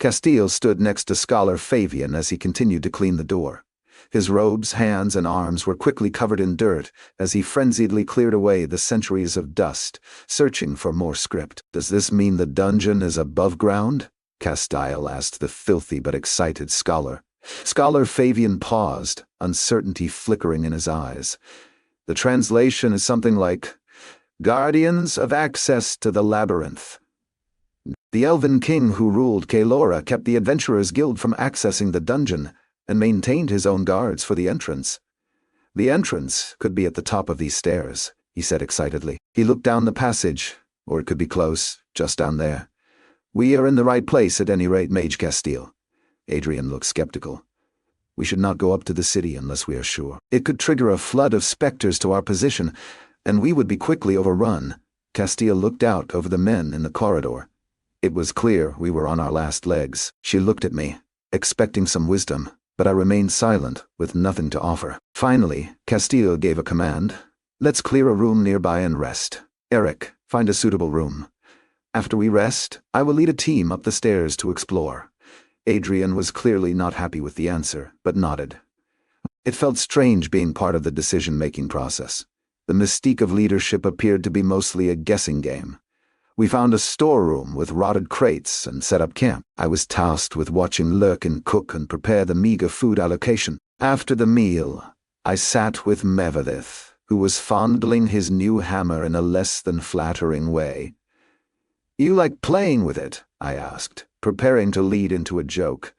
Castile stood next to Scholar Fabian as he continued to clean the door. His robes, hands, and arms were quickly covered in dirt as he frenziedly cleared away the centuries of dust, searching for more script. "Does this mean the dungeon is above ground?" Castile asked the filthy but excited scholar. Scholar Fabian paused, uncertainty flickering in his eyes. "The translation is something like, 'Guardians of Access to the Labyrinth.' The Elven king who ruled Caelora kept the Adventurers Guild from accessing the dungeon and maintained his own guards for the entrance. The entrance could be at the top of these stairs," he said excitedly. He looked down the passage, or it could be close, just down there. "We are in the right place at any rate, Mage Castile." Adrian looked skeptical. "We should not go up to the city unless we are sure. It could trigger a flood of specters to our position, and we would be quickly overrun." Castile looked out over the men in the corridor. It was clear we were on our last legs. She looked at me, expecting some wisdom, but I remained silent, with nothing to offer. Finally, Castile gave a command. "Let's clear a room nearby and rest. Eric, find a suitable room. After we rest, I will lead a team up the stairs to explore." Adrian was clearly not happy with the answer, but nodded. It felt strange being part of the decision-making process. The mystique of leadership appeared to be mostly a guessing game. We found a storeroom with rotted crates and set up camp. I was tasked with watching Lurkin cook and prepare the meager food allocation. After the meal, I sat with Mevadith, who was fondling his new hammer in a less than flattering way. "You like playing with it?" I asked, preparing to lead into a joke.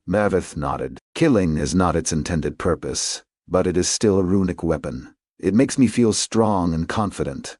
Mevadith nodded. "Killing is not its intended purpose, but it is still a runic weapon. It makes me feel strong and confident."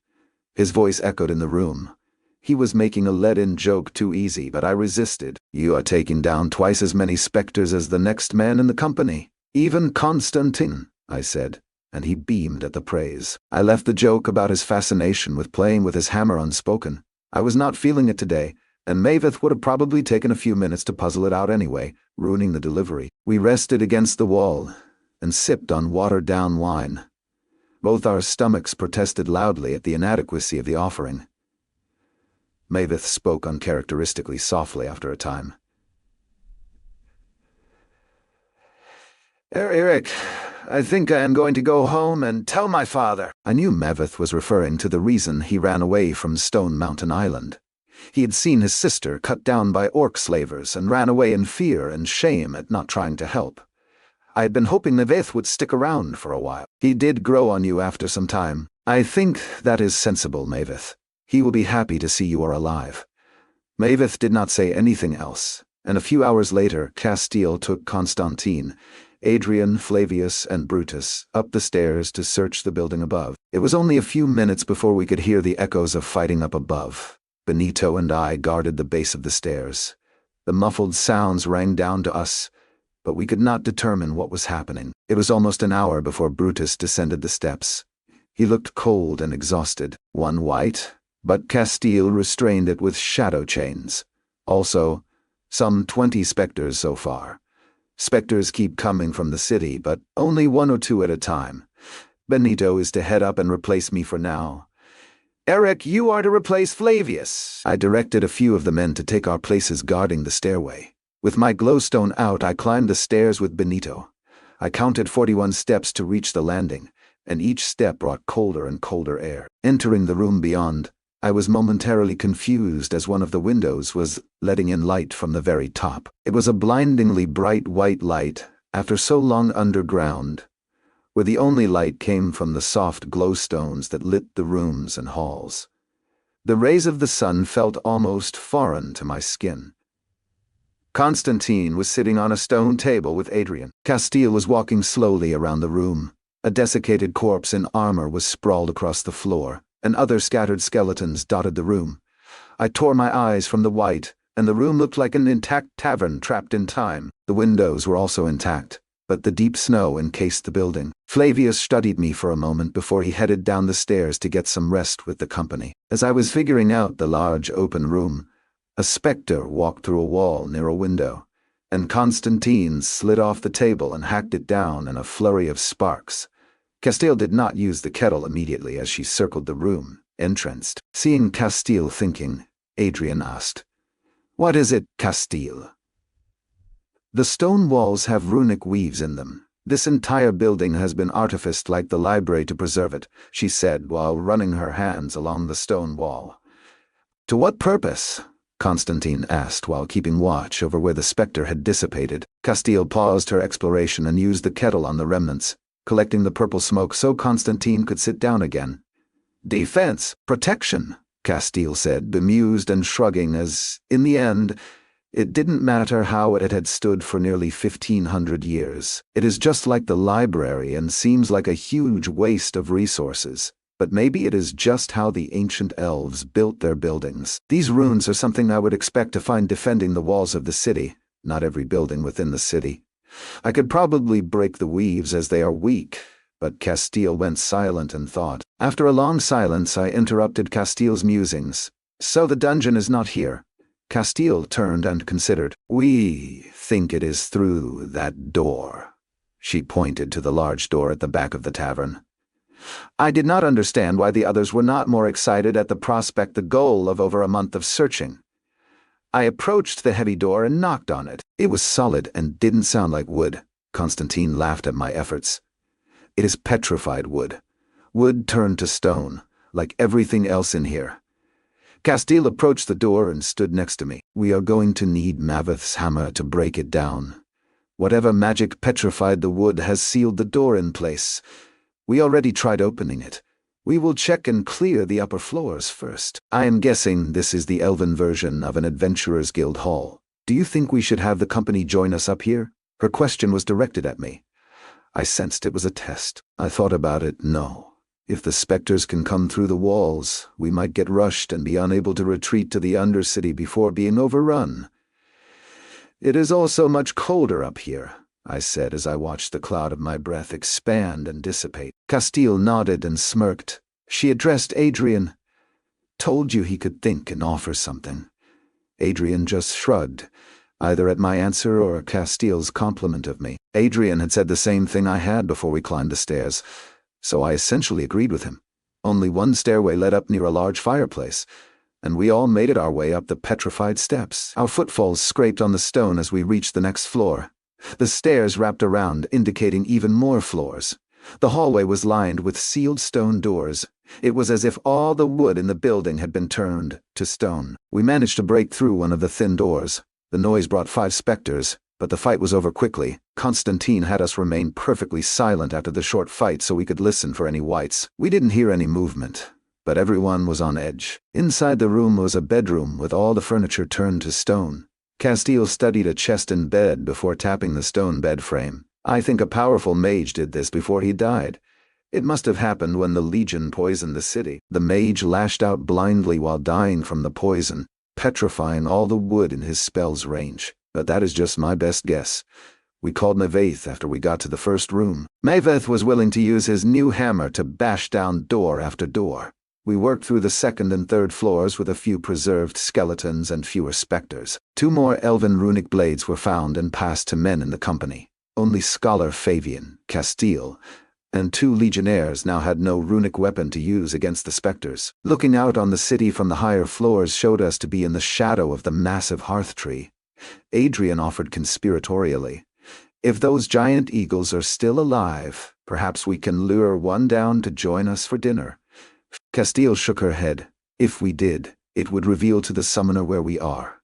His voice echoed in the room. He was making a let-in joke too easy, but I resisted. "You are taking down twice as many specters as the next man in the company. Even Constantine," I said, and he beamed at the praise. I left the joke about his fascination with playing with his hammer unspoken. I was not feeling it today, and Maveth would have probably taken a few minutes to puzzle it out anyway, ruining the delivery. We rested against the wall and sipped on watered-down wine. Both our stomachs protested loudly at the inadequacy of the offering. Maveth spoke uncharacteristically softly after a time. "Eric, I think I am going to go home and tell my father." I knew Maveth was referring to the reason he ran away from Stone Mountain Island. He had seen his sister cut down by orc slavers and ran away in fear and shame at not trying to help. I had been hoping Maveth would stick around for a while. "He did grow on you after some time. I think that is sensible, Maveth. He will be happy to see you are alive." Maveth did not say anything else, and a few hours later Castile took Constantine, Adrian, Flavius, and Brutus up the stairs to search the building above. It was only a few minutes before we could hear the echoes of fighting up above. Benito and I guarded the base of the stairs. The muffled sounds rang down to us, but we could not determine what was happening. It was almost an hour before Brutus descended the steps. He looked cold and exhausted. One white, but Castile restrained it with shadow chains. Also, some 20 specters so far. Specters keep coming from the city, but only 1 or 2 at a time. Benito is to head up and replace me for now. "Eric, you are to replace Flavius." I directed a few of the men to take our places guarding the stairway. With my glowstone out, I climbed the stairs with Benito. I counted 41 steps to reach the landing, and each step brought colder and colder air. Entering the room beyond, I was momentarily confused as one of the windows was letting in light from the very top. It was a blindingly bright white light, after so long underground, where the only light came from the soft glowstones that lit the rooms and halls. The rays of the sun felt almost foreign to my skin. Constantine was sitting on a stone table with Adrian. Castile was walking slowly around the room. A desiccated corpse in armor was sprawled across the floor, and other scattered skeletons dotted the room. I tore my eyes from the white, and the room looked like an intact tavern trapped in time. The windows were also intact, but the deep snow encased the building. Flavius studied me for a moment before he headed down the stairs to get some rest with the company. As I was figuring out the large open room, a specter walked through a wall near a window, and Constantine slid off the table and hacked it down in a flurry of sparks. Castile did not use the kettle immediately as she circled the room, entranced. Seeing Castile thinking, Adrian asked, "What is it, Castile?" The stone walls have runic weaves in them. This entire building has been artificed like the library to preserve it, she said while running her hands along the stone wall. To what purpose? Constantine asked while keeping watch over where the spectre had dissipated. Castile paused her exploration and used the kettle on the remnants, collecting the purple smoke so Constantine could sit down again. Defense, protection, Castile said, bemused and shrugging as, in the end, it didn't matter how it had stood for nearly 1,500 years. It is just like the library and seems like a huge waste of resources. But maybe it is just how the ancient elves built their buildings. These runes are something I would expect to find defending the walls of the city, not every building within the city. I could probably break the weaves as they are weak, but Castile went silent and thought. After a long silence, I interrupted Castile's musings. So the dungeon is not here. Castile turned and considered. We think it is through that door. She pointed to the large door at the back of the tavern. I did not understand why the others were not more excited at the prospect, the goal of over a month of searching. I approached the heavy door and knocked on it. It was solid and didn't sound like wood. Constantine laughed at my efforts. It is petrified wood. Wood turned to stone, like everything else in here. Castile approached the door and stood next to me. We are going to need Maveth's hammer to break it down. Whatever magic petrified the wood has sealed the door in place. We already tried opening it. We will check and clear the upper floors first. I am guessing this is the Elven version of an Adventurers Guild hall. Do you think we should have the company join us up here? Her question was directed at me. I sensed it was a test. I thought about it. No. If the specters can come through the walls, we might get rushed and be unable to retreat to the Undercity before being overrun. It is also much colder up here, I said as I watched the cloud of my breath expand and dissipate. Castile nodded and smirked. She addressed Adrian. Told you he could think and offer something. Adrian just shrugged, either at my answer or Castile's compliment of me. Adrian had said the same thing I had before we climbed the stairs, so I essentially agreed with him. Only one stairway led up near a large fireplace, and we all made it our way up the petrified steps. Our footfalls scraped on the stone as we reached the next floor. The stairs wrapped around, indicating even more floors. The hallway was lined with sealed stone doors. It was as if all the wood in the building had been turned to stone. We managed to break through one of the thin doors. The noise brought 5 specters, but the fight was over quickly. Constantine had us remain perfectly silent after the short fight so we could listen for any wights. We didn't hear any movement, but everyone was on edge. Inside the room was a bedroom with all the furniture turned to stone. Castile studied a chest and bed before tapping the stone bed frame. I think a powerful mage did this before he died. It must have happened when the Legion poisoned the city. The mage lashed out blindly while dying from the poison, petrifying all the wood in his spell's range. But that is just my best guess. We called Maveth after we got to the first room. Maveth was willing to use his new hammer to bash down door after door. We worked through the second and third floors with a few preserved skeletons and fewer specters. 2 more elven runic blades were found and passed to men in the company. Only Scholar Fabian, Castile, and 2 legionnaires now had no runic weapon to use against the specters. Looking out on the city from the higher floors showed us to be in the shadow of the massive hearth tree. Adrian offered conspiratorially, if those giant eagles are still alive, perhaps we can lure one down to join us for dinner. Castile shook her head. If we did, it would reveal to the summoner where we are.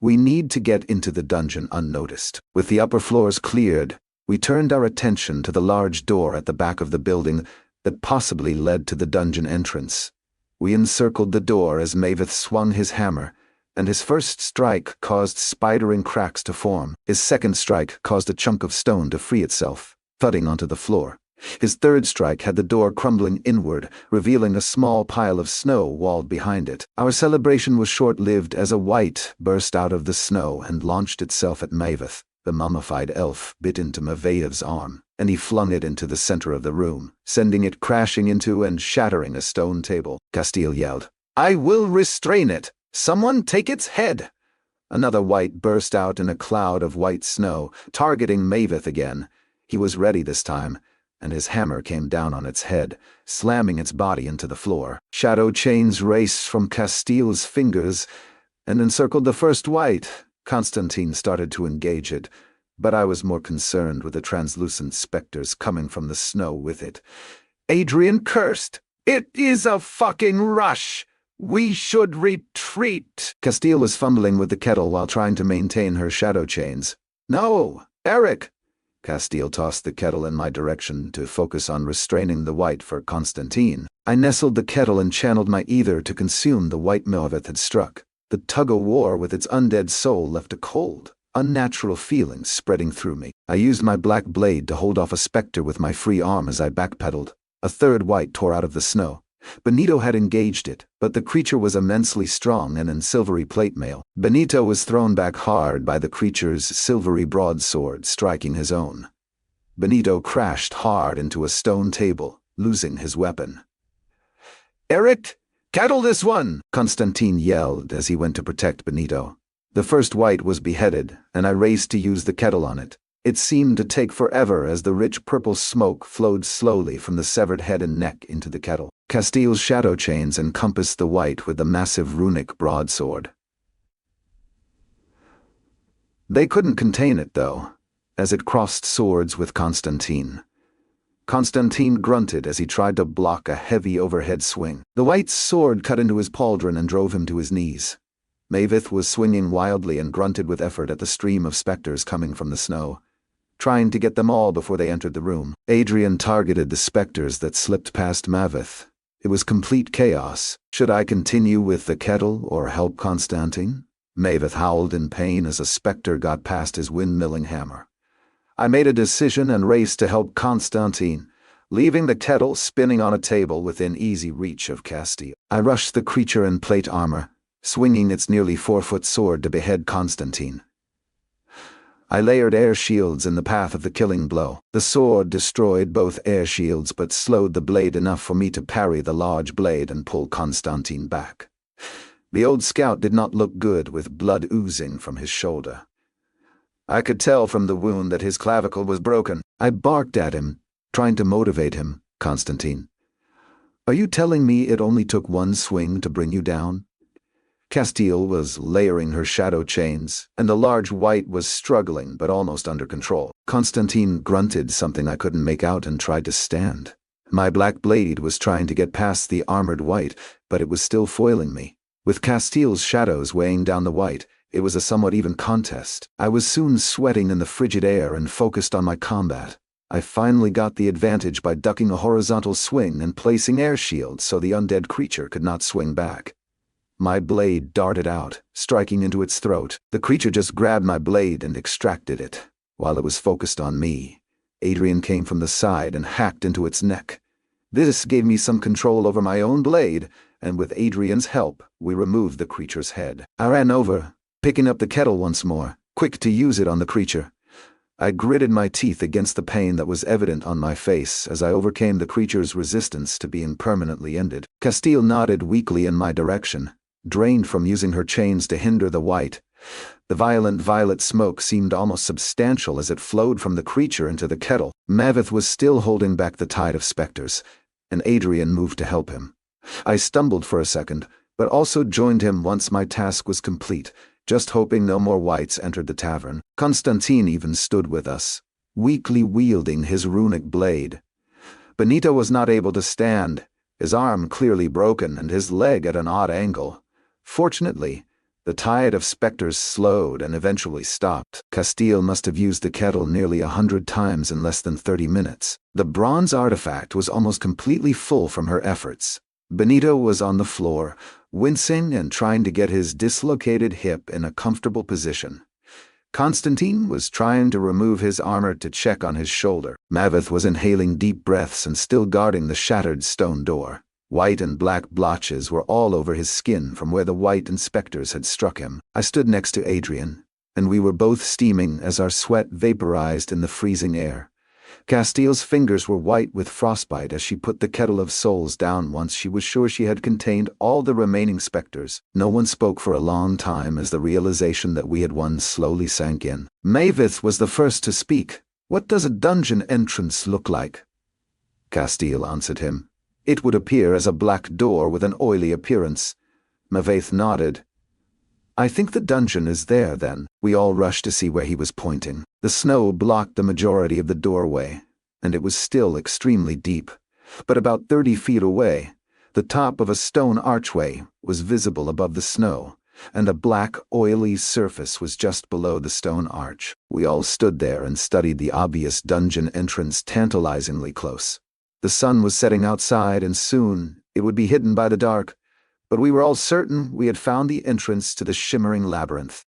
We need to get into the dungeon unnoticed. With the upper floors cleared, we turned our attention to the large door at the back of the building that possibly led to the dungeon entrance. We encircled the door as Maveth swung his hammer, and his first strike caused spidering cracks to form. His second strike caused a chunk of stone to free itself, thudding onto the floor. His third strike had the door crumbling inward, revealing a small pile of snow walled behind it. Our celebration was short-lived as a wight burst out of the snow and launched itself at Maveth. The mummified elf bit into Maveth's arm, and he flung it into the center of the room, sending it crashing into and shattering a stone table. Castile yelled, "I will restrain it! Someone take its head!" Another wight burst out in a cloud of white snow, targeting Maveth again. He was ready this time, and his hammer came down on its head, slamming its body into the floor. Shadow chains raced from Castile's fingers and encircled the first wight. Constantine started to engage it, but I was more concerned with the translucent specters coming from the snow with it. Adrian cursed. "It is a fucking rush! We should retreat!" Castile was fumbling with the kettle while trying to maintain her shadow chains. "No, Eric!" Castile tossed the kettle in my direction to focus on restraining the white for Constantine. I nestled the kettle and channeled my ether to consume the white Maveth had struck. The tug-of-war with its undead soul left a cold, unnatural feeling spreading through me. I used my black blade to hold off a specter with my free arm as I backpedaled. A third white tore out of the snow. Benito had engaged it, but the creature was immensely strong and in silvery plate mail. Benito was thrown back hard by the creature's silvery broadsword striking his own. Benito crashed hard into a stone table, losing his weapon. "Eric, cattle this one!" Constantine yelled as he went to protect Benito. The first white was beheaded, and I raced to use the kettle on it. It seemed to take forever as the rich purple smoke flowed slowly from the severed head and neck into the kettle. Castile's shadow chains encompassed the white with the massive runic broadsword. They couldn't contain it, though, as it crossed swords with Constantine. Constantine grunted as he tried to block a heavy overhead swing. The white's sword cut into his pauldron and drove him to his knees. Maveth was swinging wildly and grunted with effort at the stream of specters coming from the snow, trying to get them all before they entered the room. Adrian targeted the specters that slipped past Maveth. It was complete chaos. Should I continue with the kettle or help Constantine? Maveth howled in pain as a specter got past his windmilling hammer. I made a decision and raced to help Constantine, leaving the kettle spinning on a table within easy reach of Castile. I rushed the creature in plate armor, swinging its nearly 4-foot sword to behead Constantine. I layered air shields in the path of the killing blow. The sword destroyed both air shields but slowed the blade enough for me to parry the large blade and pull Constantine back. The old scout did not look good with blood oozing from his shoulder. I could tell from the wound that his clavicle was broken. I barked at him, trying to motivate him. "Constantine, are you telling me it only took one swing to bring you down?" Castile was layering her shadow chains, and the large white was struggling but almost under control. Constantine grunted something I couldn't make out and tried to stand. My black blade was trying to get past the armored white, but it was still foiling me. With Castile's shadows weighing down the white, it was a somewhat even contest. I was soon sweating in the frigid air and focused on my combat. I finally got the advantage by ducking a horizontal swing and placing air shields so the undead creature could not swing back. My blade darted out, striking into its throat. The creature just grabbed my blade and extracted it. While it was focused on me, Adrian came from the side and hacked into its neck. This gave me some control over my own blade, and with Adrian's help, we removed the creature's head. I ran over, picking up the kettle once more, quick to use it on the creature. I gritted my teeth against the pain that was evident on my face as I overcame the creature's resistance to being permanently ended. Castile nodded weakly in my direction, drained from using her chains to hinder the white. The violent violet smoke seemed almost substantial as it flowed from the creature into the kettle. Maveth was still holding back the tide of specters, and Adrian moved to help him. I stumbled for a second, but also joined him once my task was complete, just hoping no more whites entered the tavern. Constantine even stood with us, weakly wielding his runic blade. Benito was not able to stand, his arm clearly broken and his leg at an odd angle. Fortunately, the tide of specters slowed and eventually stopped. Castile must have used the kettle nearly 100 times in less than 30 minutes. The bronze artifact was almost completely full from her efforts. Benito was on the floor, wincing and trying to get his dislocated hip in a comfortable position. Constantine was trying to remove his armor to check on his shoulder. Maveth was inhaling deep breaths and still guarding the shattered stone door. White and black blotches were all over his skin from where the white inspectors had struck him. I stood next to Adrian, and we were both steaming as our sweat vaporized in the freezing air. Castile's fingers were white with frostbite as she put the kettle of souls down once she was sure she had contained all the remaining specters. No one spoke for a long time as the realization that we had won slowly sank in. Maveth was the first to speak. "What does a dungeon entrance look like?" Castile answered him. "It would appear as a black door with an oily appearance." Maveth nodded. "I think the dungeon is there, then." We all rushed to see where he was pointing. The snow blocked the majority of the doorway, and it was still extremely deep. But about 30 feet away, the top of a stone archway was visible above the snow, and a black, oily surface was just below the stone arch. We all stood there and studied the obvious dungeon entrance tantalizingly close. The sun was setting outside, and soon it would be hidden by the dark, but we were all certain we had found the entrance to the Shimmering Labyrinth.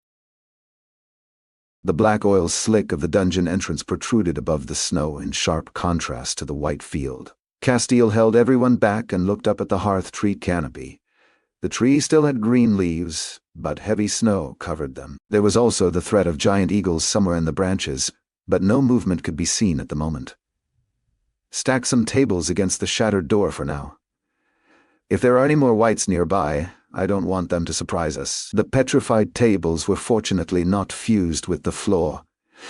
The black oil slick of the dungeon entrance protruded above the snow in sharp contrast to the white field. Castile held everyone back and looked up at the hearth tree canopy. The tree still had green leaves, but heavy snow covered them. There was also the threat of giant eagles somewhere in the branches, but no movement could be seen at the moment. Stack some tables against the shattered door for now. If there are any more wights nearby, I don't want them to surprise us. The petrified tables were fortunately not fused with the floor,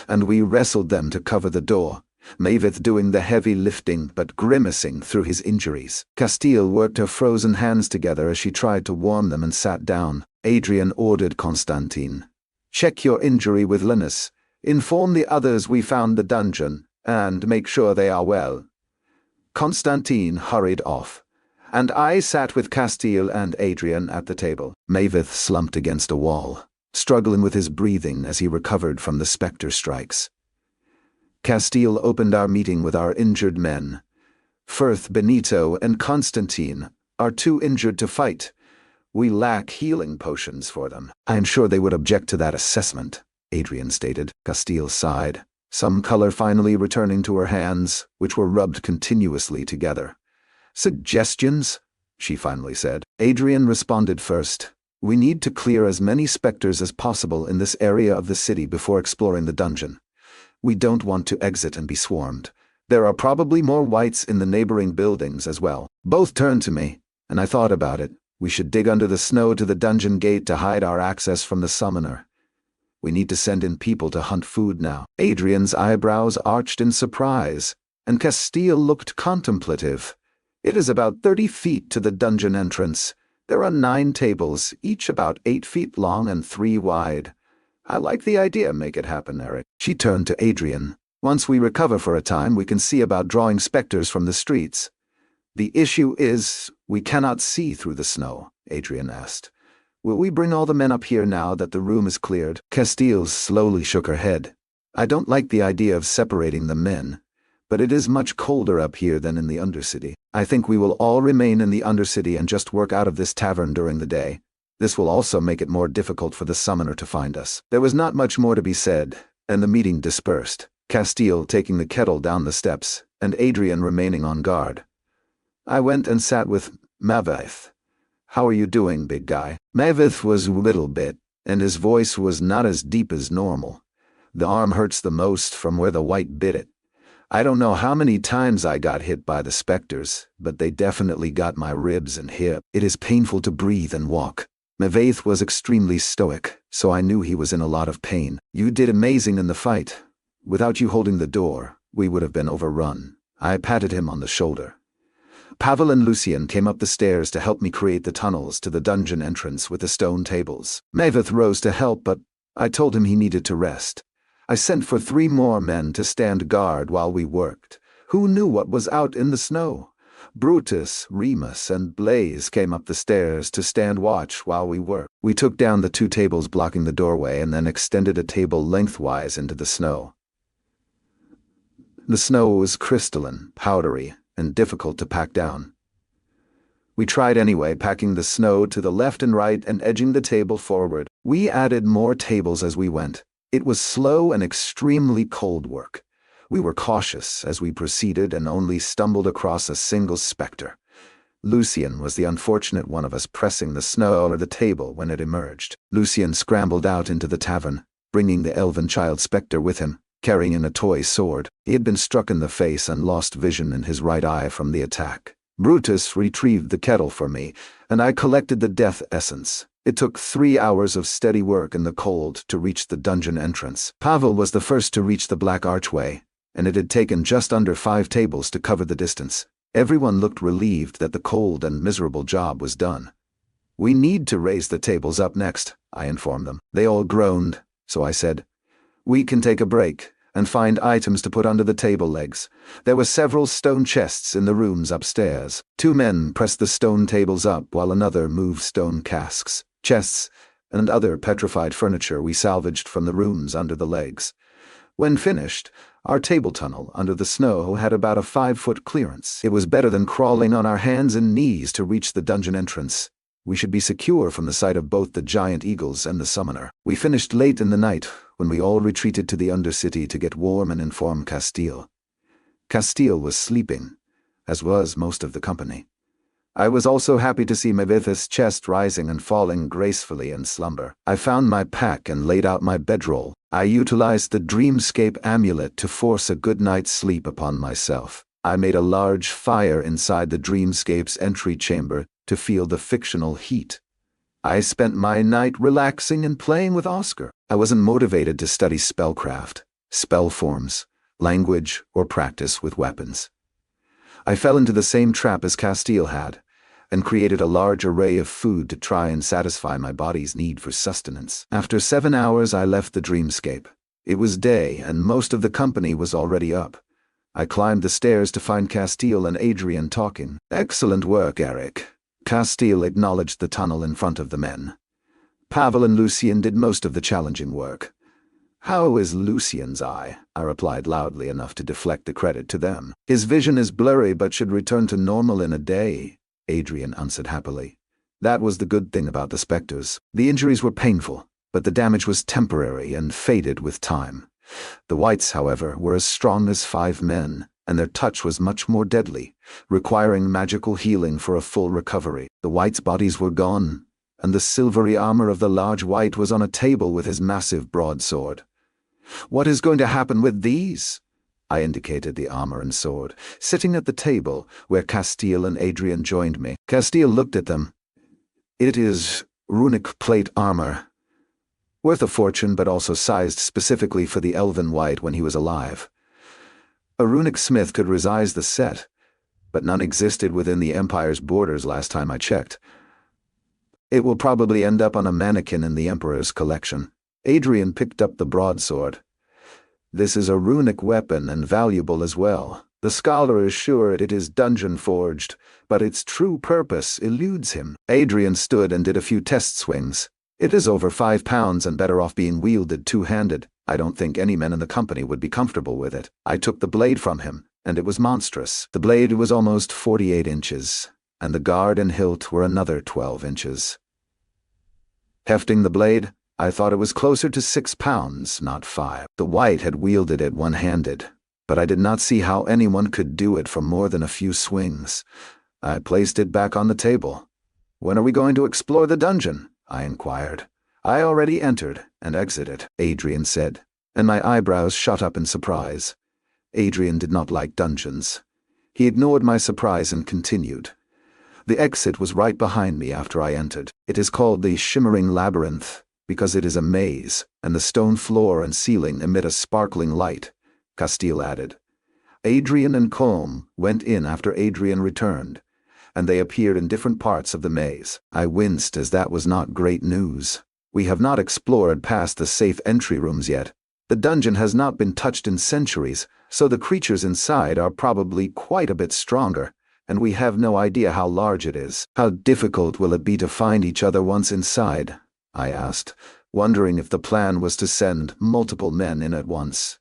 and we wrestled them to cover the door, Maveth doing the heavy lifting but grimacing through his injuries. Castile worked her frozen hands together as she tried to warm them and sat down. Adrian ordered Constantine, "Check your injury with Linus. Inform the others we found the dungeon, and make sure they are well." Constantine hurried off, and I sat with Castile and Adrian at the table. Maveth slumped against a wall, struggling with his breathing as he recovered from the specter strikes. Castile opened our meeting with our injured men. Firth, Benito, and Constantine are too injured to fight. We lack healing potions for them. I am sure they would object to that assessment, Adrian stated. Castile sighed, some color finally returning to her hands, which were rubbed continuously together. "Suggestions?" she finally said. Adrian responded first. "We need to clear as many specters as possible in this area of the city before exploring the dungeon. We don't want to exit and be swarmed. There are probably more wights in the neighboring buildings as well." Both turned to me, and I thought about it. We should dig under the snow to the dungeon gate to hide our access from the summoner. We need to send in people to hunt food now. Adrian's eyebrows arched in surprise, and Castile looked contemplative. "It is about 30 feet to the dungeon entrance. There are 9 tables, each about 8 feet long and 3 wide. I like the idea. Make it happen, Eric." She turned to Adrian. "Once we recover for a time, we can see about drawing specters from the streets." "The issue is, we cannot see through the snow," Adrian asked. "Will we bring all the men up here now that the room is cleared?" Castile slowly shook her head. "I don't like the idea of separating the men, but it is much colder up here than in the Undercity. I think we will all remain in the Undercity and just work out of this tavern during the day. This will also make it more difficult for the summoner to find us." There was not much more to be said, and the meeting dispersed, Castile taking the kettle down the steps, and Adrian remaining on guard. I went and sat with Maveth. "How are you doing, big guy?" Maveth was a little bit, and his voice was not as deep as normal. "The arm hurts the most from where the white bit it. I don't know how many times I got hit by the specters, but they definitely got my ribs and hip. It is painful to breathe and walk." Maveth was extremely stoic, so I knew he was in a lot of pain. "You did amazing in the fight. Without you holding the door, we would have been overrun." I patted him on the shoulder. Pavel and Lucian came up the stairs to help me create the tunnels to the dungeon entrance with the stone tables. Maveth rose to help, but I told him he needed to rest. I sent for 3 more men to stand guard while we worked. Who knew what was out in the snow? Brutus, Remus, and Blaze came up the stairs to stand watch while we worked. We took down the 2 tables blocking the doorway and then extended a table lengthwise into the snow. The snow was crystalline, powdery, and difficult to pack down. We tried anyway, packing the snow to the left and right and edging the table forward. We added more tables as we went. It was slow and extremely cold work. We were cautious as we proceeded and only stumbled across a single specter. Lucian was the unfortunate one of us pressing the snow under the table when it emerged. Lucian scrambled out into the tavern, bringing the elven child specter with him, carrying in a toy sword. He had been struck in the face and lost vision in his right eye from the attack. Brutus retrieved the kettle for me, and I collected the death essence. It took 3 hours of steady work in the cold to reach the dungeon entrance. Pavel was the first to reach the black archway, and it had taken just under 5 tables to cover the distance. Everyone looked relieved that the cold and miserable job was done. "We need to raise the tables up next," I informed them. They all groaned, so I said, We can take a break and find items to put under the table legs. There were several stone chests in the rooms upstairs. 2 men pressed the stone tables up while another moved stone casks, chests, and other petrified furniture we salvaged from the rooms under the legs. When finished, our table tunnel under the snow had about a 5-foot clearance. It was better than crawling on our hands and knees to reach the dungeon entrance. We should be secure from the sight of both the giant eagles and the summoner. We finished late in the night when we all retreated to the Undercity to get warm and inform Castile. Castile was sleeping, as was most of the company. I was also happy to see Mavith's chest rising and falling gracefully in slumber. I found my pack and laid out my bedroll. I utilized the Dreamscape amulet to force a good night's sleep upon myself. I made a large fire inside the Dreamscape's entry chamber to feel the fictional heat. I spent my night relaxing and playing with Oscar. I wasn't motivated to study spellcraft, spell forms, language, or practice with weapons. I fell into the same trap as Castile had, and created a large array of food to try and satisfy my body's need for sustenance. After 7 hours, I left the Dreamscape. It was day, and most of the company was already up. I climbed the stairs to find Castile and Adrian talking. "Excellent work, Eric." Castile acknowledged the tunnel in front of the men. "Pavel and Lucien did most of the challenging work." "How is Lucien's eye?" I replied loudly enough to deflect the credit to them. "His vision is blurry but should return to normal in a day," Adrian answered happily. That was the good thing about the specters. The injuries were painful, but the damage was temporary and faded with time. The whites, however, were as strong as 5 men, and their touch was much more deadly, requiring magical healing for a full recovery. The whites' bodies were gone, and the silvery armor of the large white was on a table with his massive broadsword. "What is going to happen with these?" I indicated the armor and sword, sitting at the table where Castile and Adrian joined me. Castile looked at them. "It is runic plate armor. Worth a fortune, but also sized specifically for the Elven white when he was alive. A runic smith could resize the set, but none existed within the Empire's borders last time I checked. It will probably end up on a mannequin in the Emperor's collection." Adrian picked up the broadsword. "This is a runic weapon and valuable as well. The scholar is sure it is dungeon forged, but its true purpose eludes him." Adrian stood and did a few test swings. "It is over 5 pounds and better off being wielded two-handed. I don't think any men in the company would be comfortable with it." I took the blade from him, and it was monstrous. The blade was almost 48 inches, and the guard and hilt were another 12 inches. Hefting the blade, I thought it was closer to 6 pounds, not 5. The white had wielded it one-handed, but I did not see how anyone could do it for more than a few swings. I placed it back on the table. "When are we going to explore the dungeon?" I inquired. "I already entered and exited," Adrian said, and my eyebrows shot up in surprise. Adrian did not like dungeons. He ignored my surprise and continued. "The exit was right behind me after I entered. It is called the Shimmering Labyrinth, because it is a maze, and the stone floor and ceiling emit a sparkling light," Castile added. Adrian and Colm went in after Adrian returned, and they appeared in different parts of the maze. I winced as that was not great news. We have not explored past the safe entry rooms yet. The dungeon has not been touched in centuries, so the creatures inside are probably quite a bit stronger, and we have no idea how large it is. "How difficult will it be to find each other once inside?" I asked, wondering if the plan was to send multiple men in at once.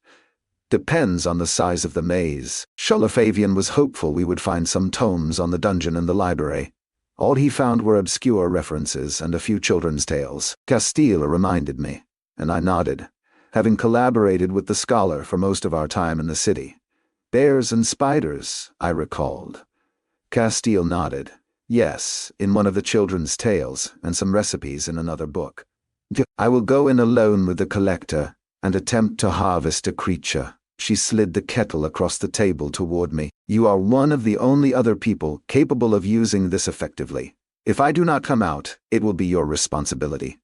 "Depends on the size of the maze." Sholofavian was hopeful we would find some tomes on the dungeon in the library. All he found were obscure references and a few children's tales. Castile reminded me, and I nodded, having collaborated with the scholar for most of our time in the city. "Bears and spiders," I recalled. Castile nodded. "Yes, in one of the children's tales, and some recipes in another book." "I will go in alone with the collector and attempt to harvest a creature." She slid the kettle across the table toward me. "You are one of the only other people capable of using this effectively. If I do not come out, it will be your responsibility."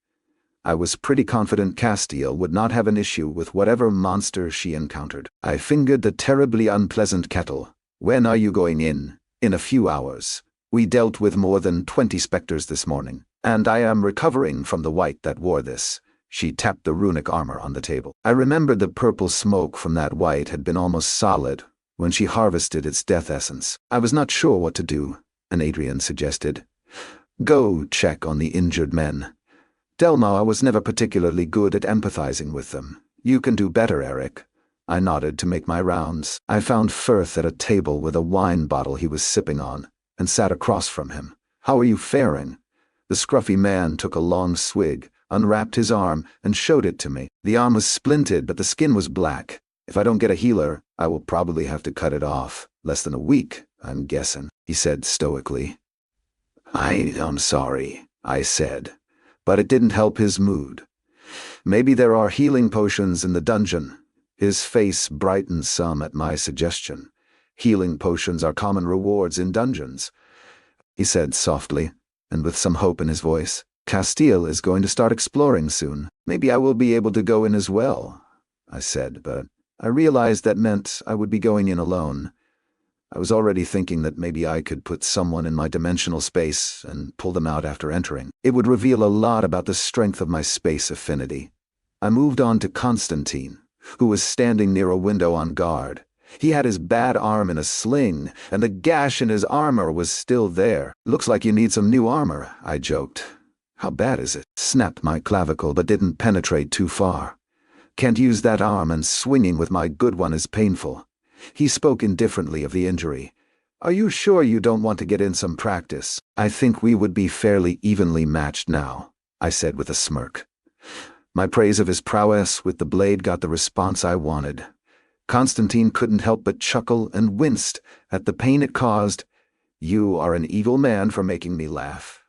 I was pretty confident Castile would not have an issue with whatever monster she encountered. I fingered the terribly unpleasant kettle. "When are you going in?" "In a few hours. We dealt with more than 20 specters this morning, and I am recovering from the white that wore this. She tapped the runic armor on the table. I remembered the purple smoke from that white had been almost solid when she harvested its death essence. I was not sure what to do, and Adrian suggested, "Go check on the injured men. Delma was never particularly good at empathizing with them. You can do better, Eric." I nodded to make my rounds. I found Firth at a table with a wine bottle he was sipping on, and sat across from him. "How are you faring?" The scruffy man took a long swig, unwrapped his arm, and showed it to me. The arm was splinted, but the skin was black. "If I don't get a healer, I will probably have to cut it off. Less than a week, I'm guessing," he said stoically. "I'm sorry," I said, but it didn't help his mood. "Maybe there are healing potions in the dungeon." His face brightened some at my suggestion. "Healing potions are common rewards in dungeons," he said softly, and with some hope in his voice. "Castile is going to start exploring soon. Maybe I will be able to go in as well," I said, but I realized that meant I would be going in alone. I was already thinking that maybe I could put someone in my dimensional space and pull them out after entering. It would reveal a lot about the strength of my space affinity. I moved on to Constantine, who was standing near a window on guard. He had his bad arm in a sling, and the gash in his armor was still there. "Looks like you need some new armor," I joked. "How bad is it?" "Snapped my clavicle but didn't penetrate too far. Can't use that arm, and swinging with my good one is painful." He spoke indifferently of the injury. "Are you sure you don't want to get in some practice?" "I think we would be fairly evenly matched now," I said with a smirk. My praise of his prowess with the blade got the response I wanted. Constantine couldn't help but chuckle and winced at the pain it caused. "You are an evil man for making me laugh."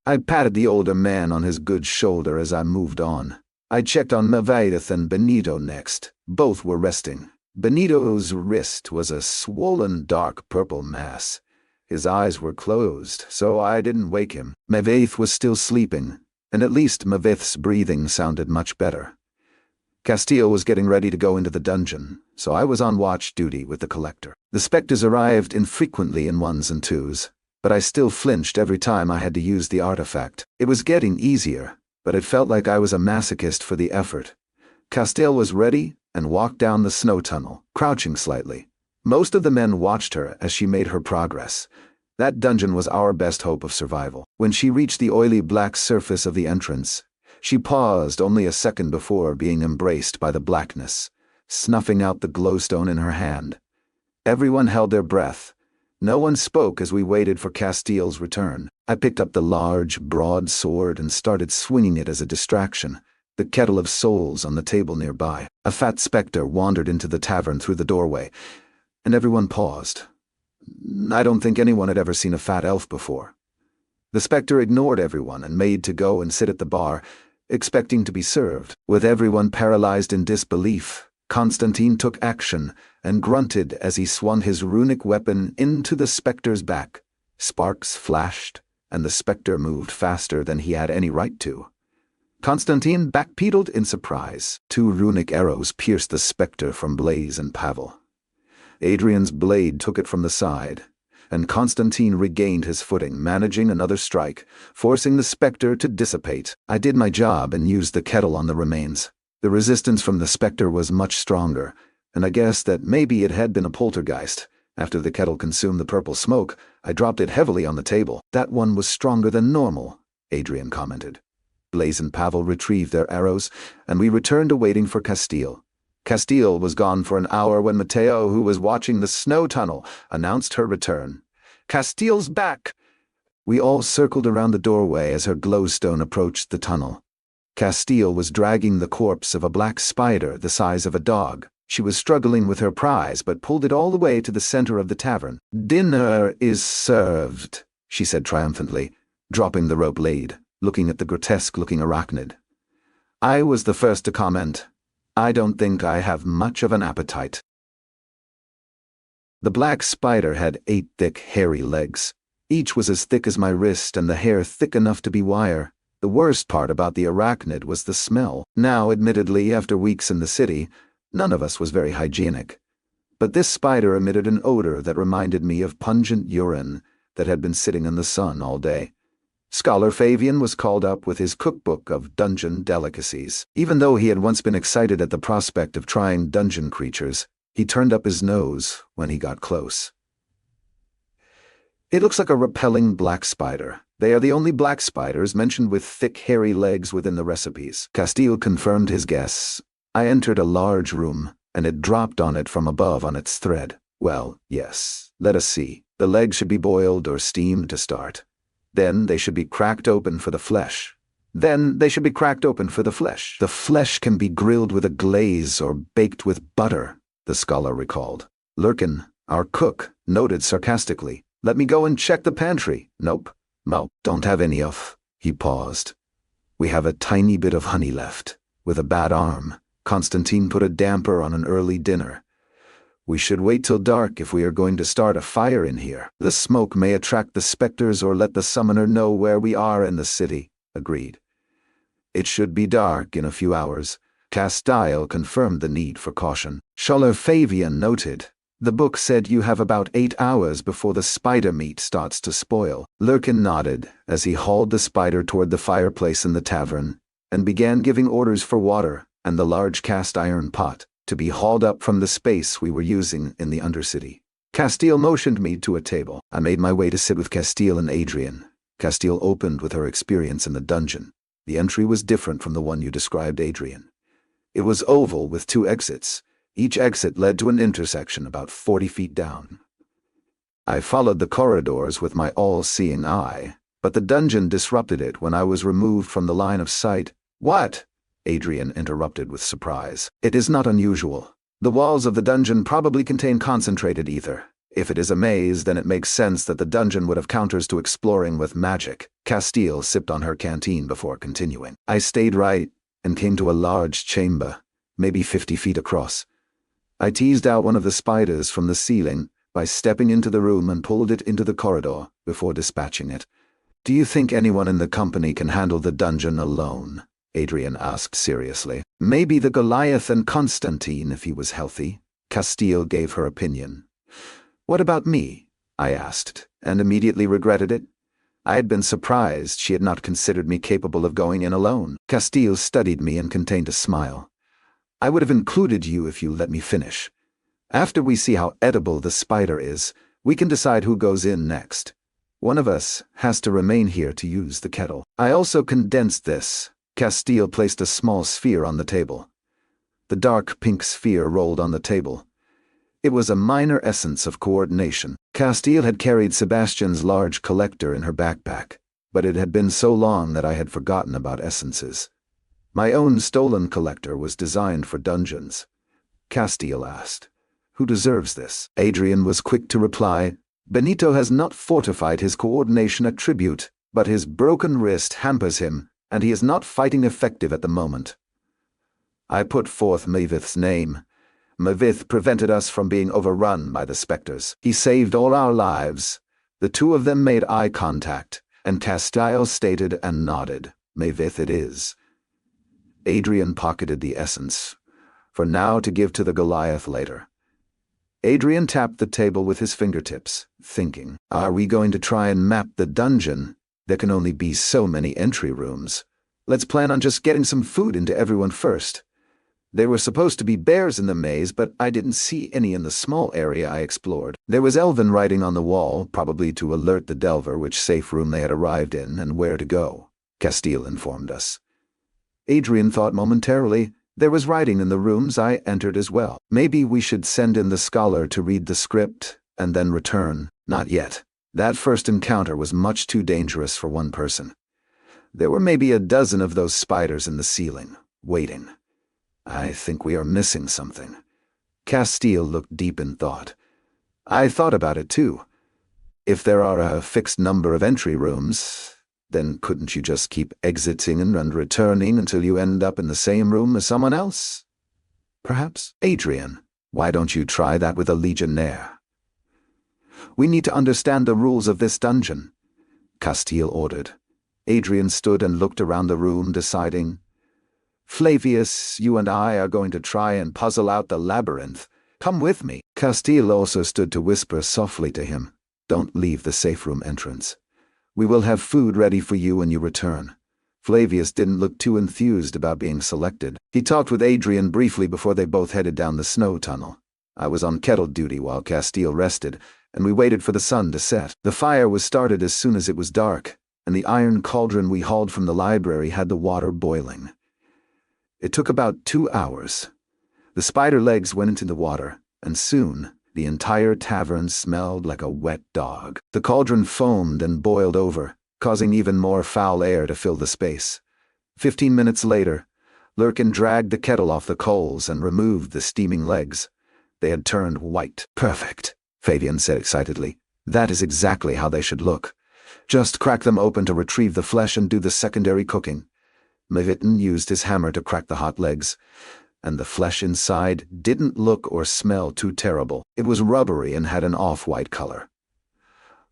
I patted the older man on his good shoulder as I moved on. I checked on Mavedith and Benito next. Both were resting. Benito's wrist was a swollen dark purple mass. His eyes were closed, so I didn't wake him. Mavedith was still sleeping, and at least Mavedith's breathing sounded much better. Castile was getting ready to go into the dungeon, so I was on watch duty with the collector. The specters arrived infrequently in ones and twos, but I still flinched every time I had to use the artifact. It was getting easier, but it felt like I was a masochist for the effort. Castile was ready and walked down the snow tunnel, crouching slightly. Most of the men watched her as she made her progress. That dungeon was our best hope of survival. When she reached the oily black surface of the entrance, she paused only a second before being embraced by the blackness, snuffing out the glowstone in her hand. Everyone held their breath. No one spoke as we waited for Castile's return. I picked up the large, broad sword and started swinging it as a distraction, the kettle of souls on the table nearby. A fat specter wandered into the tavern through the doorway, and everyone paused. I don't think anyone had ever seen a fat elf before. The specter ignored everyone and made to go and sit at the bar, expecting to be served. With everyone paralyzed in disbelief, Constantine took action and grunted as he swung his runic weapon into the specter's back. Sparks flashed, and the specter moved faster than he had any right to. Constantine backpedaled in surprise. 2 runic arrows pierced the specter from Blaze and Pavel. Adrian's blade took it from the side, and Constantine regained his footing, managing another strike, forcing the specter to dissipate. I did my job and used the kettle on the remains. The resistance from the specter was much stronger, and I guessed that maybe it had been a poltergeist. After the kettle consumed the purple smoke, I dropped it heavily on the table. "That one was stronger than normal," Adrian commented. Blaze and Pavel retrieved their arrows, and we returned to waiting for Castile. Castile was gone for an hour when Mateo, who was watching the snow tunnel, announced her return. "Castile's back!" We all circled around the doorway as her glowstone approached the tunnel. Castile was dragging the corpse of a black spider the size of a dog. She was struggling with her prize but pulled it all the way to the center of the tavern. "Dinner is served," she said triumphantly, dropping the rope blade, looking at the grotesque-looking arachnid. I was the first to comment, "I don't think I have much of an appetite." The black spider had 8 thick, hairy legs. Each was as thick as my wrist and the hair thick enough to be wire. The worst part about the arachnid was the smell. Now, admittedly, after weeks in the city, none of us was very hygienic. But this spider emitted an odor that reminded me of pungent urine that had been sitting in the sun all day. Scholar Fabian was called up with his cookbook of dungeon delicacies. Even though he had once been excited at the prospect of trying dungeon creatures, he turned up his nose when he got close. It looks like a repelling black spider. They are the only black spiders mentioned with thick, hairy legs within the recipes. Castile confirmed his guess. I entered a large room, and it dropped on it from above on its thread. Well, yes. Let us see. The legs should be boiled or steamed to start. Then they should be cracked open for the flesh. The flesh can be grilled with a glaze or baked with butter, the scholar recalled. Lurkin, our cook, noted sarcastically. Let me go and check the pantry. Nope. Don't have any of. He paused. We have a tiny bit of honey left. With a bad arm, Constantine put a damper on an early dinner. We should wait till dark if we are going to start a fire in here. The smoke may attract the specters or let the summoner know where we are in the city. Agreed. It should be dark in a few hours. Castile confirmed the need for caution. Scholar Fabian noted. The book said you have about 8 hours before the spider meat starts to spoil. Lurkin nodded as he hauled the spider toward the fireplace in the tavern and began giving orders for water and the large cast iron pot to be hauled up from the space we were using in the Undercity. Castile motioned me to a table. I made my way to sit with Castile and Adrian. Castile opened with her experience in the dungeon. The entry was different from the one you described, Adrian. It was oval with 2 exits. Each exit led to an intersection about 40 feet down. I followed the corridors with my all-seeing eye, but the dungeon disrupted it when I was removed from the line of sight. What? Adrian interrupted with surprise. It is not unusual. The walls of the dungeon probably contain concentrated ether. If it is a maze, then it makes sense that the dungeon would have counters to exploring with magic. Castile sipped on her canteen before continuing. I stayed right and came to a large chamber, maybe 50 feet across. I teased out one of the spiders from the ceiling by stepping into the room and pulled it into the corridor before dispatching it. Do you think anyone in the company can handle the dungeon alone? Adrian asked seriously. Maybe the Goliath and Constantine if he was healthy. Castile gave her opinion. What about me? I asked, and immediately regretted it. I had been surprised she had not considered me capable of going in alone. Castile studied me and contained a smile. I would have included you if you let me finish. After we see how edible the spider is, we can decide who goes in next. One of us has to remain here to use the kettle. I also condensed this. Castile placed a small sphere on the table. The dark pink sphere rolled on the table. It was a minor essence of coordination. Castile had carried Sebastian's large collector in her backpack, but it had been so long that I had forgotten about essences. My own stolen collector was designed for dungeons. Castile asked, "Who deserves this?" Adrian was quick to reply, "Benito has not fortified his coordination attribute, but his broken wrist hampers him, and he is not fighting effective at the moment." I put forth Mavith's name. Mavith prevented us from being overrun by the specters. He saved all our lives. The 2 of them made eye contact, and Castile stated and nodded. Mavith it is. Adrian pocketed the essence, for now to give to the Goliath later. Adrian tapped the table with his fingertips, thinking, are we going to try and map the dungeon? There can only be so many entry rooms. Let's plan on just getting some food into everyone first. There were supposed to be bears in the maze, but I didn't see any in the small area I explored. There was Elven writing on the wall, probably to alert the Delver which safe room they had arrived in and where to go. Castile informed us. Adrian thought momentarily. There was writing in the rooms I entered as well. Maybe we should send in the scholar to read the script and then return. Not yet. That first encounter was much too dangerous for one person. There were maybe a dozen of those spiders in the ceiling, waiting. I think we are missing something. Castile looked deep in thought. I thought about it too. If there are a fixed number of entry rooms, then couldn't you just keep exiting and returning until you end up in the same room as someone else? Perhaps. Adrian, why don't you try that with a legionnaire? We need to understand the rules of this dungeon, Castile ordered. Adrian stood and looked around the room, deciding. Flavius, you and I are going to try and puzzle out the labyrinth. Come with me. Castile also stood to whisper softly to him. Don't leave the safe room entrance. We will have food ready for you when you return." Flavius didn't look too enthused about being selected. He talked with Adrian briefly before they both headed down the snow tunnel. I was on kettle duty while Castile rested, and we waited for the sun to set. The fire was started as soon as it was dark, and the iron cauldron we hauled from the library had the water boiling. It took about 2 hours. The spider legs went into the water, and soon the entire tavern smelled like a wet dog. The cauldron foamed and boiled over, causing even more foul air to fill the space. 15 minutes later, Lurkin dragged the kettle off the coals and removed the steaming legs. They had turned white. "Perfect," Fabian said excitedly. "That is exactly how they should look. Just crack them open to retrieve the flesh and do the secondary cooking." Mavitten used his hammer to crack the hot legs, and the flesh inside didn't look or smell too terrible. It was rubbery and had an off-white color.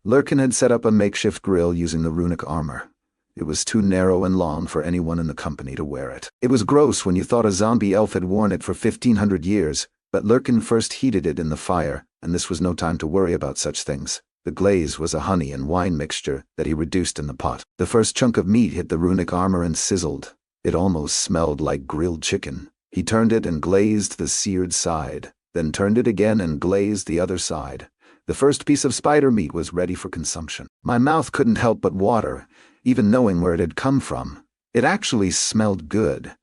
Lurkin had set up a makeshift grill using the runic armor. It was too narrow and long for anyone in the company to wear it. It was gross when you thought a zombie elf had worn it for 1,500 years, but Lurkin first heated it in the fire, and this was no time to worry about such things. The glaze was a honey and wine mixture that he reduced in the pot. The first chunk of meat hit the runic armor and sizzled. It almost smelled like grilled chicken. He turned it and glazed the seared side, then turned it again and glazed the other side. The first piece of spider meat was ready for consumption. My mouth couldn't help but water, even knowing where it had come from. It actually smelled good.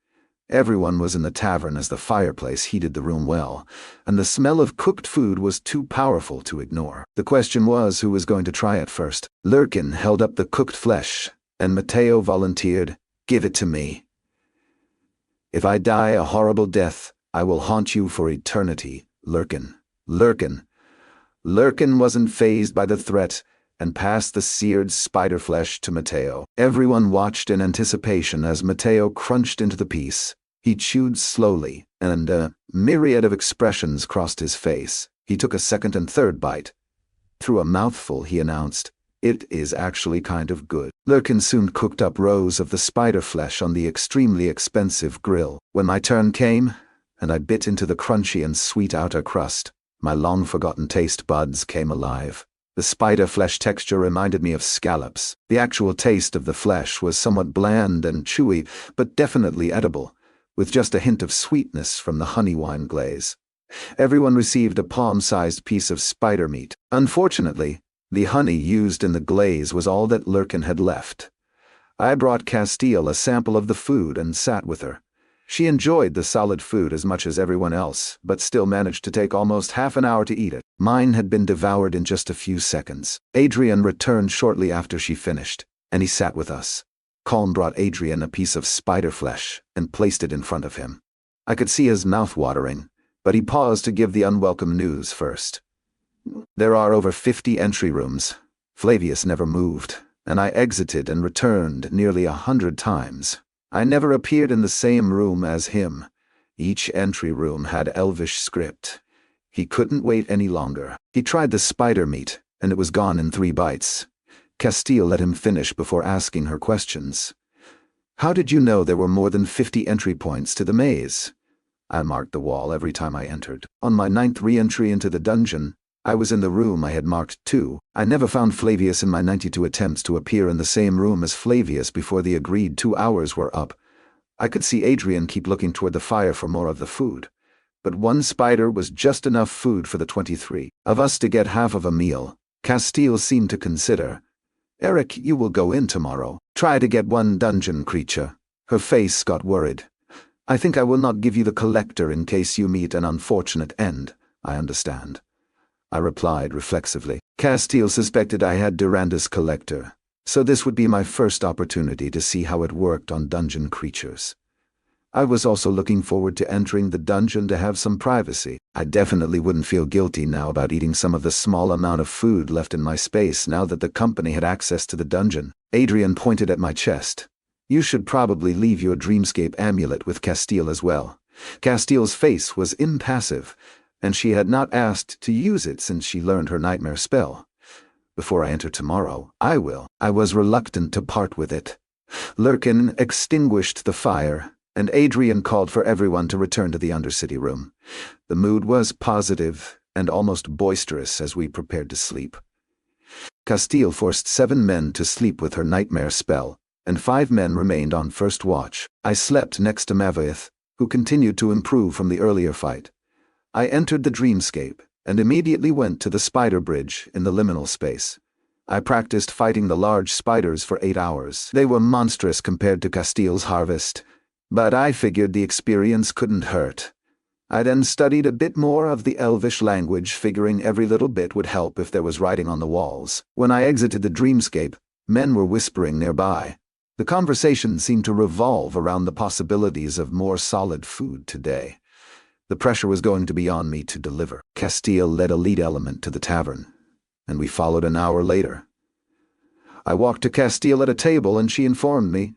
Everyone was in the tavern as the fireplace heated the room well, and the smell of cooked food was too powerful to ignore. The question was who was going to try it first. Lurkin held up the cooked flesh, and Matteo volunteered, "Give it to me. If I die a horrible death, I will haunt you for eternity, Lurkin." Lurkin wasn't fazed by the threat, and passed the seared spider flesh to Matteo. Everyone watched in anticipation as Matteo crunched into the piece. He chewed slowly, and a myriad of expressions crossed his face. He took a second and third bite. Through a mouthful, he announced, "It is actually kind of good." Lurkin soon cooked up rows of the spider flesh on the extremely expensive grill. When my turn came, and I bit into the crunchy and sweet outer crust, my long-forgotten taste buds came alive. The spider flesh texture reminded me of scallops. The actual taste of the flesh was somewhat bland and chewy, but definitely edible, with just a hint of sweetness from the honey wine glaze. Everyone received a palm-sized piece of spider meat. Unfortunately, the honey used in the glaze was all that Lurkin had left. I brought Castile a sample of the food and sat with her. She enjoyed the solid food as much as everyone else, but still managed to take almost half an hour to eat it. Mine had been devoured in just a few seconds. Adrian returned shortly after she finished, and he sat with us. Colm brought Adrian a piece of spider flesh and placed it in front of him. I could see his mouth watering, but he paused to give the unwelcome news first. "There are over 50 entry rooms." Flavius never moved, and I exited and returned nearly 100 times. I never appeared in the same room as him. Each entry room had Elvish script. He couldn't wait any longer. He tried the spider meat, and it was gone in 3 bites. Castile let him finish before asking her questions. "How did you know there were more than 50 entry points to the maze?" I marked the wall every time I entered. On my 9th re-entry into the dungeon, I was in the room I had marked 2. I never found Flavius in my 92 attempts to appear in the same room as Flavius before the agreed 2 hours were up. I could see Adrian keep looking toward the fire for more of the food. But 1 spider was just enough food for the 23 of us to get half of a meal. Castile seemed to consider, "Eric, you will go in tomorrow. Try to get 1 dungeon creature." Her face got worried. "I think I will not give you the collector in case you meet an unfortunate end. I understand," I replied reflexively. Castile suspected I had Duranda's collector, so this would be my first opportunity to see how it worked on dungeon creatures. I was also looking forward to entering the dungeon to have some privacy. I definitely wouldn't feel guilty now about eating some of the small amount of food left in my space now that the company had access to the dungeon. Adrian pointed at my chest. "You should probably leave your dreamscape amulet with Castile as well." Castile's face was impassive, and she had not asked to use it since she learned her nightmare spell. "Before I enter tomorrow, I will." I was reluctant to part with it. Lurkin extinguished the fire, and Adrian called for everyone to return to the Undercity room. The mood was positive and almost boisterous as we prepared to sleep. Castile forced 7 men to sleep with her nightmare spell, and 5 men remained on first watch. I slept next to Mavith, who continued to improve from the earlier fight. I entered the dreamscape, and immediately went to the spider bridge in the liminal space. I practiced fighting the large spiders for 8 hours. They were monstrous compared to Castile's harvest, but I figured the experience couldn't hurt. I then studied a bit more of the Elvish language, figuring every little bit would help if there was writing on the walls. When I exited the dreamscape, men were whispering nearby. The conversation seemed to revolve around the possibilities of more solid food today. The pressure was going to be on me to deliver. Castile led a lead element to the tavern, and we followed an hour later. I walked to Castile at a table, and she informed me,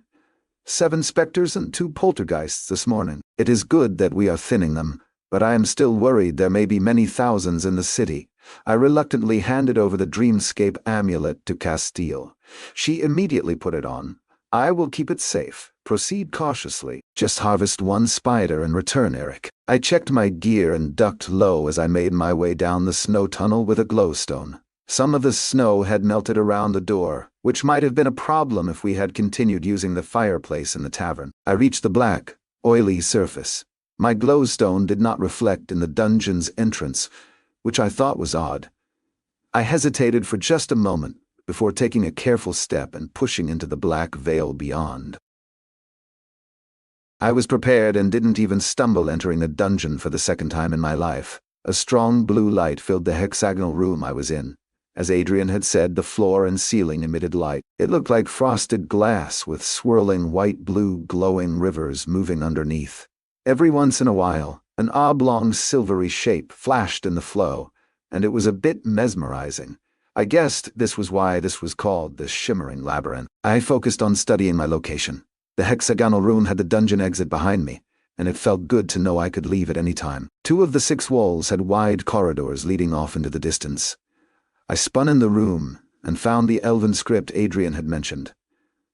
7 specters and 2 poltergeists this morning. It is good that we are thinning them, but I am still worried there may be many thousands in the city. I reluctantly handed over the dreamscape amulet to Castile. She immediately put it on. I will keep it safe. Proceed cautiously. Just harvest 1 spider and return, Eric. I checked my gear and ducked low as I made my way down the snow tunnel with a glowstone. Some of the snow had melted around the door, which might have been a problem if we had continued using the fireplace in the tavern. I reached the black, oily surface. My glowstone did not reflect in the dungeon's entrance, which I thought was odd. I hesitated for just a moment before taking a careful step and pushing into the black veil beyond. I was prepared and didn't even stumble entering the dungeon for the second time in my life. A strong blue light filled the hexagonal room I was in. As Adrian had said, the floor and ceiling emitted light. It looked like frosted glass with swirling white-blue glowing rivers moving underneath. Every once in a while, an oblong silvery shape flashed in the flow, and it was a bit mesmerizing. I guessed this was why this was called the Shimmering Labyrinth. I focused on studying my location. The hexagonal room had the dungeon exit behind me, and it felt good to know I could leave at any time. 2 of the 6 walls had wide corridors leading off into the distance. I spun in the room and found the Elven script Adrian had mentioned.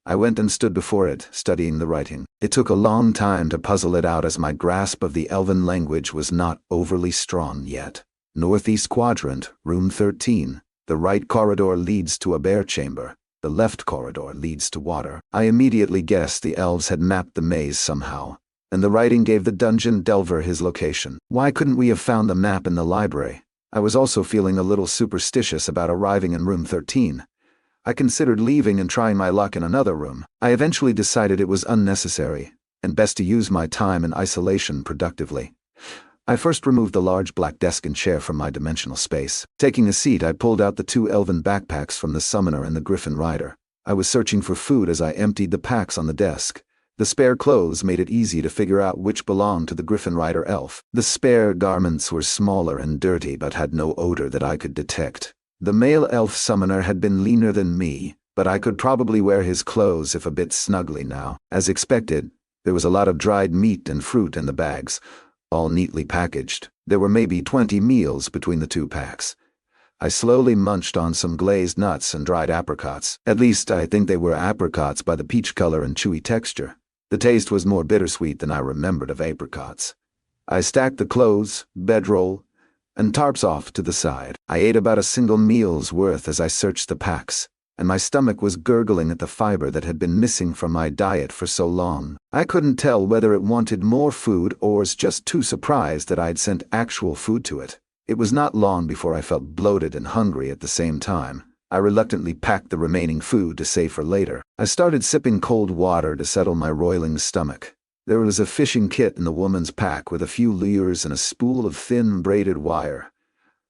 I went and stood before it, studying the writing. It took a long time to puzzle it out as my grasp of the Elven language was not overly strong yet. Northeast quadrant, room 13. The right corridor leads to a bear chamber. The left corridor leads to water. I immediately guessed the elves had mapped the maze somehow, and the writing gave the dungeon delver his location. Why couldn't we have found the map in the library? I was also feeling a little superstitious about arriving in room 13. I considered leaving and trying my luck in another room. I eventually decided it was unnecessary, and best to use my time in isolation productively. I first removed the large black desk and chair from my dimensional space. Taking a seat, I pulled out the 2 elven backpacks from the summoner and the griffin rider. I was searching for food as I emptied the packs on the desk. The spare clothes made it easy to figure out which belonged to the griffin rider elf. The spare garments were smaller and dirty but had no odor that I could detect. The male elf summoner had been leaner than me, but I could probably wear his clothes if a bit snugly now. As expected, there was a lot of dried meat and fruit in the bags, all neatly packaged. There were maybe 20 meals between the 2 packs. I slowly munched on some glazed nuts and dried apricots. At least I think they were apricots by the peach color and chewy texture. The taste was more bittersweet than I remembered of apricots. I stacked the clothes, bedroll, and tarps off to the side. I ate about a single meal's worth as I searched the packs, and my stomach was gurgling at the fiber that had been missing from my diet for so long. I couldn't tell whether it wanted more food or was just too surprised that I'd sent actual food to it. It was not long before I felt bloated and hungry at the same time. I reluctantly packed the remaining food to save for later. I started sipping cold water to settle my roiling stomach. There was a fishing kit in the woman's pack with a few lures and a spool of thin braided wire.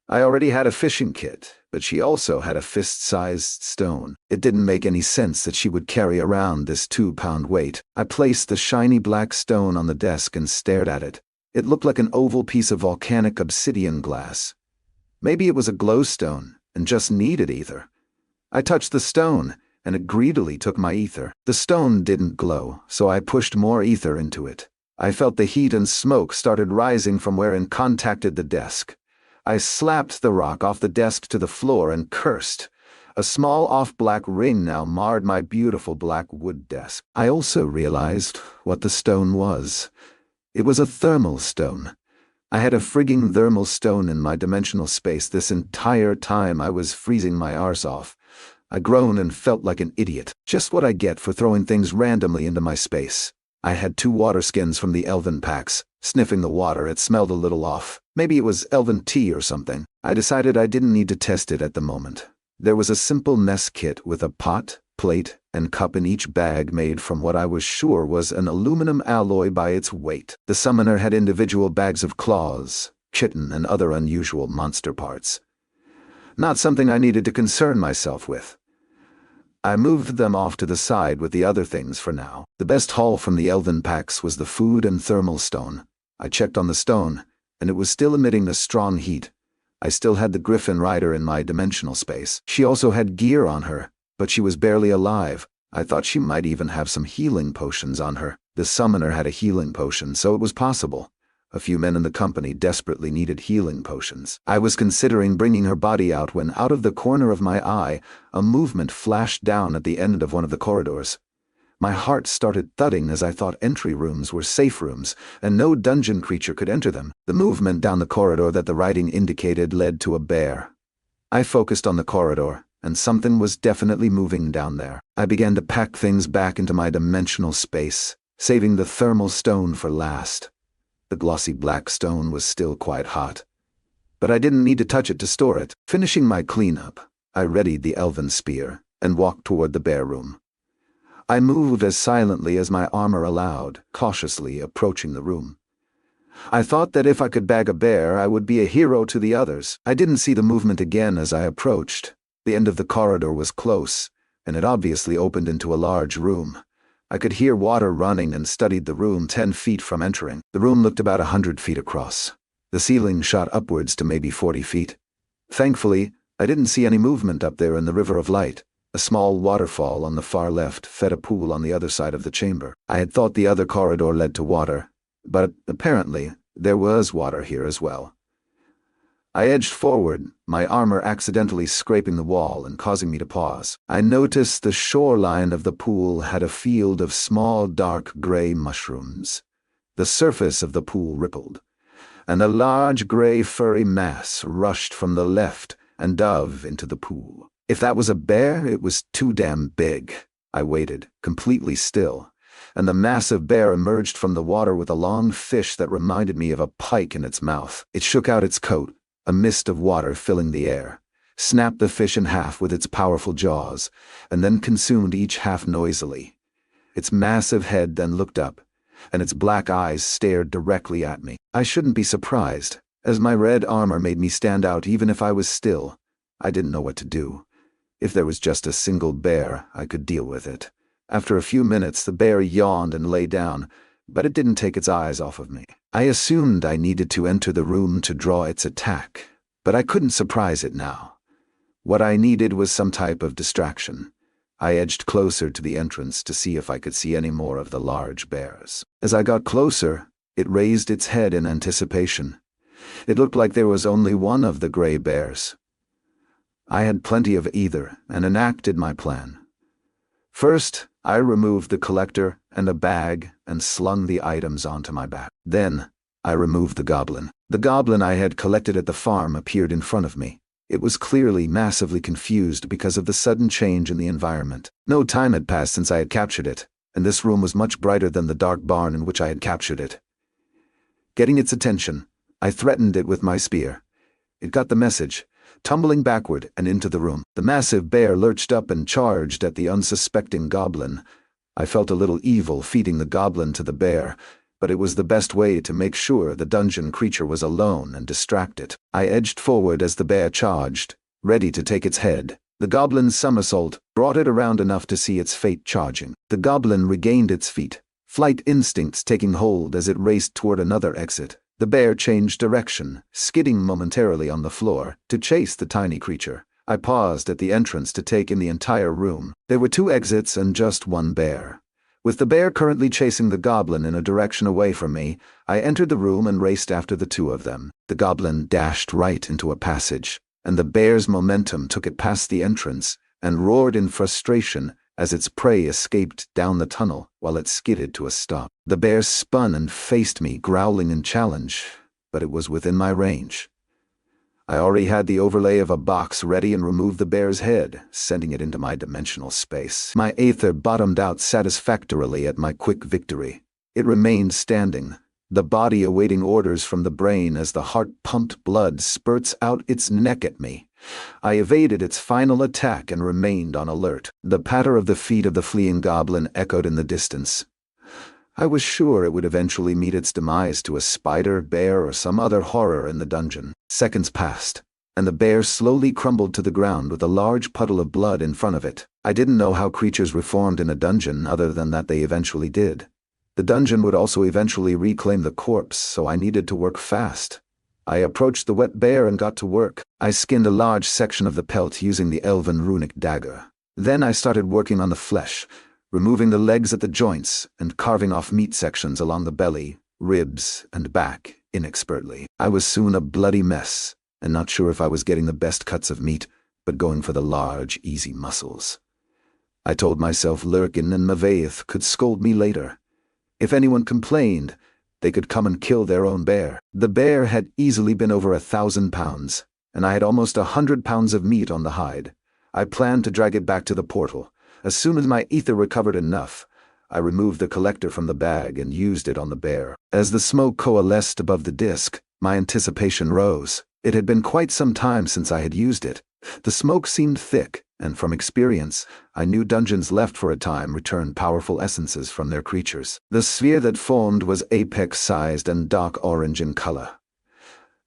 I already had a fishing kit, but she also had a fist-sized stone. It didn't make any sense that she would carry around this 2-pound weight. I placed the shiny black stone on the desk and stared at it. It looked like an oval piece of volcanic obsidian glass. Maybe it was a glowstone and just needed ether. I touched the stone, and it greedily took my ether. The stone didn't glow, so I pushed more ether into it. I felt the heat and smoke started rising from where it contacted the desk. I slapped the rock off the desk to the floor and cursed. A small off-black ring now marred my beautiful black wood desk. I also realized what the stone was. It was a thermal stone. I had a frigging thermal stone in my dimensional space this entire time. I was freezing my arse off. I groaned and felt like an idiot. Just what I get for throwing things randomly into my space. I had 2 water skins from the Elven packs. Sniffing the water, it smelled a little off. Maybe it was Elven tea or something. I decided I didn't need to test it at the moment. There was a simple mess kit with a pot, plate, and cup in each bag made from what I was sure was an aluminum alloy by its weight. The summoner had individual bags of claws, chitin, and other unusual monster parts. Not something I needed to concern myself with. I moved them off to the side with the other things for now. The best haul from the Elven packs was the food and thermal stone. I checked on the stone, and it was still emitting a strong heat. I still had the Griffin Rider in my dimensional space. She also had gear on her, but she was barely alive. I thought she might even have some healing potions on her. The summoner had a healing potion, so it was possible. A few men in the company desperately needed healing potions. I was considering bringing her body out when, out of the corner of my eye, a movement flashed down at the end of one of the corridors. My heart started thudding as I thought entry rooms were safe rooms, and no dungeon creature could enter them. The movement down the corridor that the writing indicated led to a bear. I focused on the corridor, and something was definitely moving down there. I began to pack things back into my dimensional space, saving the thermal stone for last. The glossy black stone was still quite hot, but I didn't need to touch it to store it. Finishing my cleanup, I readied the Elven spear and walked toward the bear room. I moved as silently as my armor allowed, cautiously approaching the room. I thought that if I could bag a bear, I would be a hero to the others. I didn't see the movement again as I approached. The end of the corridor was close, and it obviously opened into a large room. I could hear water running and studied the room 10 feet from entering. The room looked about 100 feet across. The ceiling shot upwards to maybe 40 feet. Thankfully, I didn't see any movement up there in the river of light. A small waterfall on the far left fed a pool on the other side of the chamber. I had thought the other corridor led to water, but apparently there was water here as well. I edged forward, my armor accidentally scraping the wall and causing me to pause. I noticed the shoreline of the pool had a field of small dark gray mushrooms. The surface of the pool rippled, and a large gray furry mass rushed from the left and dove into the pool. If that was a bear, it was too damn big. I waited, completely still, and the massive bear emerged from the water with a long fish that reminded me of a pike in its mouth. It shook out its coat, a mist of water filling the air, snapped the fish in half with its powerful jaws, and then consumed each half noisily. Its massive head then looked up, and its black eyes stared directly at me. I shouldn't be surprised, as my red armor made me stand out even if I was still. I didn't know what to do. If there was just a single bear, I could deal with it. After a few minutes, the bear yawned and lay down, but it didn't take its eyes off of me. I assumed I needed to enter the room to draw its attack, but I couldn't surprise it now. What I needed was some type of distraction. I edged closer to the entrance to see if I could see any more of the large bears. As I got closer, it raised its head in anticipation. It looked like there was only one of the gray bears. I had plenty of either and enacted my plan. First, I removed the collector and a bag and slung the items onto my back. Then, I removed the goblin. The goblin I had collected at the farm appeared in front of me. It was clearly massively confused because of the sudden change in the environment. No time had passed since I had captured it, and this room was much brighter than the dark barn in which I had captured it. Getting its attention, I threatened it with my spear. It got the message, tumbling backward and into the room. The massive bear lurched up and charged at the unsuspecting goblin. I felt a little evil feeding the goblin to the bear, but it was the best way to make sure the dungeon creature was alone and distracted. I edged forward as the bear charged, ready to take its head. The goblin's somersault brought it around enough to see its fate charging. The goblin regained its feet, flight instincts taking hold as it raced toward another exit. The bear changed direction, skidding momentarily on the floor, to chase the tiny creature. I paused at the entrance to take in the entire room. There were 2 exits and just one bear. With the bear currently chasing the goblin in a direction away from me, I entered the room and raced after the 2 of them. The goblin dashed right into a passage, and the bear's momentum took it past the entrance and roared in frustration as its prey escaped down the tunnel while it skidded to a stop. The bear spun and faced me, growling in challenge, but it was within my range. I already had the overlay of a box ready and removed the bear's head, sending it into my dimensional space. My aether bottomed out satisfactorily at my quick victory. It remained standing, the body awaiting orders from the brain as the heart-pumped blood spurts out its neck at me. I evaded its final attack and remained on alert. The patter of the feet of the fleeing goblin echoed in the distance. I was sure it would eventually meet its demise to a spider, bear, or some other horror in the dungeon. Seconds passed, and the bear slowly crumbled to the ground with a large puddle of blood in front of it. I didn't know how creatures reformed in a dungeon other than that they eventually did. The dungeon would also eventually reclaim the corpse, so I needed to work fast. I approached the wet bear and got to work. I skinned a large section of the pelt using the Elven runic dagger. Then I started working on the flesh, removing the legs at the joints and carving off meat sections along the belly, ribs, and back inexpertly. I was soon a bloody mess, and not sure if I was getting the best cuts of meat, but going for the large, easy muscles. I told myself Lurkin and Mavaith could scold me later. If anyone complained, they could come and kill their own bear. The bear had easily been over 1,000 pounds, and I had almost 100 pounds of meat on the hide. I planned to drag it back to the portal. As soon as my ether recovered enough, I removed the collector from the bag and used it on the bear. As the smoke coalesced above the disc, my anticipation rose. It had been quite some time since I had used it. The smoke seemed thick, and from experience, I knew dungeons left for a time returned powerful essences from their creatures. The sphere that formed was apex-sized and dark orange in color.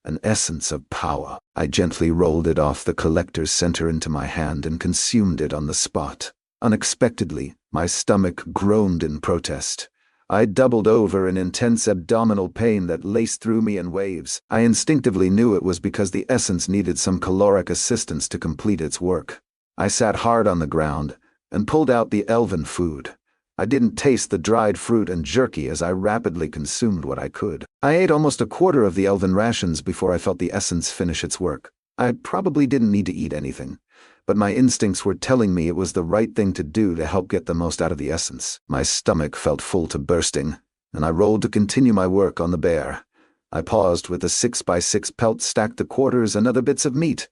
An essence of power. I gently rolled it off the collector's center into my hand and consumed it on the spot. Unexpectedly, my stomach groaned in protest. I doubled over in intense abdominal pain that laced through me in waves. I instinctively knew it was because the essence needed some caloric assistance to complete its work. I sat hard on the ground and pulled out the Elven food. I didn't taste the dried fruit and jerky as I rapidly consumed what I could. I ate almost a quarter of the Elven rations before I felt the essence finish its work. I probably didn't need to eat anything, but my instincts were telling me it was the right thing to do to help get the most out of the essence. My stomach felt full to bursting, and I rolled to continue my work on the bear. I paused with the 6x6 pelt stacked to quarters and other bits of meat.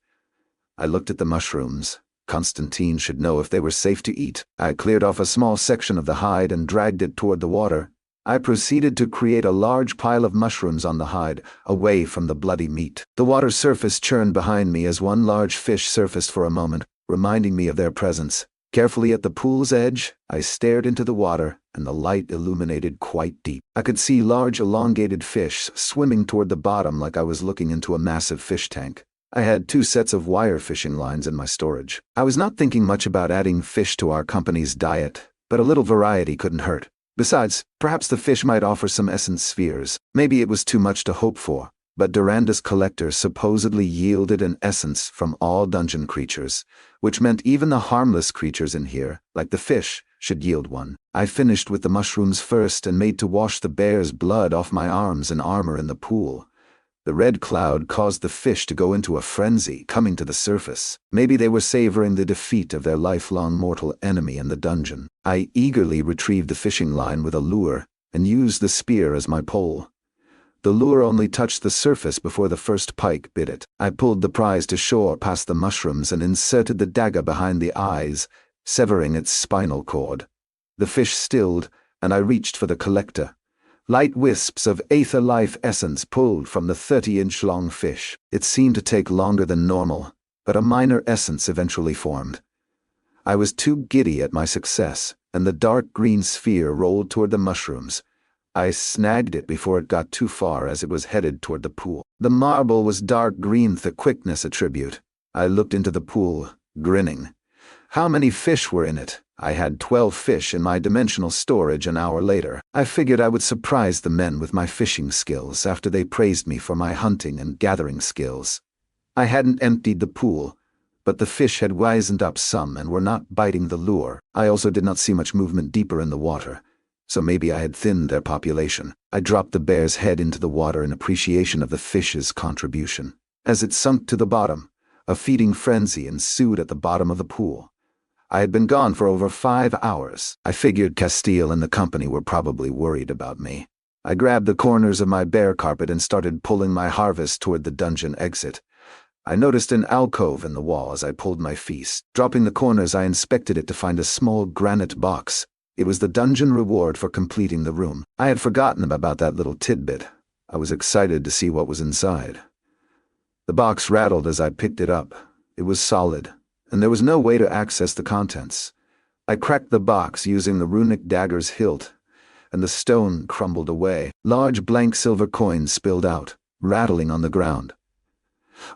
I looked at the mushrooms. Constantine should know if they were safe to eat. I cleared off a small section of the hide and dragged it toward the water. I proceeded to create a large pile of mushrooms on the hide, away from the bloody meat. The water surface churned behind me as one large fish surfaced for a moment, reminding me of their presence. Carefully at the pool's edge, I stared into the water, and the light illuminated quite deep. I could see large elongated fish swimming toward the bottom like I was looking into a massive fish tank. I had 2 sets of wire fishing lines in my storage. I was not thinking much about adding fish to our company's diet, but a little variety couldn't hurt. Besides, perhaps the fish might offer some essence spheres. Maybe it was too much to hope for, but Doranda's collector supposedly yielded an essence from all dungeon creatures, which meant even the harmless creatures in here, like the fish, should yield one. I finished with the mushrooms first and made to wash the bear's blood off my arms and armor in the pool. The red cloud caused the fish to go into a frenzy, coming to the surface. Maybe they were savoring the defeat of their lifelong mortal enemy in the dungeon. I eagerly retrieved the fishing line with a lure and used the spear as my pole. The lure only touched the surface before the first pike bit it. I pulled the prize to shore past the mushrooms and inserted the dagger behind the eyes, severing its spinal cord. The fish stilled, and I reached for the collector. Light wisps of aether life essence pulled from the 30-inch-long fish. It seemed to take longer than normal, but a minor essence eventually formed. I was too giddy at my success, and the dark green sphere rolled toward the mushrooms. I snagged it before it got too far as it was headed toward the pool. The marble was dark green, the quickness attribute. I looked into the pool, grinning. How many fish were in it? I had 12 fish in my dimensional storage an hour later. I figured I would surprise the men with my fishing skills after they praised me for my hunting and gathering skills. I hadn't emptied the pool, but the fish had wisened up some and were not biting the lure. I also did not see much movement deeper in the water, so maybe I had thinned their population. I dropped the bear's head into the water in appreciation of the fish's contribution. As it sunk to the bottom, a feeding frenzy ensued at the bottom of the pool. I had been gone for over 5 hours. I figured Castile and the company were probably worried about me. I grabbed the corners of my bear carpet and started pulling my harvest toward the dungeon exit. I noticed an alcove in the wall as I pulled my feast. Dropping the corners, I inspected it to find a small granite box. It was the dungeon reward for completing the room. I had forgotten about that little tidbit. I was excited to see what was inside. The box rattled as I picked it up. It was solid, and there was no way to access the contents. I cracked the box using the runic dagger's hilt, and the stone crumbled away. Large blank silver coins spilled out, rattling on the ground.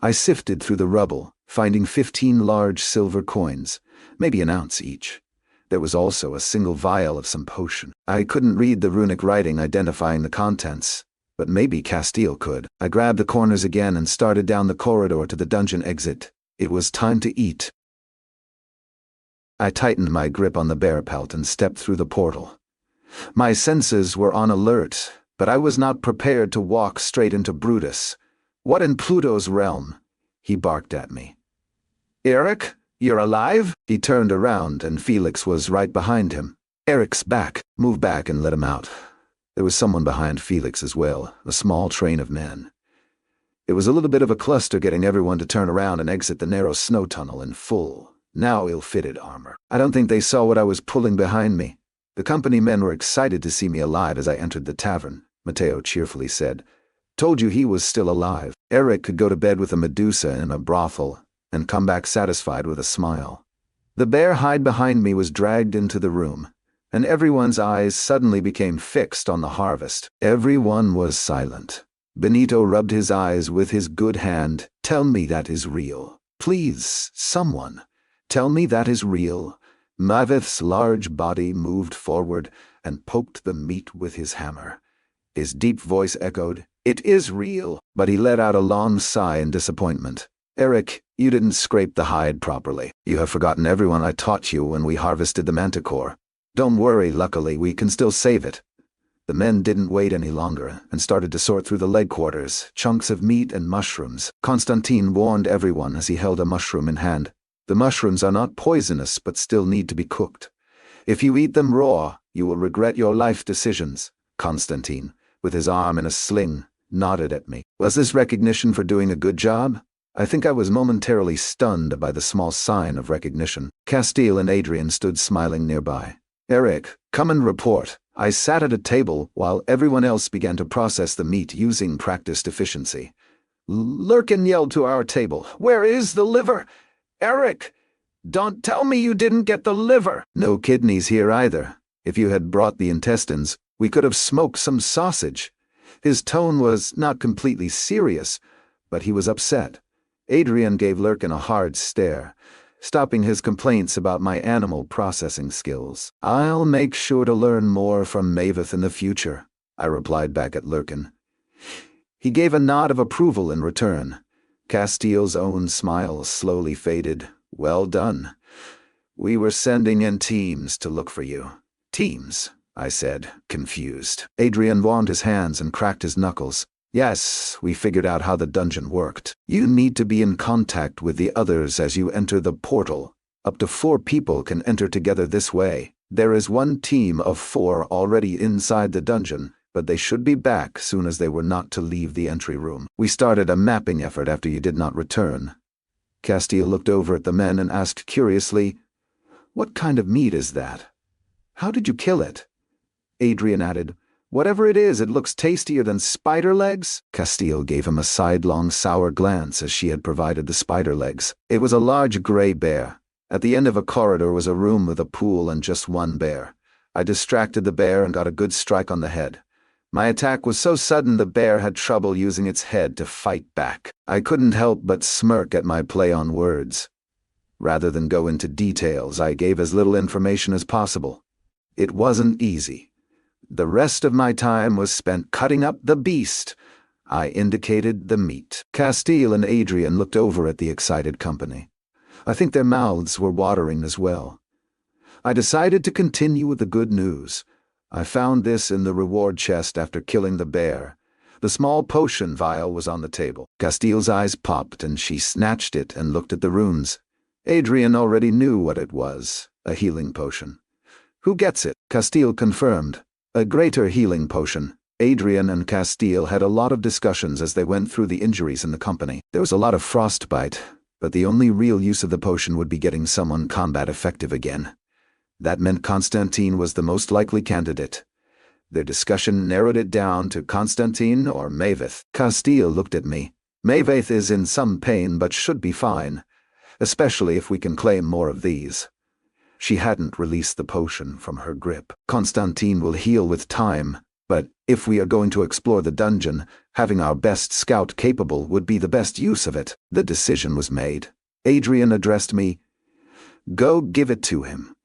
I sifted through the rubble, finding 15 large silver coins, maybe an ounce each. There was also a single vial of some potion. I couldn't read the runic writing identifying the contents, but maybe Castile could. I grabbed the corners again and started down the corridor to the dungeon exit. It was time to eat. I tightened my grip on the bear pelt and stepped through the portal. My senses were on alert, but I was not prepared to walk straight into Brutus. "What in Pluto's realm?" he barked at me. "Eric, you're alive?" He turned around and Felix was right behind him. "Eric's back. Move back and let him out." There was someone behind Felix as well, a small train of men. It was a little bit of a cluster getting everyone to turn around and exit the narrow snow tunnel in full, now ill-fitted armor. I don't think they saw what I was pulling behind me. The company men were excited to see me alive as I entered the tavern, Matteo cheerfully said. "Told you he was still alive." Eric could go to bed with a Medusa in a brothel and come back satisfied with a smile. The bear hide behind me was dragged into the room, and everyone's eyes suddenly became fixed on the harvest. Everyone was silent. Benito rubbed his eyes with his good hand. "Tell me that is real. Please, someone. Tell me that is real." Mavith's large body moved forward and poked the meat with his hammer. His deep voice echoed, "It is real," but he let out a long sigh in disappointment. "Eric, you didn't scrape the hide properly. You have forgotten everyone I taught you when we harvested the manticore. Don't worry, luckily we can still save it." The men didn't wait any longer and started to sort through the leg quarters, chunks of meat and mushrooms. Constantine warned everyone as he held a mushroom in hand. "The mushrooms are not poisonous but still need to be cooked. If you eat them raw, you will regret your life decisions." Constantine, with his arm in a sling, nodded at me. Was this recognition for doing a good job? I think I was momentarily stunned by the small sign of recognition. Castile and Adrian stood smiling nearby. "Eric, come and report." I sat at a table while everyone else began to process the meat using practiced efficiency. Lurkin yelled to our table, "Where is the liver? Eric, don't tell me you didn't get the liver." "No kidneys here either. If you had brought the intestines, we could have smoked some sausage." His tone was not completely serious, but he was upset. Adrian gave Lurkin a hard stare, stopping his complaints about my animal processing skills. "I'll make sure to learn more from Mavith in the future," I replied back at Lurkin. He gave a nod of approval in return. Castile's own smile slowly faded. "Well done. We were sending in teams to look for you." "Teams?" I said, confused. Adrian warmed his hands and cracked his knuckles. "Yes, we figured out how the dungeon worked. You need to be in contact with the others as you enter the portal. Up to 4 people can enter together this way. There is one team of 4 already inside the dungeon, but they should be back soon as they were not to leave the entry room. We started a mapping effort after you did not return." Castile looked over at the men and asked curiously, "What kind of meat is that? How did you kill it?" Adrian added, "Whatever it is, it looks tastier than spider legs." Castile gave him a sidelong sour glance as she had provided the spider legs. It was a large gray bear. At the end of a corridor was a room with a pool and just one bear. I distracted the bear and got a good strike on the head. My attack was so sudden the bear had trouble using its head to fight back. I couldn't help but smirk at my play on words. Rather than go into details, I gave as little information as possible. It wasn't easy. The rest of my time was spent cutting up the beast. I indicated the meat. Castile and Adrian looked over at the excited company. I think their mouths were watering as well. I decided to continue with the good news. I found this in the reward chest after killing the bear. The small potion vial was on the table. Castile's eyes popped and she snatched it and looked at the runes. Adrian already knew what it was, a healing potion. "Who gets it?" Castile confirmed. "A greater healing potion. Adrian and Castile had a lot of discussions as they went through the injuries in the company. There was a lot of frostbite, but the only real use of the potion would be getting someone combat effective again. That meant Constantine was the most likely candidate. Their discussion narrowed it down to Constantine or Maveth. Castile looked at me. Maveth is in some pain but should be fine, especially if we can claim more of these. She hadn't released the potion from her grip. Constantine will heal with time, but if we are going to explore the dungeon, having our best scout capable would be the best use of it. The decision was made. Adrian addressed me. Go give it to him.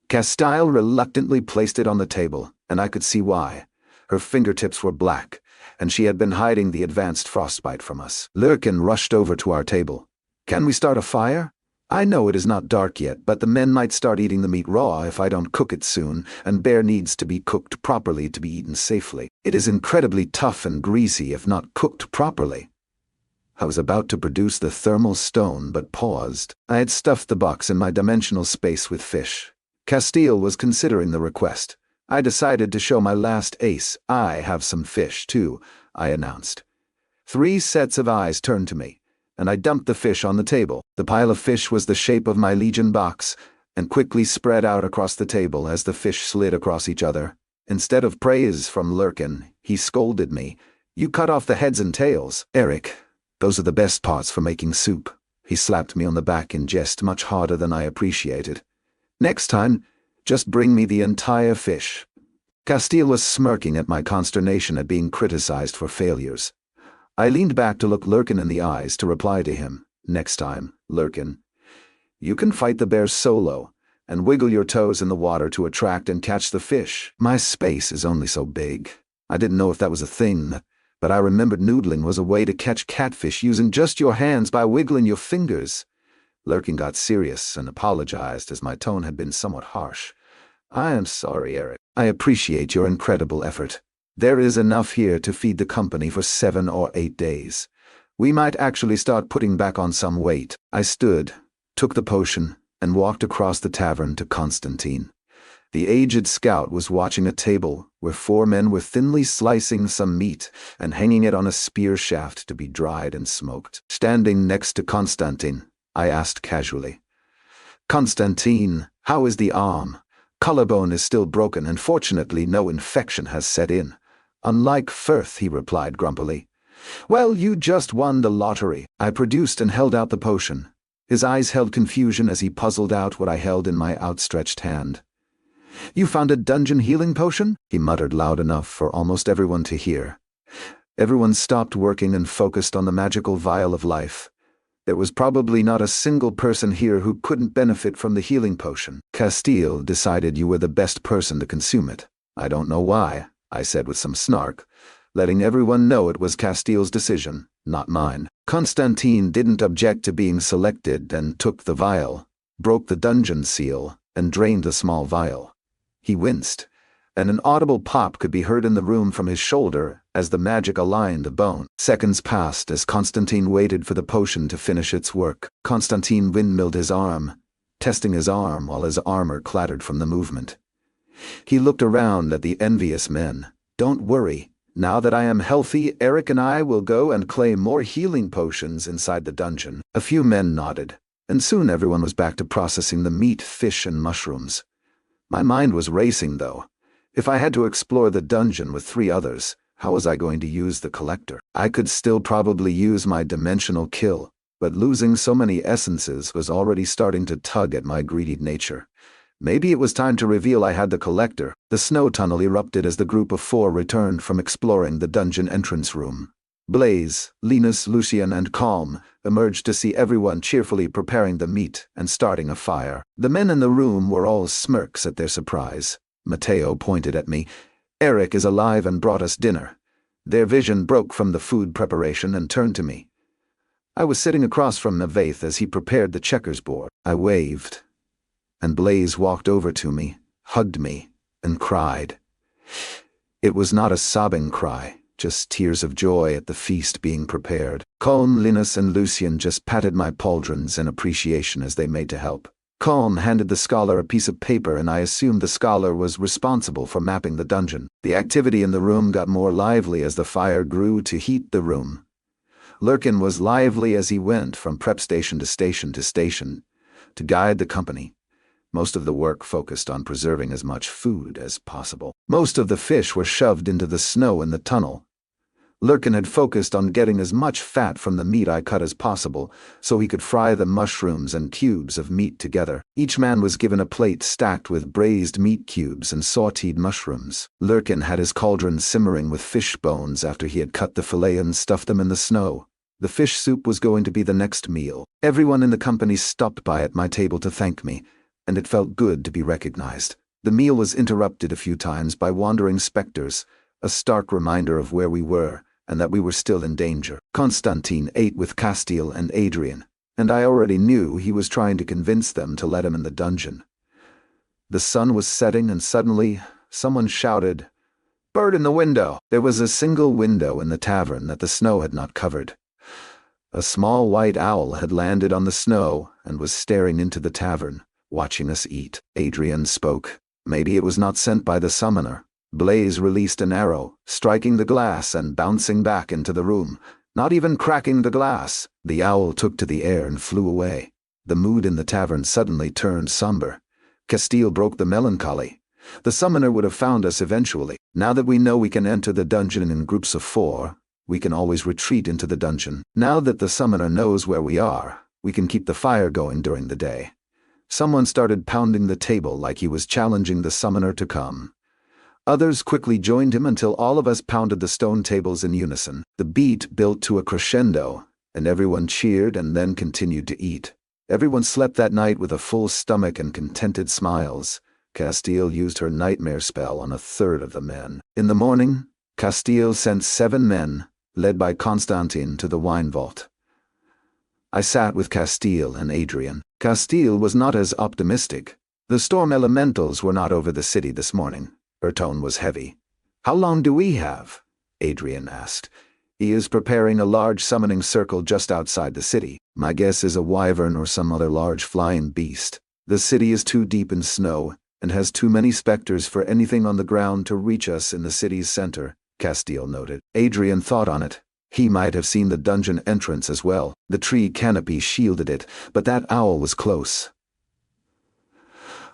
Castile reluctantly placed it on the table, and I could see why. Her fingertips were black, and she had been hiding the advanced frostbite from us. Lurkin rushed over to our table. Can we start a fire? I know it is not dark yet, but the men might start eating the meat raw if I don't cook it soon, and bear needs to be cooked properly to be eaten safely. It is incredibly tough and greasy if not cooked properly. I was about to produce the thermal stone, but paused. I had stuffed the box in my dimensional space with fish. Castile was considering the request. I decided to show my last ace. I have some fish, too, I announced. 3 sets of eyes turned to me, and I dumped the fish on the table. The pile of fish was the shape of my Legion box, and quickly spread out across the table as the fish slid across each other. Instead of praise from Lurkin, he scolded me. You cut off the heads and tails. Eric, those are the best parts for making soup. He slapped me on the back in jest much harder than I appreciated. Next time, just bring me the entire fish. Castile was smirking at my consternation at being criticized for failures. I leaned back to look Lurkin in the eyes to reply to him. Next time, Lurkin, you can fight the bear solo and wiggle your toes in the water to attract and catch the fish. My space is only so big. I didn't know if that was a thing, but I remembered noodling was a way to catch catfish using just your hands by wiggling your fingers. Lurkin got serious and apologized as my tone had been somewhat harsh. I am sorry, Eric. I appreciate your incredible effort. There is enough here to feed the company for 7 or 8 days. We might actually start putting back on some weight. I stood, took the potion, and walked across the tavern to Constantine. The aged scout was watching a table where 4 men were thinly slicing some meat and hanging it on a spear shaft to be dried and smoked. Standing next to Constantine, I asked casually, Constantine, how is the arm? Collarbone is still broken and fortunately no infection has set in. Unlike Firth, he replied grumpily. Well, you just won the lottery. I produced and held out the potion. His eyes held confusion as he puzzled out what I held in my outstretched hand. You found a dungeon healing potion? He muttered loud enough for almost everyone to hear. Everyone stopped working and focused on the magical vial of life. There was probably not a single person here who couldn't benefit from the healing potion. Castile decided you were the best person to consume it. I don't know why, I said with some snark, letting everyone know it was Castile's decision, not mine. Constantine didn't object to being selected and took the vial, broke the dungeon seal, and drained the small vial. He winced, and an audible pop could be heard in the room from his shoulder as the magic aligned the bone. Seconds passed as Constantine waited for the potion to finish its work. Constantine windmilled his arm, testing his arm while his armor clattered from the movement. He looked around at the envious men. Don't worry. Now that I am healthy, Eric and I will go and claim more healing potions inside the dungeon. A few men nodded, and soon everyone was back to processing the meat, fish, and mushrooms. My mind was racing, though. If I had to explore the dungeon with 3 others, how was I going to use the collector? I could still probably use my dimensional kill, but losing so many essences was already starting to tug at my greedy nature. Maybe it was time to reveal I had the collector. The snow tunnel erupted as the group of 4 returned from exploring the dungeon entrance room. Blaze, Linus, Lucian, and Calm emerged to see everyone cheerfully preparing the meat and starting a fire. The men in the room were all smirks at their surprise. Matteo pointed at me. Eric is alive and brought us dinner. Their vision broke from the food preparation and turned to me. I was sitting across from Navaith as he prepared the checkers board. I waved, and Blaze walked over to me, hugged me, and cried. It was not a sobbing cry, just tears of joy at the feast being prepared. Colm, Linus, and Lucian just patted my pauldrons in appreciation as they made to help. Calm handed the scholar a piece of paper, and I assumed the scholar was responsible for mapping the dungeon. The activity in the room got more lively as the fire grew to heat the room. Lurkin was lively as he went from prep station to station to station to guide the company. Most of the work focused on preserving as much food as possible. Most of the fish were shoved into the snow in the tunnel. Lurkin had focused on getting as much fat from the meat I cut as possible, so he could fry the mushrooms and cubes of meat together. Each man was given a plate stacked with braised meat cubes and sautéed mushrooms. Lurkin had his cauldron simmering with fish bones after he had cut the fillet and stuffed them in the snow. The fish soup was going to be the next meal. Everyone in the company stopped by at my table to thank me, and it felt good to be recognized. The meal was interrupted a few times by wandering specters, a stark reminder of where we were, and that we were still in danger. Constantine ate with Castile and Adrian, and I already knew he was trying to convince them to let him in the dungeon. The sun was setting, and suddenly someone shouted, "Bird in the window!" There was a single window in the tavern that the snow had not covered. A small white owl had landed on the snow and was staring into the tavern, watching us eat. Adrian spoke. Maybe it was not sent by the summoner. Blaze released an arrow, striking the glass and bouncing back into the room, not even cracking the glass. The owl took to the air and flew away. The mood in the tavern suddenly turned somber. Castile broke the melancholy. The summoner would have found us eventually. Now that we know we can enter the dungeon in groups of 4, we can always retreat into the dungeon. Now that the summoner knows where we are, we can keep the fire going during the day. Someone started pounding the table like he was challenging the summoner to come. Others quickly joined him until all of us pounded the stone tables in unison. The beat built to a crescendo, and everyone cheered and then continued to eat. Everyone slept that night with a full stomach and contented smiles. Castile used her nightmare spell on a third of the men. In the morning, Castile sent 7 men, led by Constantine, to the wine vault. I sat with Castile and Adrian. Castile was not as optimistic. The storm elementals were not over the city this morning. Her tone was heavy. "How long do we have?" Adrian asked. "He is preparing a large summoning circle just outside the city. My guess is a wyvern or some other large flying beast. The city is too deep in snow and has too many specters for anything on the ground to reach us in the city's center," Castile noted. Adrian thought on it. He might have seen the dungeon entrance as well. The tree canopy shielded it, but that owl was close.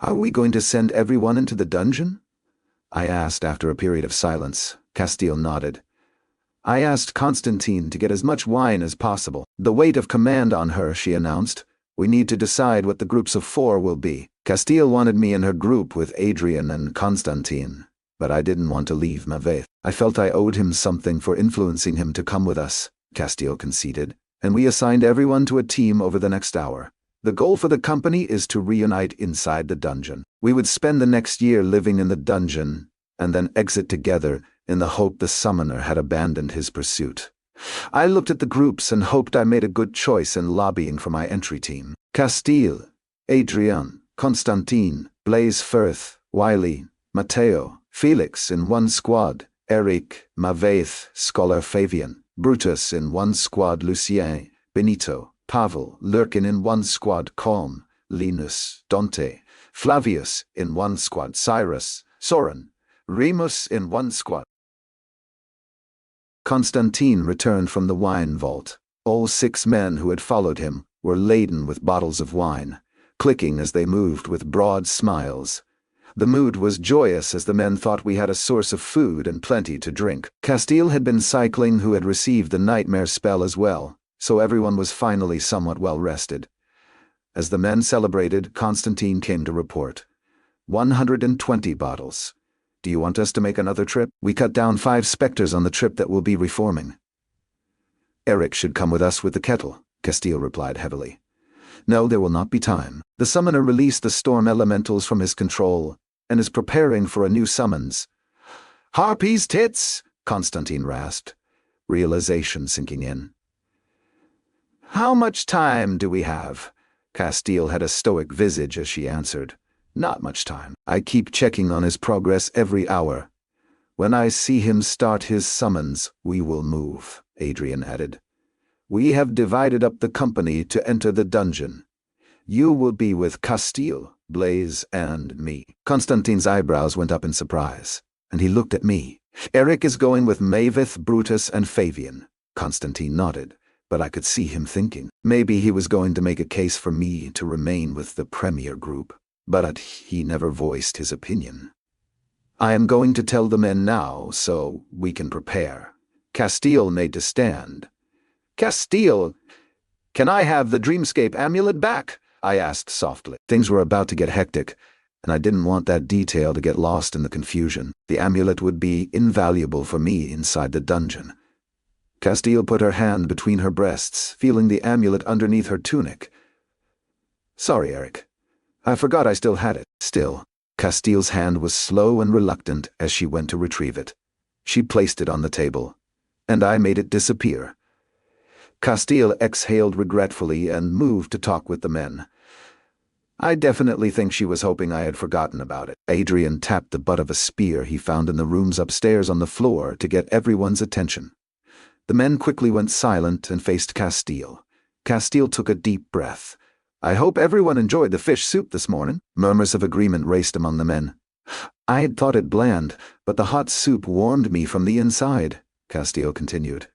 "Are we going to send everyone into the dungeon?" I asked after a period of silence. Castile nodded. I asked Constantine to get as much wine as possible. "The weight of command on her," she announced. "We need to decide what the groups of 4 will be." Castile wanted me in her group with Adrian and Constantine, but I didn't want to leave Maveth. I felt I owed him something for influencing him to come with us, Castile conceded, and we assigned everyone to a team over the next hour. The goal for the company is to reunite inside the dungeon. We would spend the next year living in the dungeon, and then exit together in the hope the summoner had abandoned his pursuit. I looked at the groups and hoped I made a good choice in lobbying for my entry team. Castile, Adrian, Constantine, Blaze Firth, Wiley, Matteo, Felix in one squad, Eric, Maveth, Scholar Fabian, Brutus in one squad, Lucien, Benito, Pavel, Lurkin in one squad, Calm, Linus, Dante, Flavius in one squad, Cyrus, Soren, Remus in one squad. Constantine returned from the wine vault. All 6 men who had followed him were laden with bottles of wine, clicking as they moved with broad smiles. The mood was joyous as the men thought we had a source of food and plenty to drink. Castile had been cycling, who had received the nightmare spell as well, so everyone was finally somewhat well rested. As the men celebrated, Constantine came to report. 120 bottles. "Do you want us to make another trip? We cut down 5 specters on the trip that will be reforming." "Eric should come with us with the kettle," Castile replied heavily. "No, there will not be time. The summoner released the storm elementals from his control and is preparing for a new summons." "Harpy's tits!" Constantine rasped, realization sinking in. "How much time do we have?" Castile had a stoic visage as she answered. "Not much time. I keep checking on his progress every hour. When I see him start his summons, we will move," Adrian added. "We have divided up the company to enter the dungeon. You will be with Castile, Blaze, and me. Constantine's eyebrows went up in surprise, and he looked at me. Eric is going with Mavith, Brutus, and Fabian. Constantine nodded, but I could see him thinking. Maybe he was going to make a case for me to remain with the premier group, but he never voiced his opinion. I am going to tell the men now, so we can prepare. Castile made to stand. Castile, can I have the Dreamscape amulet back? I asked softly. Things were about to get hectic, and I didn't want that detail to get lost in the confusion. The amulet would be invaluable for me inside the dungeon. Castile put her hand between her breasts, feeling the amulet underneath her tunic. Sorry, Eric. I forgot I still had it. Still, Castile's hand was slow and reluctant as she went to retrieve it. She placed it on the table, and I made it disappear. Castile exhaled regretfully and moved to talk with the men. I definitely think she was hoping I had forgotten about it. Adrian tapped the butt of a spear he found in the rooms upstairs on the floor to get everyone's attention. The men quickly went silent and faced Castile. Castile took a deep breath. I hope everyone enjoyed the fish soup this morning. Murmurs of agreement raced among the men. I had thought it bland, but the hot soup warmed me from the inside, Castile continued.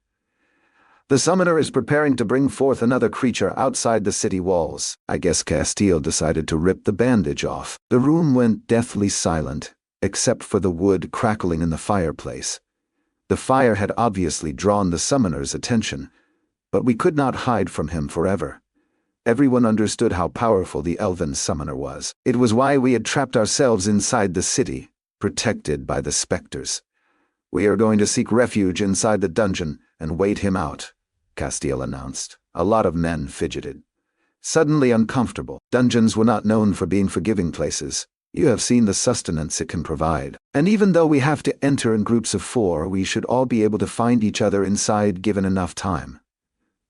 The summoner is preparing to bring forth another creature outside the city walls. I guess Castile decided to rip the bandage off. The room went deathly silent, except for the wood crackling in the fireplace. The fire had obviously drawn the summoner's attention, but we could not hide from him forever. Everyone understood how powerful the Elven summoner was. It was why we had trapped ourselves inside the city, protected by the specters. We are going to seek refuge inside the dungeon and wait him out, Castile announced. A lot of men fidgeted. Suddenly uncomfortable. Dungeons were not known for being forgiving places. You have seen the sustenance it can provide. And even though we have to enter in groups of 4, we should all be able to find each other inside given enough time.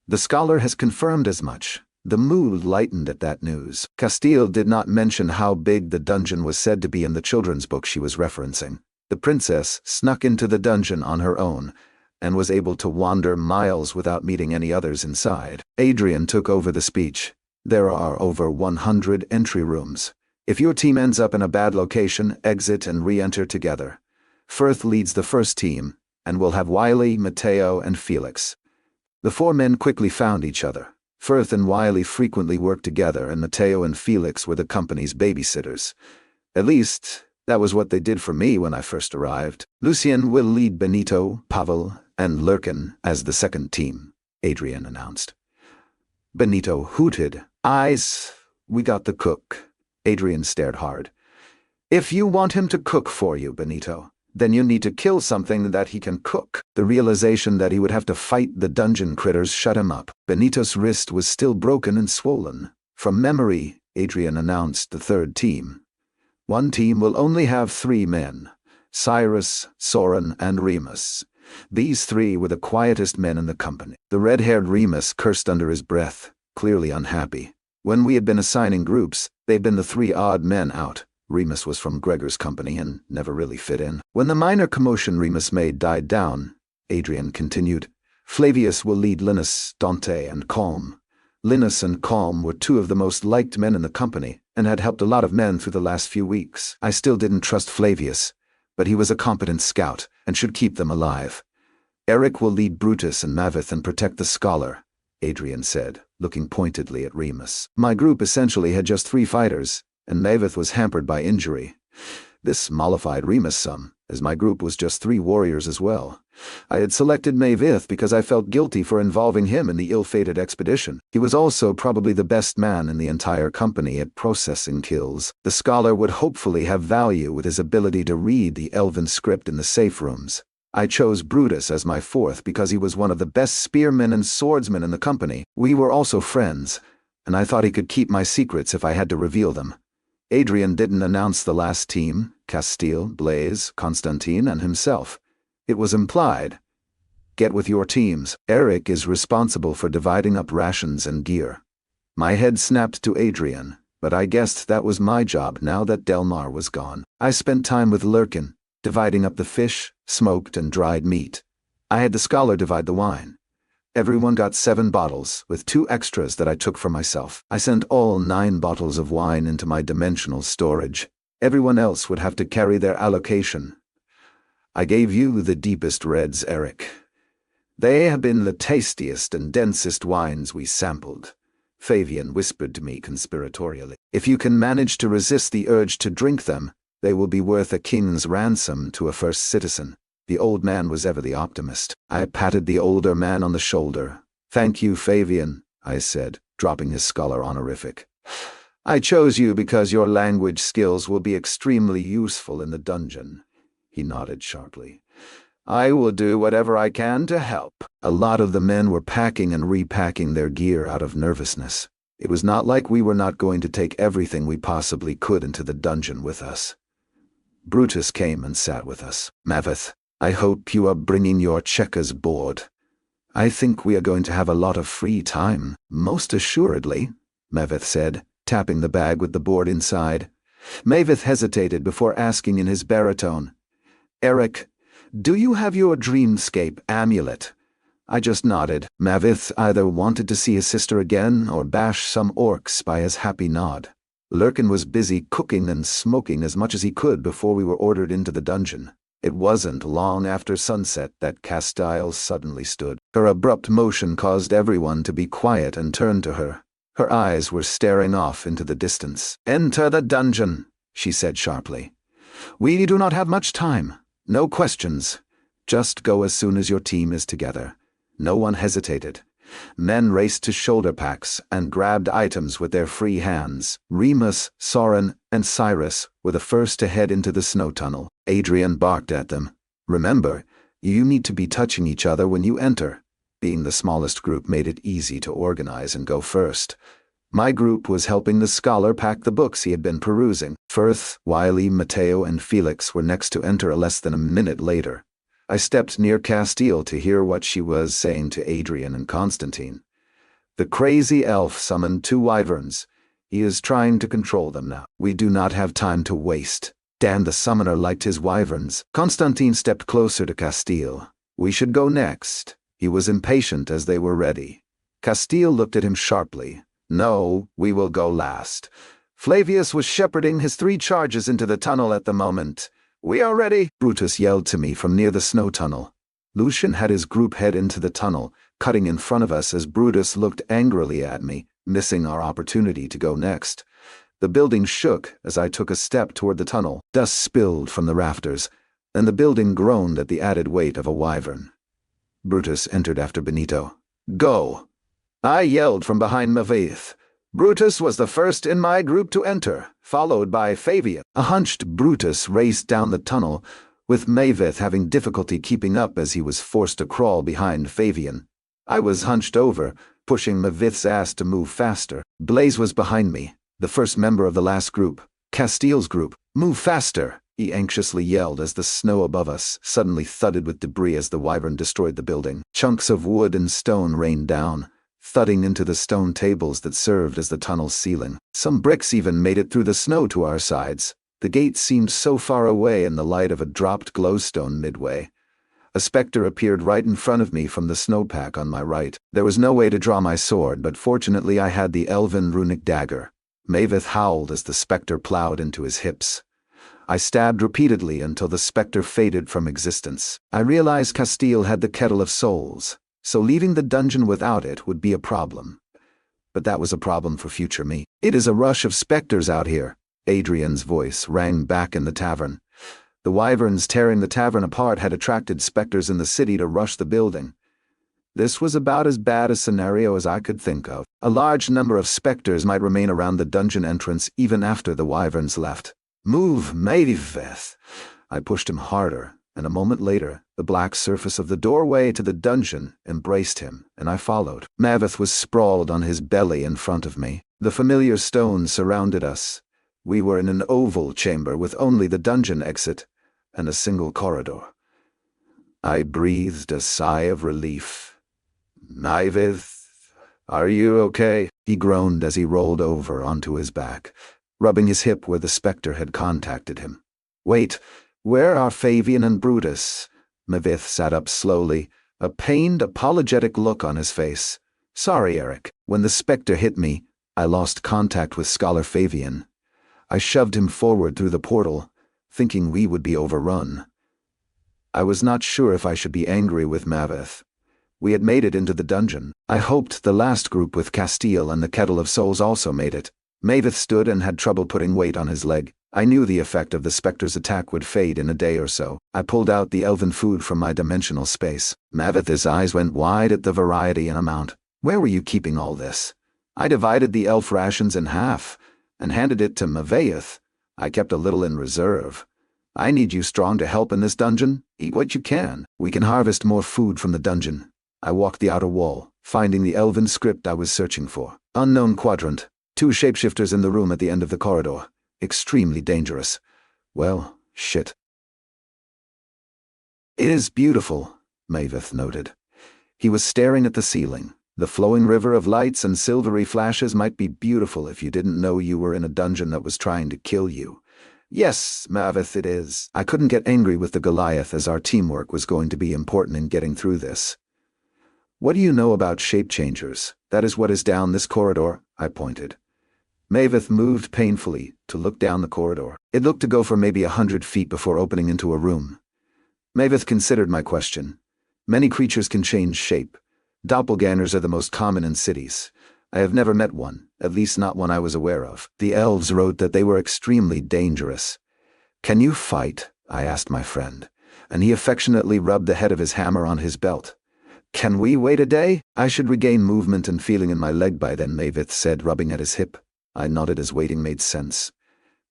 The scholar has confirmed as much. The mood lightened at that news. Castile did not mention how big the dungeon was said to be in the children's book she was referencing. The princess snuck into the dungeon on her own, and was able to wander miles without meeting any others inside. Adrian took over the speech. There are over 100 entry rooms. If your team ends up in a bad location, exit and re-enter together. Firth leads the first team, and will have Wiley, Matteo, and Felix. The 4 men quickly found each other. Firth and Wiley frequently worked together, and Matteo and Felix were the company's babysitters. At least, that was what they did for me when I first arrived. Lucien will lead Benito, Pavel, and Lurkin as the second team, Adrian announced. Benito hooted. Eyes, we got the cook. Adrian stared hard. If you want him to cook for you, Benito, then you need to kill something that he can cook. The realization that he would have to fight the dungeon critters shut him up. Benito's wrist was still broken and swollen. From memory, Adrian announced the third team. One team will only have 3 men, Cyrus, Soren, and Remus. These 3 were the quietest men in the company. The red-haired Remus cursed under his breath, clearly unhappy. When we had been assigning groups, they'd been the 3 odd men out. Remus was from Gregor's company and never really fit in. When the minor commotion Remus made died down, Adrian continued, Flavius will lead Linus, Dante, and Calm. Linus and Calm were 2 of the most liked men in the company and had helped a lot of men through the last few weeks. I still didn't trust Flavius, but he was a competent scout and should keep them alive. Eric will lead Brutus and Mavith and protect the scholar, Adrian said, looking pointedly at Remus. My group essentially had just 3 fighters, and Mavith was hampered by injury. This mollified Remus some, as my group was just 3 warriors as well. I had selected Mavith because I felt guilty for involving him in the ill-fated expedition. He was also probably the best man in the entire company at processing kills. The scholar would hopefully have value with his ability to read the Elven script in the safe rooms. I chose Brutus as my 4th because he was one of the best spearmen and swordsmen in the company. We were also friends, and I thought he could keep my secrets if I had to reveal them. Adrian didn't announce the last team, Castile, Blaze, Constantine, and himself. It was implied. Get with your teams. Eric is responsible for dividing up rations and gear. My head snapped to Adrian, but I guessed that was my job now that Delmar was gone. I spent time with Lurkin, dividing up the fish, smoked and dried meat. I had the scholar divide the wine. Everyone got 7 bottles, with 2 extras that I took for myself. I sent all 9 bottles of wine into my dimensional storage. Everyone else would have to carry their allocation. I gave you the deepest reds, Eric. They have been the tastiest and densest wines we sampled. Fabian whispered to me conspiratorially. If you can manage to resist the urge to drink them, they will be worth a king's ransom to a first citizen. The old man was ever the optimist. I patted the older man on the shoulder. Thank you, Fabian, I said, dropping his scholar honorific. I chose you because your language skills will be extremely useful in the dungeon. He nodded sharply. I will do whatever I can to help. A lot of the men were packing and repacking their gear out of nervousness. It was not like we were not going to take everything we possibly could into the dungeon with us. Brutus came and sat with us. Maveth, I hope you are bringing your checkers board. I think we are going to have a lot of free time. Most assuredly, Maveth said, tapping the bag with the board inside. Maveth hesitated before asking in his baritone, Eric, do you have your dreamscape amulet? I just nodded. Maveth either wanted to see his sister again or bash some orcs by his happy nod. Lurkin was busy cooking and smoking as much as he could before we were ordered into the dungeon. It wasn't long after sunset that Castile suddenly stood. Her abrupt motion caused everyone to be quiet and turn to her. Her eyes were staring off into the distance. Enter the dungeon, she said sharply. We do not have much time. No questions. Just go as soon as your team is together. No one hesitated. Men raced to shoulder packs and grabbed items with their free hands. Remus, Soren, and Cyrus were the first to head into the snow tunnel. Adrian barked at them. Remember, you need to be touching each other when you enter. Being the smallest group made it easy to organize and go first. My group was helping the scholar pack the books he had been perusing. Firth, Wiley, Mateo, and Felix were next to enter less than a minute later. I stepped near Castile to hear what she was saying to Adrian and Constantine. The crazy elf summoned 2 wyverns. He is trying to control them now. We do not have time to waste. Dan the summoner liked his wyverns. Constantine stepped closer to Castile. We should go next. He was impatient as they were ready. Castile looked at him sharply. No, we will go last. Flavius was shepherding his 3 charges into the tunnel at the moment. We are ready, Brutus yelled to me from near the snow tunnel. Lucian had his group head into the tunnel, cutting in front of us as Brutus looked angrily at me, missing our opportunity to go next. The building shook as I took a step toward the tunnel. Dust spilled from the rafters, and the building groaned at the added weight of a wyvern. Brutus entered after Benito. Go! I yelled from behind Maveth. Brutus was the first in my group to enter, followed by Fabian. A hunched Brutus raced down the tunnel, with Maveth having difficulty keeping up as he was forced to crawl behind Fabian. I was hunched over, pushing Maveth's ass to move faster. Blaze was behind me, the first member of the last group, Castile's group. Move faster, he anxiously yelled as the snow above us suddenly thudded with debris as the wyvern destroyed the building. Chunks of wood and stone rained down, thudding into the stone tables that served as the tunnel's ceiling. Some bricks even made it through the snow to our sides. The gate seemed so far away in the light of a dropped glowstone midway. A specter appeared right in front of me from the snowpack on my right. There was no way to draw my sword, but fortunately I had the Elven runic dagger. Maveth howled as the specter plowed into his hips. I stabbed repeatedly until the specter faded from existence. I realized Castile had the Kettle of Souls, so leaving the dungeon without it would be a problem. But that was a problem for future me. It is a rush of specters out here. Adrian's voice rang back in the tavern. The wyverns tearing the tavern apart had attracted specters in the city to rush the building. This was about as bad a scenario as I could think of. A large number of specters might remain around the dungeon entrance even after the wyverns left. Move, Maveth! I pushed him harder, and a moment later, the black surface of the doorway to the dungeon embraced him, and I followed. Maveth was sprawled on his belly in front of me. The familiar stones surrounded us. We were in an oval chamber with only the dungeon exit and a single corridor. I breathed a sigh of relief. Maveth, are you okay? He groaned as he rolled over onto his back, rubbing his hip where the specter had contacted him. Wait, where are Fabian and Brutus? Maveth sat up slowly, a pained, apologetic look on his face. "Sorry, Eric. When the specter hit me, I lost contact with Scholar Fabian. I shoved him forward through the portal, thinking we would be overrun. I was not sure if I should be angry with Maveth. We had made it into the dungeon. I hoped the last group with Castile and the Kettle of Souls also made it." Maveth stood and had trouble putting weight on his leg. I knew the effect of the specter's attack would fade in a day or so. I pulled out the elven food from my dimensional space. Maveth's eyes went wide at the variety and amount. "Where were you keeping all this?" "I divided the elf rations in half and handed it to Mavaeth. I kept a little in reserve. I need you strong to help in this dungeon. Eat what you can. We can harvest more food from the dungeon." I walked the outer wall, finding the elven script I was searching for. "Unknown quadrant. 2 shapeshifters in the room at the end of the corridor. Extremely dangerous." Well, shit. "It is beautiful," Maveth noted. He was staring at the ceiling. "The flowing river of lights and silvery flashes might be beautiful if you didn't know you were in a dungeon that was trying to kill you." "Yes, Maveth, it is." I couldn't get angry with the Goliath as our teamwork was going to be important in getting through this. "What do you know about shape changers? That is what is down this corridor," I pointed. Maveth moved painfully to look down the corridor. It looked to go for maybe 100 feet before opening into a room. Maveth considered my question. "Many creatures can change shape. Doppelgangers are the most common in cities. I have never met one, at least not one I was aware of. The elves wrote that they were extremely dangerous." "Can you fight?" I asked my friend, and he affectionately rubbed the head of his hammer on his belt. "Can we wait a day? I should regain movement and feeling in my leg by then," Maveth said, rubbing at his hip. I nodded as waiting made sense.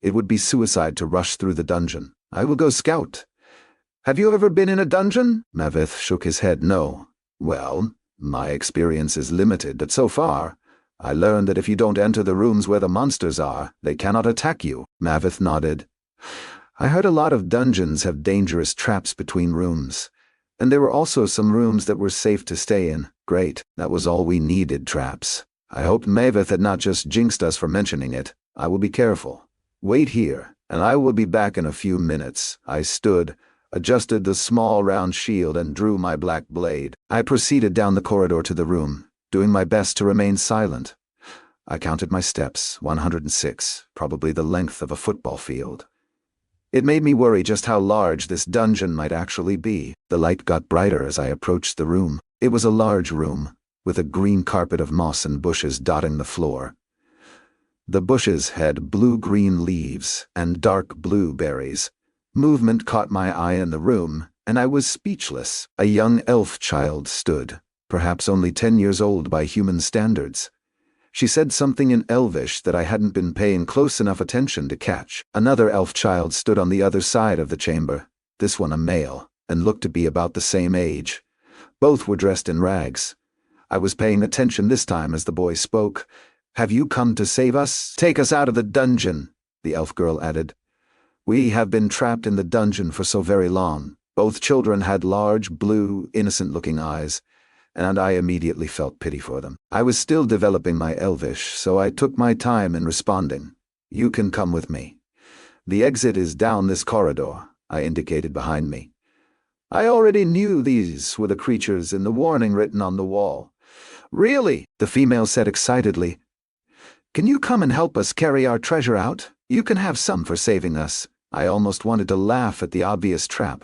"It would be suicide to rush through the dungeon. I will go scout." "Have you ever been in a dungeon?" Maveth shook his head. "No." "Well, my experience is limited, but so far, I learned that if you don't enter the rooms where the monsters are, they cannot attack you." Maveth nodded. "I heard a lot of dungeons have dangerous traps between rooms. And there were also some rooms that were safe to stay in." "Great, that was all we needed, traps. I hoped Maveth had not just jinxed us for mentioning it. I will be careful. Wait here, and I will be back in a few minutes." I stood, adjusted the small round shield and drew my black blade. I proceeded down the corridor to the room, doing my best to remain silent. I counted my steps, 106, probably the length of a football field. It made me worry just how large this dungeon might actually be. The light got brighter as I approached the room. It was a large room, with a green carpet of moss and bushes dotting the floor. The bushes had blue-green leaves and dark blue berries. Movement caught my eye in the room, and I was speechless. A young elf child stood, perhaps only 10 years old by human standards. She said something in Elvish that I hadn't been paying close enough attention to catch. Another elf child stood on the other side of the chamber, this one a male, and looked to be about the same age. Both were dressed in rags. I was paying attention this time as the boy spoke. "Have you come to save us? Take us out of the dungeon," the elf girl added. "We have been trapped in the dungeon for so very long." Both children had large, blue, innocent-looking eyes, and I immediately felt pity for them. I was still developing my Elvish, so I took my time in responding. "You can come with me. The exit is down this corridor," I indicated behind me. "I already knew these were the creatures in the warning written on the wall." "Really?" the female said excitedly. "Can you come and help us carry our treasure out? You can have some for saving us." I almost wanted to laugh at the obvious trap.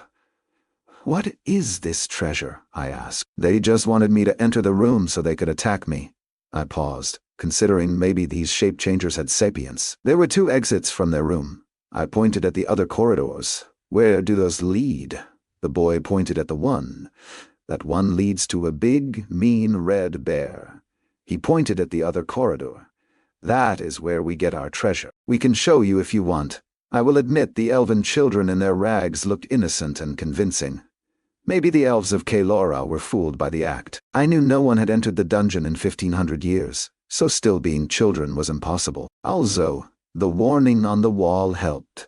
"What is this treasure?" I asked. "They just wanted me to enter the room so they could attack me." I paused, considering maybe these shape changers had sapience. There were 2 exits from their room. I pointed at the other corridors. "Where do those lead?" The boy pointed at the one. "That one leads to a big, mean red bear." He pointed at the other corridor. "That is where we get our treasure. We can show you if you want." I will admit the elven children in their rags looked innocent and convincing. Maybe the elves of Kaelora were fooled by the act. I knew no one had entered the dungeon in 1500 years, so still being children was impossible. Also, the warning on the wall helped.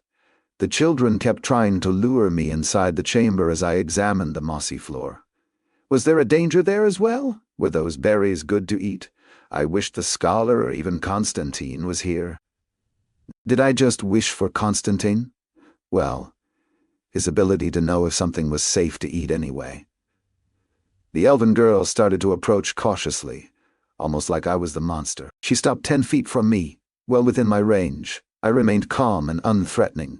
The children kept trying to lure me inside the chamber as I examined the mossy floor. Was there a danger there as well? Were those berries good to eat? I wished the scholar or even Constantine was here. Did I just wish for Constantine? Well, his ability to know if something was safe to eat anyway. The elven girl started to approach cautiously, almost like I was the monster. She stopped 10 feet from me, well within my range. I remained calm and unthreatening.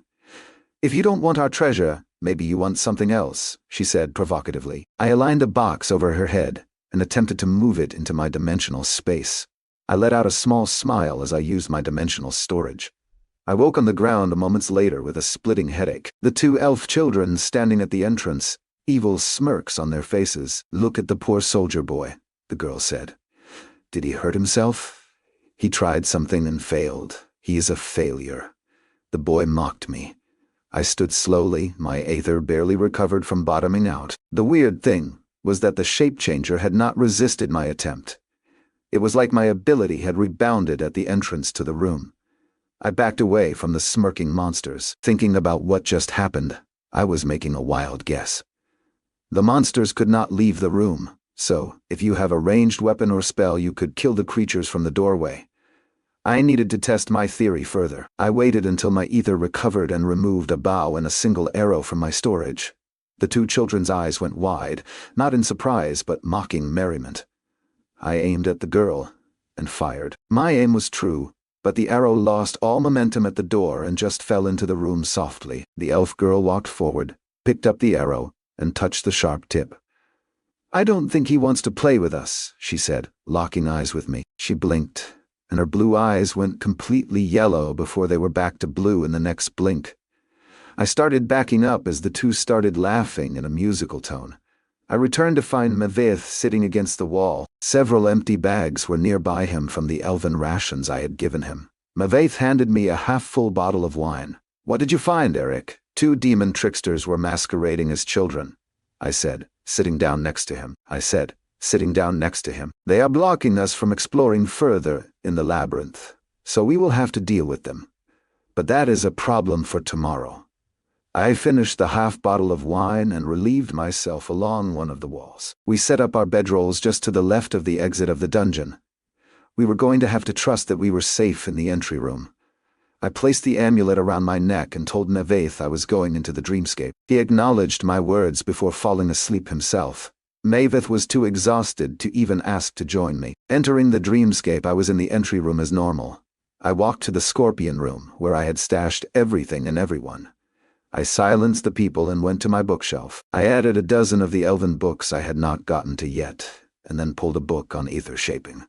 "If you don't want our treasure, maybe you want something else," she said provocatively. I aligned a box over her head and attempted to move it into my dimensional space. I let out a small smile as I used my dimensional storage. I woke on the ground moments later with a splitting headache. The two elf children standing at the entrance, evil smirks on their faces. "Look at the poor soldier boy," the girl said. "Did he hurt himself? He tried something and failed. He is a failure." The boy mocked me. I stood slowly, my aether barely recovered from bottoming out. The weird thing was that the shape changer had not resisted my attempt. It was like my ability had rebounded at the entrance to the room. I backed away from the smirking monsters, thinking about what just happened. I was making a wild guess. The monsters could not leave the room, so if you have a ranged weapon or spell, you could kill the creatures from the doorway. I needed to test my theory further. I waited until my ether recovered and removed a bow and a single arrow from my storage. The two children's eyes went wide, not in surprise but mocking merriment. I aimed at the girl and fired. My aim was true, but the arrow lost all momentum at the door and just fell into the room softly. The elf girl walked forward, picked up the arrow, and touched the sharp tip. "I don't think he wants to play with us," she said, locking eyes with me. She blinked, and her blue eyes went completely yellow before they were back to blue in the next blink. I started backing up as the two started laughing in a musical tone. I returned to find Maveth sitting against the wall. Several empty bags were nearby him from the elven rations I had given him. Maveth handed me a half-full bottle of wine. "What did you find, Eric?" "Two demon tricksters were masquerading as children," I said, sitting down next to him. "They are blocking us from exploring further in the labyrinth, so we will have to deal with them. But that is a problem for tomorrow." I finished the half bottle of wine and relieved myself along one of the walls. We set up our bedrolls just to the left of the exit of the dungeon. We were going to have to trust that we were safe in the entry room. I placed the amulet around my neck and told Maveth I was going into the dreamscape. He acknowledged my words before falling asleep himself. Maveth was too exhausted to even ask to join me. Entering the dreamscape, I was in the entry room as normal. I walked to the scorpion room, where I had stashed everything and everyone. I silenced the people and went to my bookshelf. I added a dozen of the elven books I had not gotten to yet, and then pulled a book on ether shaping.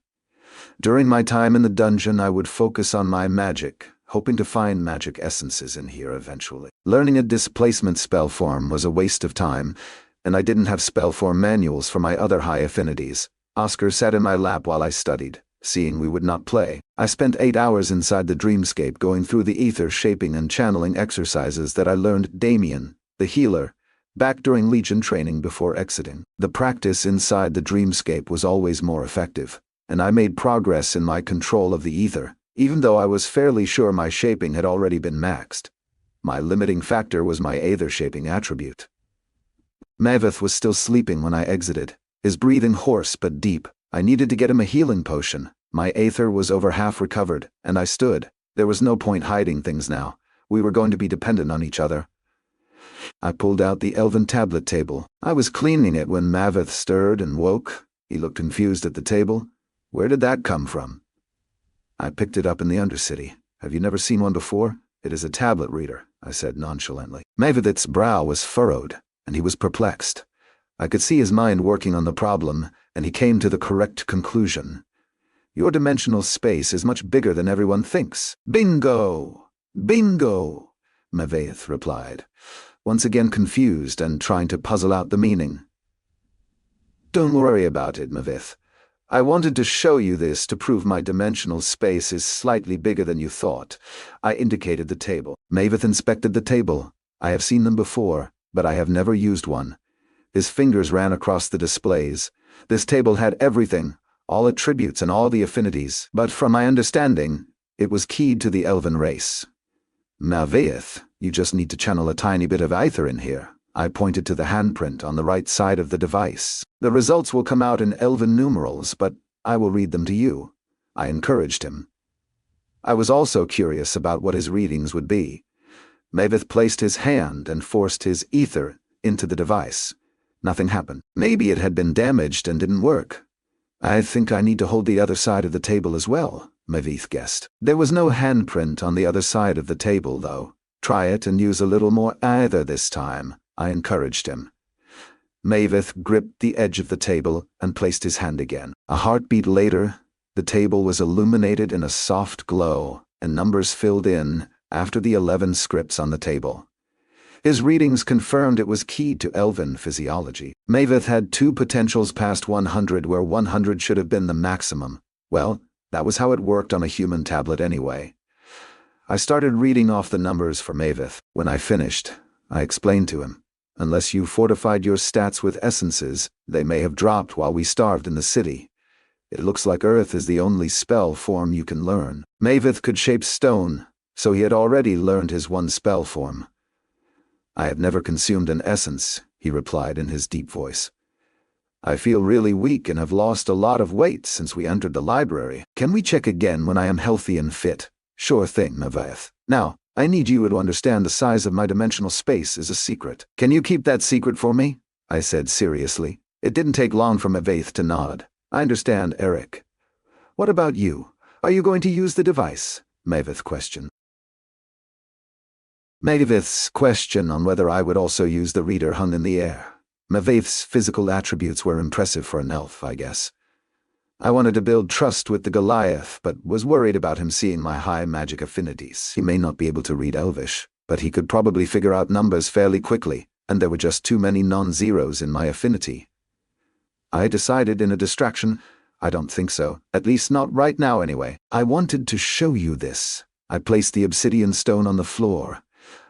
During my time in the dungeon, I would focus on my magic, hoping to find magic essences in here eventually. Learning a displacement spell form was a waste of time, and I didn't have spell form manuals for my other high affinities. Oscar sat in my lap while I studied. Seeing we would not play, I spent 8 hours inside the dreamscape going through the ether shaping and channeling exercises that I learned Damien, the healer, back during Legion training before exiting. The practice inside the dreamscape was always more effective, and I made progress in my control of the ether, even though I was fairly sure my shaping had already been maxed. My limiting factor was my aether shaping attribute. Maveth was still sleeping when I exited, his breathing hoarse but deep. I needed to get him a healing potion. My aether was over half recovered, and I stood. There was no point hiding things now. We were going to be dependent on each other. I pulled out the elven tablet table. I was cleaning it when Maveth stirred and woke. He looked confused at the table. "Where did that come from?" "I picked it up in the Undercity. Have you never seen one before?" "It is a tablet reader," I said nonchalantly. Maveth's brow was furrowed, and he was perplexed. I could see his mind working on the problem, and he came to the correct conclusion. "Your dimensional space is much bigger than everyone thinks." "Bingo! Bingo!" Maveth replied, once again confused and trying to puzzle out the meaning. "Don't worry about it, Maveth. I wanted to show you this to prove my dimensional space is slightly bigger than you thought." I indicated the table. Maveth inspected the table. "I have seen them before, but I have never used one." His fingers ran across the displays. This table had everything, all attributes and all the affinities, but from my understanding, it was keyed to the elven race. "Maveth, you just need to channel a tiny bit of ether in here." I pointed to the handprint on the right side of the device. "The results will come out in elven numerals, but I will read them to you." I encouraged him. I was also curious about what his readings would be. Maveth placed his hand and forced his ether into the device. Nothing happened. Maybe it had been damaged and didn't work. I think I need to hold the other side of the table as well, Mavith guessed. There was no handprint on the other side of the table, though. Try it and use a little more either this time, I encouraged him. Mavith gripped the edge of the table and placed his hand again. A heartbeat later, the table was illuminated in a soft glow, and numbers filled in after the 11 scripts on the table. His readings confirmed it was keyed to Elven physiology. Mavith had 2 potentials past 100 where 100 should have been the maximum. Well, that was how it worked on a human tablet anyway. I started reading off the numbers for Mavith. When I finished, I explained to him, unless you fortified your stats with essences, they may have dropped while we starved in the city. It looks like Earth is the only spell form you can learn. Mavith could shape stone, so he had already learned his 1 spell form. I have never consumed an essence, he replied in his deep voice. I feel really weak and have lost a lot of weight since we entered the library. Can we check again when I am healthy and fit? Sure thing, Mavith. Now, I need you to understand the size of my dimensional space is a secret. Can you keep that secret for me? I said seriously. It didn't take long for Mavith to nod. I understand, Eric. What about you? Are you going to use the device? Mavith questioned. Mavith's question on whether I would also use the reader hung in the air. Mavith's physical attributes were impressive for an elf, I guess. I wanted to build trust with the Goliath, but was worried about him seeing my high magic affinities. He may not be able to read Elvish, but he could probably figure out numbers fairly quickly, and there were just too many non-zeros in my affinity. I decided in a distraction, I don't think so, at least not right now anyway. I wanted to show you this. I placed the obsidian stone on the floor.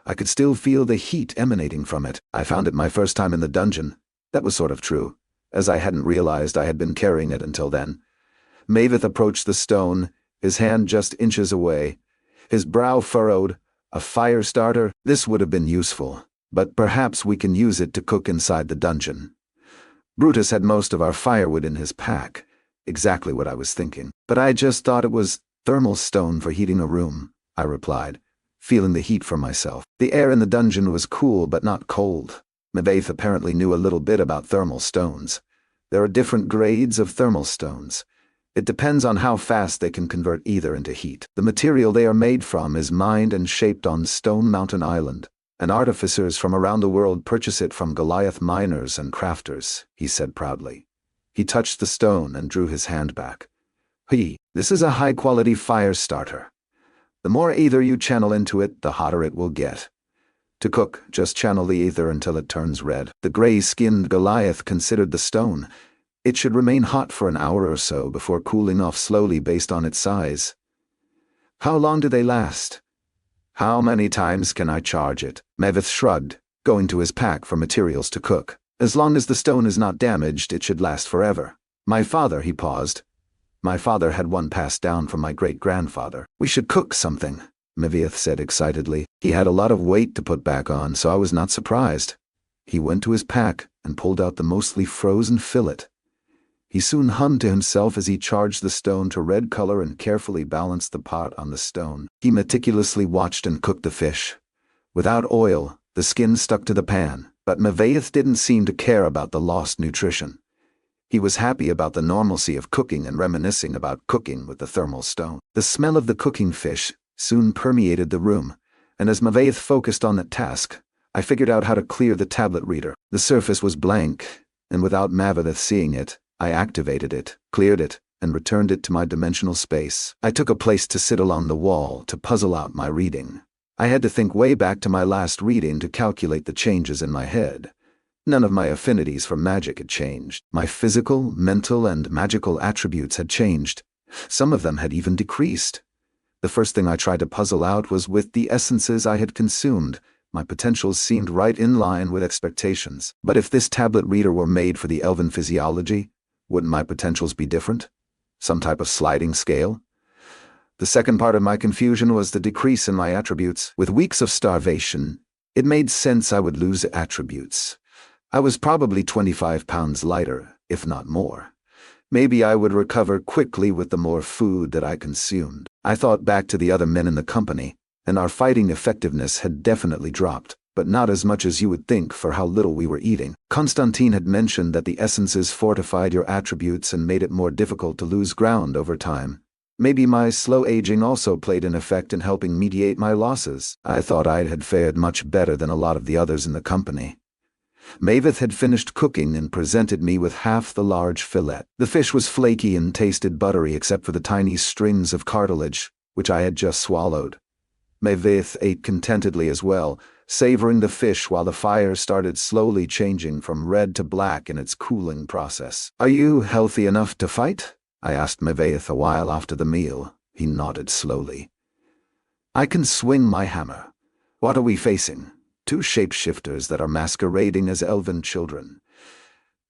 I could still feel the heat emanating from it. I found it my first time in the dungeon. That was sort of true, as I hadn't realized I had been carrying it until then. Mavith approached the stone, his hand just inches away, his brow furrowed. A fire starter? This would have been useful, but perhaps we can use it to cook inside the dungeon. Brutus had most of our firewood in his pack, exactly what I was thinking. But I just thought it was thermal stone for heating a room, I replied, feeling the heat for myself. The air in the dungeon was cool but not cold. Mavith apparently knew a little bit about thermal stones. There are different grades of thermal stones. It depends on how fast they can convert either into heat. The material they are made from is mined and shaped on Stone Mountain Island, and artificers from around the world purchase it from Goliath miners and crafters, he said proudly. He touched the stone and drew his hand back. This is a high-quality fire starter. The more ether you channel into it, the hotter it will get. To cook, just channel the ether until it turns red. The gray-skinned Goliath considered the stone. It should remain hot for an hour or so before cooling off slowly based on its size. How long do they last? How many times can I charge it? Mavith shrugged, going to his pack for materials to cook. As long as the stone is not damaged, it should last forever. My father, he paused. My father had one passed down from my great-grandfather. We should cook something, Mavith said excitedly. He had a lot of weight to put back on, so I was not surprised. He went to his pack and pulled out the mostly frozen fillet. He soon hummed to himself as he charged the stone to red color and carefully balanced the pot on the stone. He meticulously watched and cooked the fish. Without oil, the skin stuck to the pan, but Mavith didn't seem to care about the lost nutrition. He was happy about the normalcy of cooking and reminiscing about cooking with the thermal stone. The smell of the cooking fish soon permeated the room, and as Mavith focused on that task, I figured out how to clear the tablet reader. The surface was blank, and without Mavith seeing it, I activated it, cleared it, and returned it to my dimensional space. I took a place to sit along the wall to puzzle out my reading. I had to think way back to my last reading to calculate the changes in my head. None of my affinities for magic had changed. My physical, mental, and magical attributes had changed. Some of them had even decreased. The first thing I tried to puzzle out was with the essences I had consumed. My potentials seemed right in line with expectations. But if this tablet reader were made for the Elven physiology, wouldn't my potentials be different? Some type of sliding scale? The second part of my confusion was the decrease in my attributes. With weeks of starvation, it made sense I would lose attributes. I was probably 25 pounds lighter, if not more. Maybe I would recover quickly with the more food that I consumed. I thought back to the other men in the company, and our fighting effectiveness had definitely dropped. but not as much as you would think for how little we were eating. Constantine had mentioned that the essences fortified your attributes and made it more difficult to lose ground over time. Maybe my slow aging also played an effect in helping mediate my losses. I thought I had fared much better than a lot of the others in the company. Maveth had finished cooking and presented me with half the large fillet. The fish was flaky and tasted buttery except for the tiny strings of cartilage, which I had just swallowed. Maveth ate contentedly as well, savoring the fish while the fire started slowly changing from red to black in its cooling process. "Are you healthy enough to fight?" I asked Maveth a while after the meal. He nodded slowly. "I can swing my hammer. What are we facing? 2 shapeshifters that are masquerading as elven children.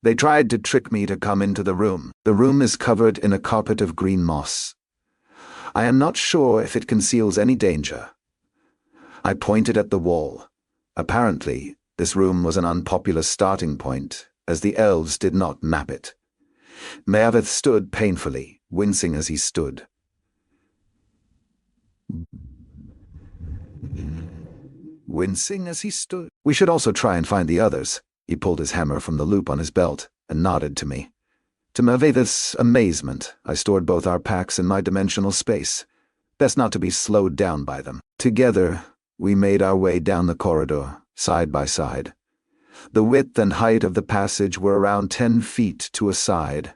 They tried to trick me to come into the room. The room is covered in a carpet of green moss. I am not sure if it conceals any danger." I pointed at the wall. Apparently, this room was an unpopular starting point, as the elves did not map it. Maveth stood painfully, wincing as he stood. "We should also try and find the others." He pulled his hammer from the loop on his belt and nodded to me. To Maveth's amazement, I stored both our packs in my dimensional space. Best not to be slowed down by them. Together, we made our way down the corridor, side by side. The width and height of the passage were around 10 feet to a side.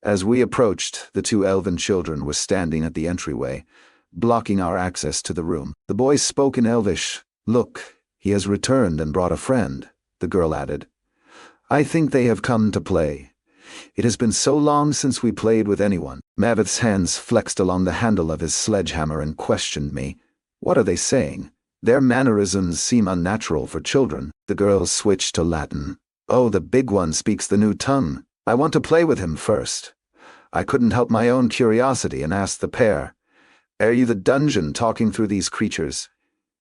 As we approached, the 2 elven children were standing at the entryway, blocking our access to the room. The boys spoke in Elvish. "Look, he has returned and brought a friend," the girl added. "I think they have come to play. It has been so long since we played with anyone." Maveth's hands flexed along the handle of his sledgehammer and questioned me. "What are they saying? Their mannerisms seem unnatural for children." The girls switched to Latin. "Oh, the big one speaks the new tongue. I want to play with him first." I couldn't help my own curiosity and asked the pair, "Are you the dungeon talking through these creatures?"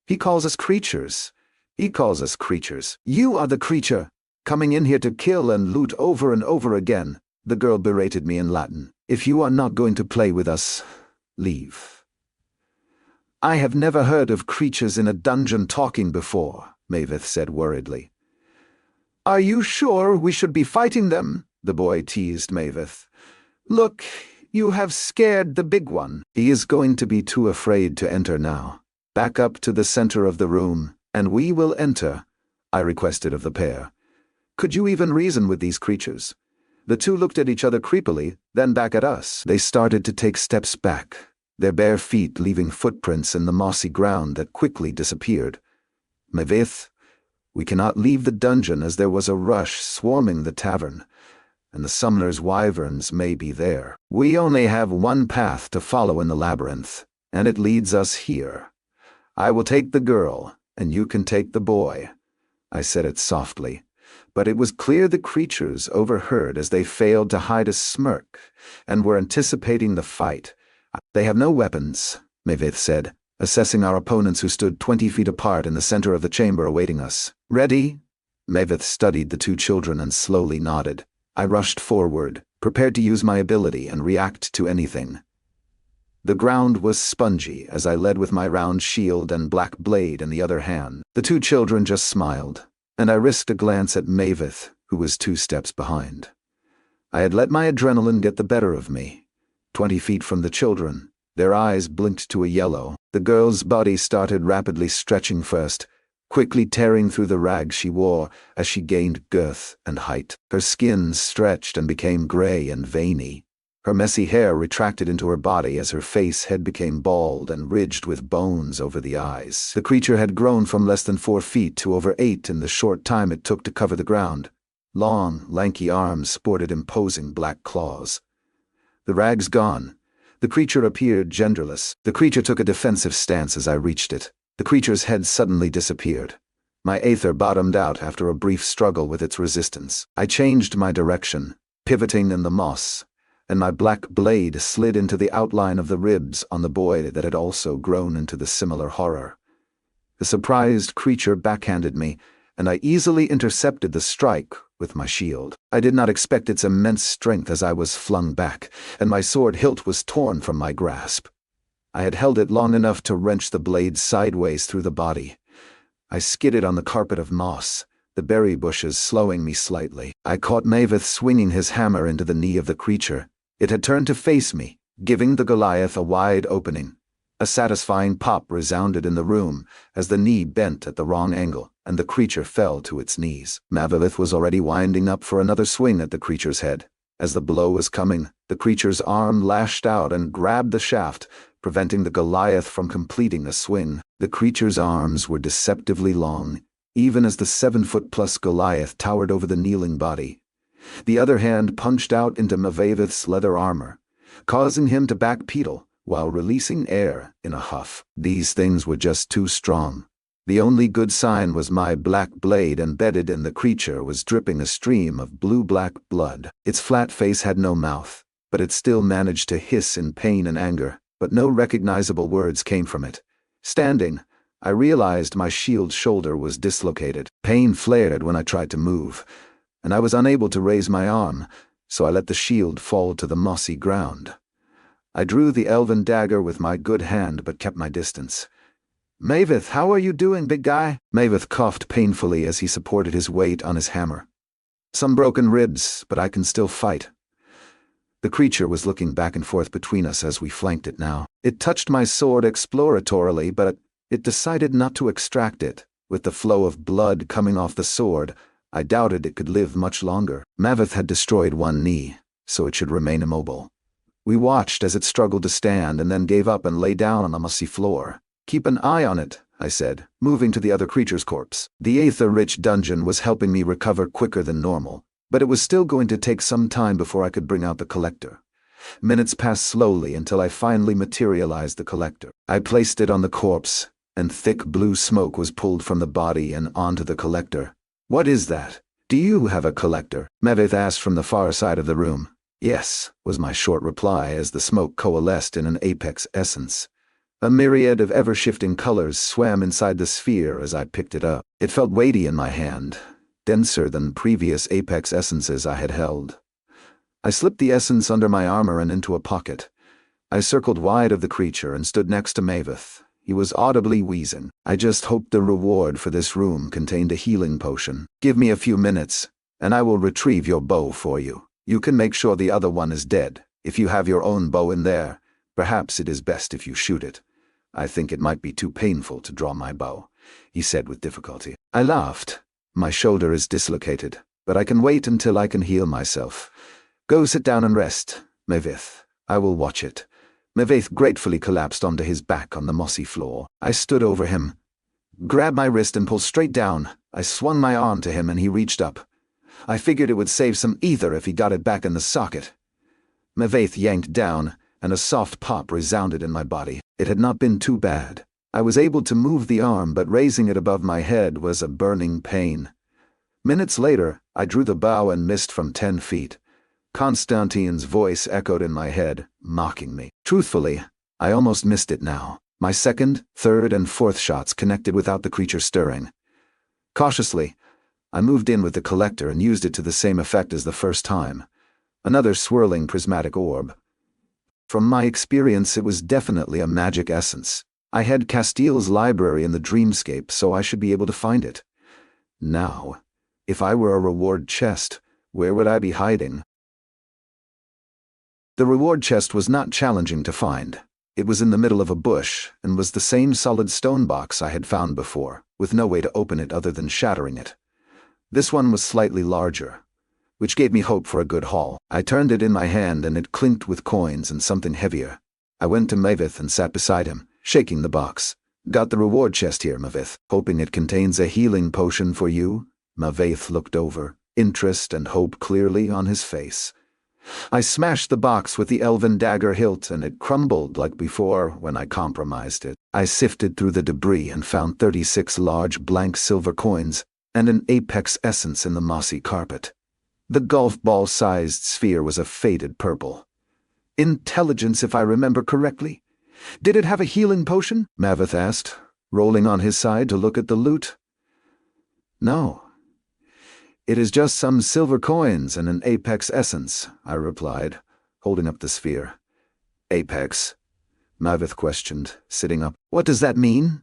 He calls us creatures. "You are the creature, coming in here to kill and loot over and over again," the girl berated me in Latin. "If you are not going to play with us, leave." "I have never heard of creatures in a dungeon talking before," Maveth said worriedly. "Are you sure we should be fighting them?" the boy teased Maveth. "Look, you have scared the big one." "He is going to be too afraid to enter now. Back up to the center of the room, and we will enter," I requested of the pair. "Could you even reason with these creatures?" The 2 looked at each other creepily, then back at us. They started to take steps back, their bare feet leaving footprints in the mossy ground that quickly disappeared. "Maveth, we cannot leave the dungeon as there was a rush swarming the tavern, and the summoner's wyverns may be there. We only have one path to follow in the labyrinth, and it leads us here. I will take the girl, and you can take the boy." I said it softly, but it was clear the creatures overheard as they failed to hide a smirk and were anticipating the fight. "They have no weapons," Maveth said, assessing our opponents who stood 20 feet apart in the center of the chamber awaiting us. "Ready?" Maveth studied the 2 children and slowly nodded. I rushed forward, prepared to use my ability and react to anything. The ground was spongy as I led with my round shield and black blade in the other hand. The 2 children just smiled, and I risked a glance at Maveth, who was 2 steps behind. I had let my adrenaline get the better of me. 20 feet from the children, their eyes blinked to a yellow. The girl's body started rapidly stretching first, quickly tearing through the rags she wore as she gained girth and height. Her skin stretched and became gray and veiny. Her messy hair retracted into her body as her face head became bald and ridged with bones over the eyes. The creature had grown from less than 4 feet to over 8 in the short time it took to cover the ground. Long, lanky arms sported imposing black claws. The rags gone, the creature appeared genderless. The creature took a defensive stance as I reached it. The creature's head suddenly disappeared. My aether bottomed out after a brief struggle with its resistance. I changed my direction, pivoting in the moss, and my black blade slid into the outline of the ribs on the boy that had also grown into the similar horror. The surprised creature backhanded me, and I easily intercepted the strike with my shield. I did not expect its immense strength as I was flung back, and my sword hilt was torn from my grasp. I had held it long enough to wrench the blade sideways through the body, I skidded on the carpet of moss, the berry bushes slowing me slightly. I caught Maveth swinging his hammer into the knee of the creature. It had turned to face me, giving the Goliath a wide opening. A satisfying pop resounded in the room as the knee bent at the wrong angle, and the creature fell to its knees. Maveth was already winding up for another swing at the creature's head. As the blow was coming, the creature's arm lashed out and grabbed the shaft, preventing the Goliath from completing a swing. The creature's arms were deceptively long, even as the 7-foot-plus Goliath towered over the kneeling body. The other hand punched out into Maveth's leather armor, causing him to backpedal while releasing air in a huff. These things were just too strong. The only good sign was my black blade embedded in the creature was dripping a stream of blue-black blood. Its flat face had no mouth, but it still managed to hiss in pain and anger, but no recognizable words came from it. Standing, I realized my shield shoulder was dislocated. Pain flared when I tried to move, and I was unable to raise my arm, so I let the shield fall to the mossy ground. I drew the elven dagger with my good hand but kept my distance. "Maveth, how are you doing, big guy?" Maveth coughed painfully as he supported his weight on his hammer. "Some broken ribs, but I can still fight." The creature was looking back and forth between us as we flanked it now. It touched my sword exploratorily, but it decided not to extract it. With the flow of blood coming off the sword, I doubted it could live much longer. Maveth had destroyed one knee, so it should remain immobile. We watched as it struggled to stand and then gave up and lay down on the mossy floor. "Keep an eye on it," I said, moving to the other creature's corpse. The aether-rich dungeon was helping me recover quicker than normal, but it was still going to take some time before I could bring out the collector. Minutes passed slowly until I finally materialized the collector. I placed it on the corpse, and thick blue smoke was pulled from the body and onto the collector. "What is that? Do you have a collector?" Maveth asked from the far side of the room. "Yes," was my short reply as the smoke coalesced in an apex essence. A myriad of ever-shifting colors swam inside the sphere as I picked it up. It felt weighty in my hand, denser than previous apex essences I had held. I slipped the essence under my armor and into a pocket. I circled wide of the creature and stood next to Maveth. He was audibly wheezing. "I just hoped the reward for this room contained a healing potion. Give me a few minutes, and I will retrieve your bow for you. You can make sure the other one is dead. If you have your own bow in there, perhaps it is best if you shoot it. I think it might be too painful to draw my bow," he said with difficulty. I laughed. "My shoulder is dislocated, but I can wait until I can heal myself. Go sit down and rest, Maveth. I will watch it." Maveth gratefully collapsed onto his back on the mossy floor. I stood over him, grabbed my wrist and pulled straight down. I swung my arm to him and he reached up. I figured it would save some ether if he got it back in the socket. Maveth yanked down, and a soft pop resounded in my body. It had not been too bad. I was able to move the arm, but raising it above my head was a burning pain. Minutes later, I drew the bow and missed from 10 feet. Constantine's voice echoed in my head, mocking me. Truthfully, I almost missed it now. My second, third, and fourth shots connected without the creature stirring. Cautiously, I moved in with the collector and used it to the same effect as the first time. Another swirling prismatic orb. From my experience, it was definitely a magic essence. I had Castile's library in the dreamscape, so I should be able to find it. Now, if I were a reward chest, where would I be hiding? The reward chest was not challenging to find. It was in the middle of a bush, and was the same solid stone box I had found before, with no way to open it other than shattering it. This one was slightly larger, which gave me hope for a good haul. I turned it in my hand and it clinked with coins and something heavier. I went to Maveth and sat beside him, shaking the box. "Got the reward chest here, Maveth. Hoping it contains a healing potion for you?" Maveth looked over, interest and hope clearly on his face. I smashed the box with the elven dagger hilt and it crumbled like before when I compromised it. I sifted through the debris and found 36 large blank silver coins and an apex essence in the mossy carpet. The golf ball-sized sphere was a faded purple. Intelligence, if I remember correctly. "Did it have a healing potion?" Maveth asked, rolling on his side to look at the loot. "No. It is just some silver coins and an apex essence," I replied, holding up the sphere. "Apex?" Maveth questioned, sitting up. "What does that mean?"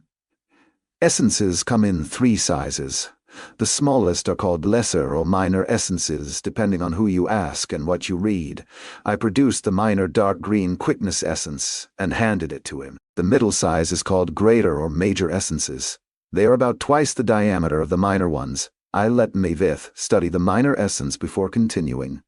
Essences come in 3 sizes. The smallest are called lesser or minor essences, depending on who you ask and what you read. I produced the minor dark green quickness essence and handed it to him. The middle size is called greater or major essences. They are about twice the diameter of the minor ones. I let Mavith study the minor essence before continuing.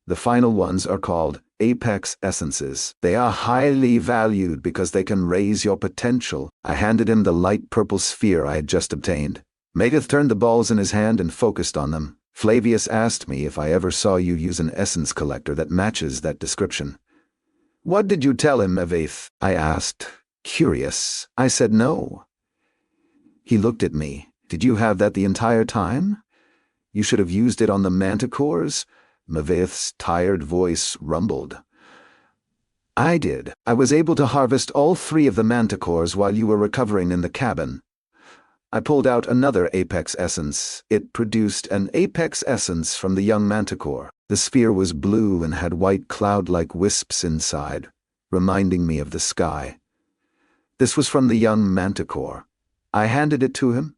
The final ones are called apex essences. They are highly valued because they can raise your potential. I handed him the light purple sphere I had just obtained. Mavith turned the balls in his hand and focused on them. Flavius asked me if I ever saw you use an essence collector that matches that description. What did you tell him, Mavith? I asked. Curious. I said no. He looked at me. Did you have that the entire time? You should have used it on the manticores. Mavith's tired voice rumbled. I did. I was able to harvest all 3 of the manticores while you were recovering in the cabin. I pulled out another apex essence. It produced an apex essence from the young manticore. The sphere was blue and had white cloud-like wisps inside, reminding me of the sky. This was from the young manticore. I handed it to him.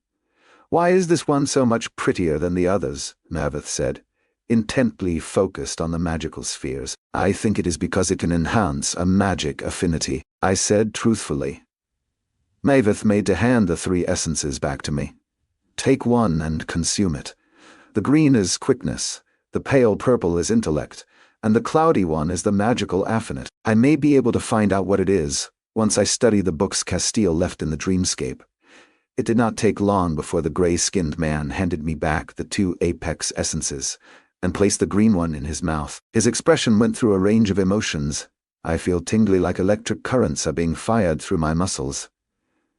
Why is this one so much prettier than the others? Mavith said, intently focused on the magical spheres. I think it is because it can enhance a magic affinity, I said truthfully. Mavith made to hand the 3 essences back to me. Take one and consume it. The green is quickness, the pale purple is intellect, and the cloudy one is the magical affinite. I may be able to find out what it is once I study the books Castile left in the dreamscape. It did not take long before the gray-skinned man handed me back the 2 apex essences and placed the green one in his mouth. His expression went through a range of emotions. I feel tingly like electric currents are being fired through my muscles.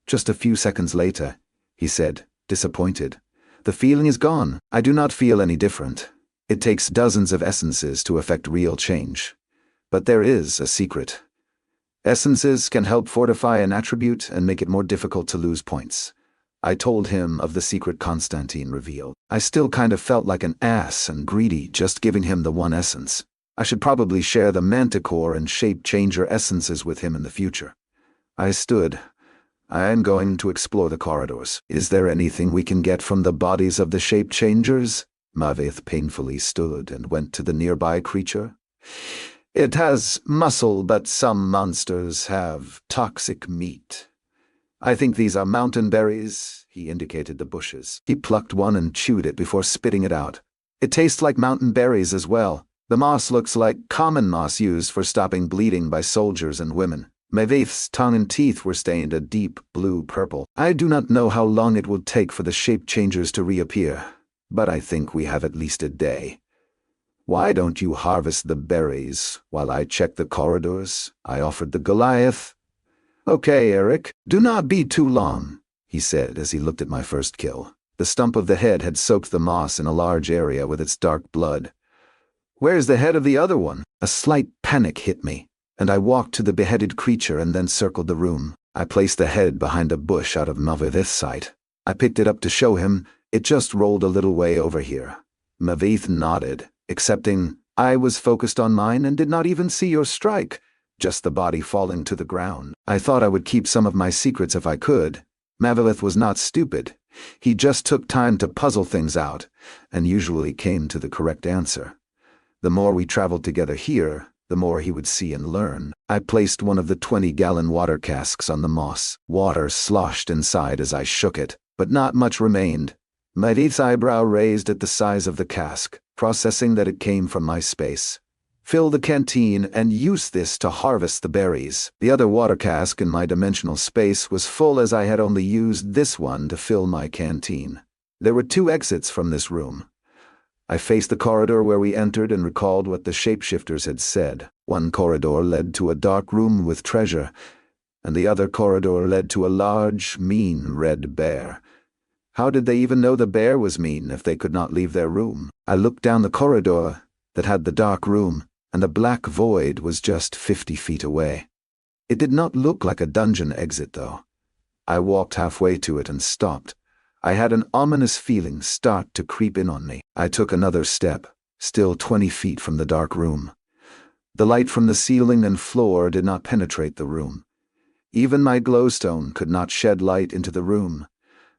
Just a few seconds later, he said, disappointed. The feeling is gone. I do not feel any different. It takes dozens of essences to effect real change. But there is a secret. Essences can help fortify an attribute and make it more difficult to lose points. I told him of the secret Constantine revealed. I still kind of felt like an ass and greedy just giving him the 1 essence. I should probably share the manticore and shape changer essences with him in the future. I stood. I am going to explore the corridors. Is there anything we can get from the bodies of the shape changers? Mavith painfully stood and went to the nearby creature. It has muscle, but some monsters have toxic meat. I think these are mountain berries. He indicated the bushes. He plucked one and chewed it before spitting it out. It tastes like mountain berries as well. The moss looks like common moss used for stopping bleeding by soldiers and women. Mavith's tongue and teeth were stained a deep blue-purple. I do not know how long it will take for the shape changers to reappear, but I think we have at least a day. Why don't you harvest the berries while I check the corridors? I offered the Goliath. Okay, Eric, do not be too long, he said as he looked at my first kill. The stump of the head had soaked the moss in a large area with its dark blood. Where's the head of the other one? A slight panic hit me, and I walked to the beheaded creature and then circled the room. I placed the head behind a bush out of Mavith's sight. I picked it up to show him. It just rolled a little way over here. Mavith nodded, accepting. I was focused on mine and did not even see your strike, just the body falling to the ground. I thought I would keep some of my secrets if I could. Mavith was not stupid. He just took time to puzzle things out, and usually came to the correct answer. The more we traveled together here, the more he would see and learn. I placed one of the 20-gallon water casks on the moss. Water sloshed inside as I shook it, but not much remained. Mavith's eyebrow raised at the size of the cask, processing that it came from my space. Fill the canteen and use this to harvest the berries. The other water cask in my dimensional space was full as I had only used this one to fill my canteen. There were 2 exits from this room. I faced the corridor where we entered and recalled what the shapeshifters had said. One corridor led to a dark room with treasure, and the other corridor led to a large, mean red bear. How did they even know the bear was mean if they could not leave their room? I looked down the corridor that had the dark room, and the black void was just 50 feet away. It did not look like a dungeon exit, though. I walked halfway to it and stopped. I had an ominous feeling start to creep in on me. I took another step, still 20 feet from the dark room. The light from the ceiling and floor did not penetrate the room. Even my glowstone could not shed light into the room.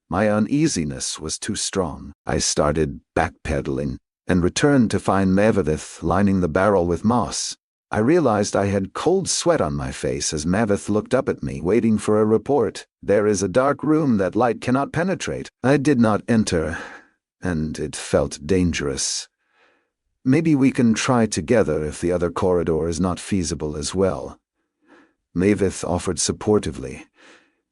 My uneasiness was too strong. I started backpedaling and returned to find Maveth lining the barrel with moss. I realized I had cold sweat on my face as Maveth looked up at me, waiting for a report. "There is a dark room that light cannot penetrate." I did not enter, and it felt dangerous. "Maybe we can try together if the other corridor is not feasible as well." Maveth offered supportively.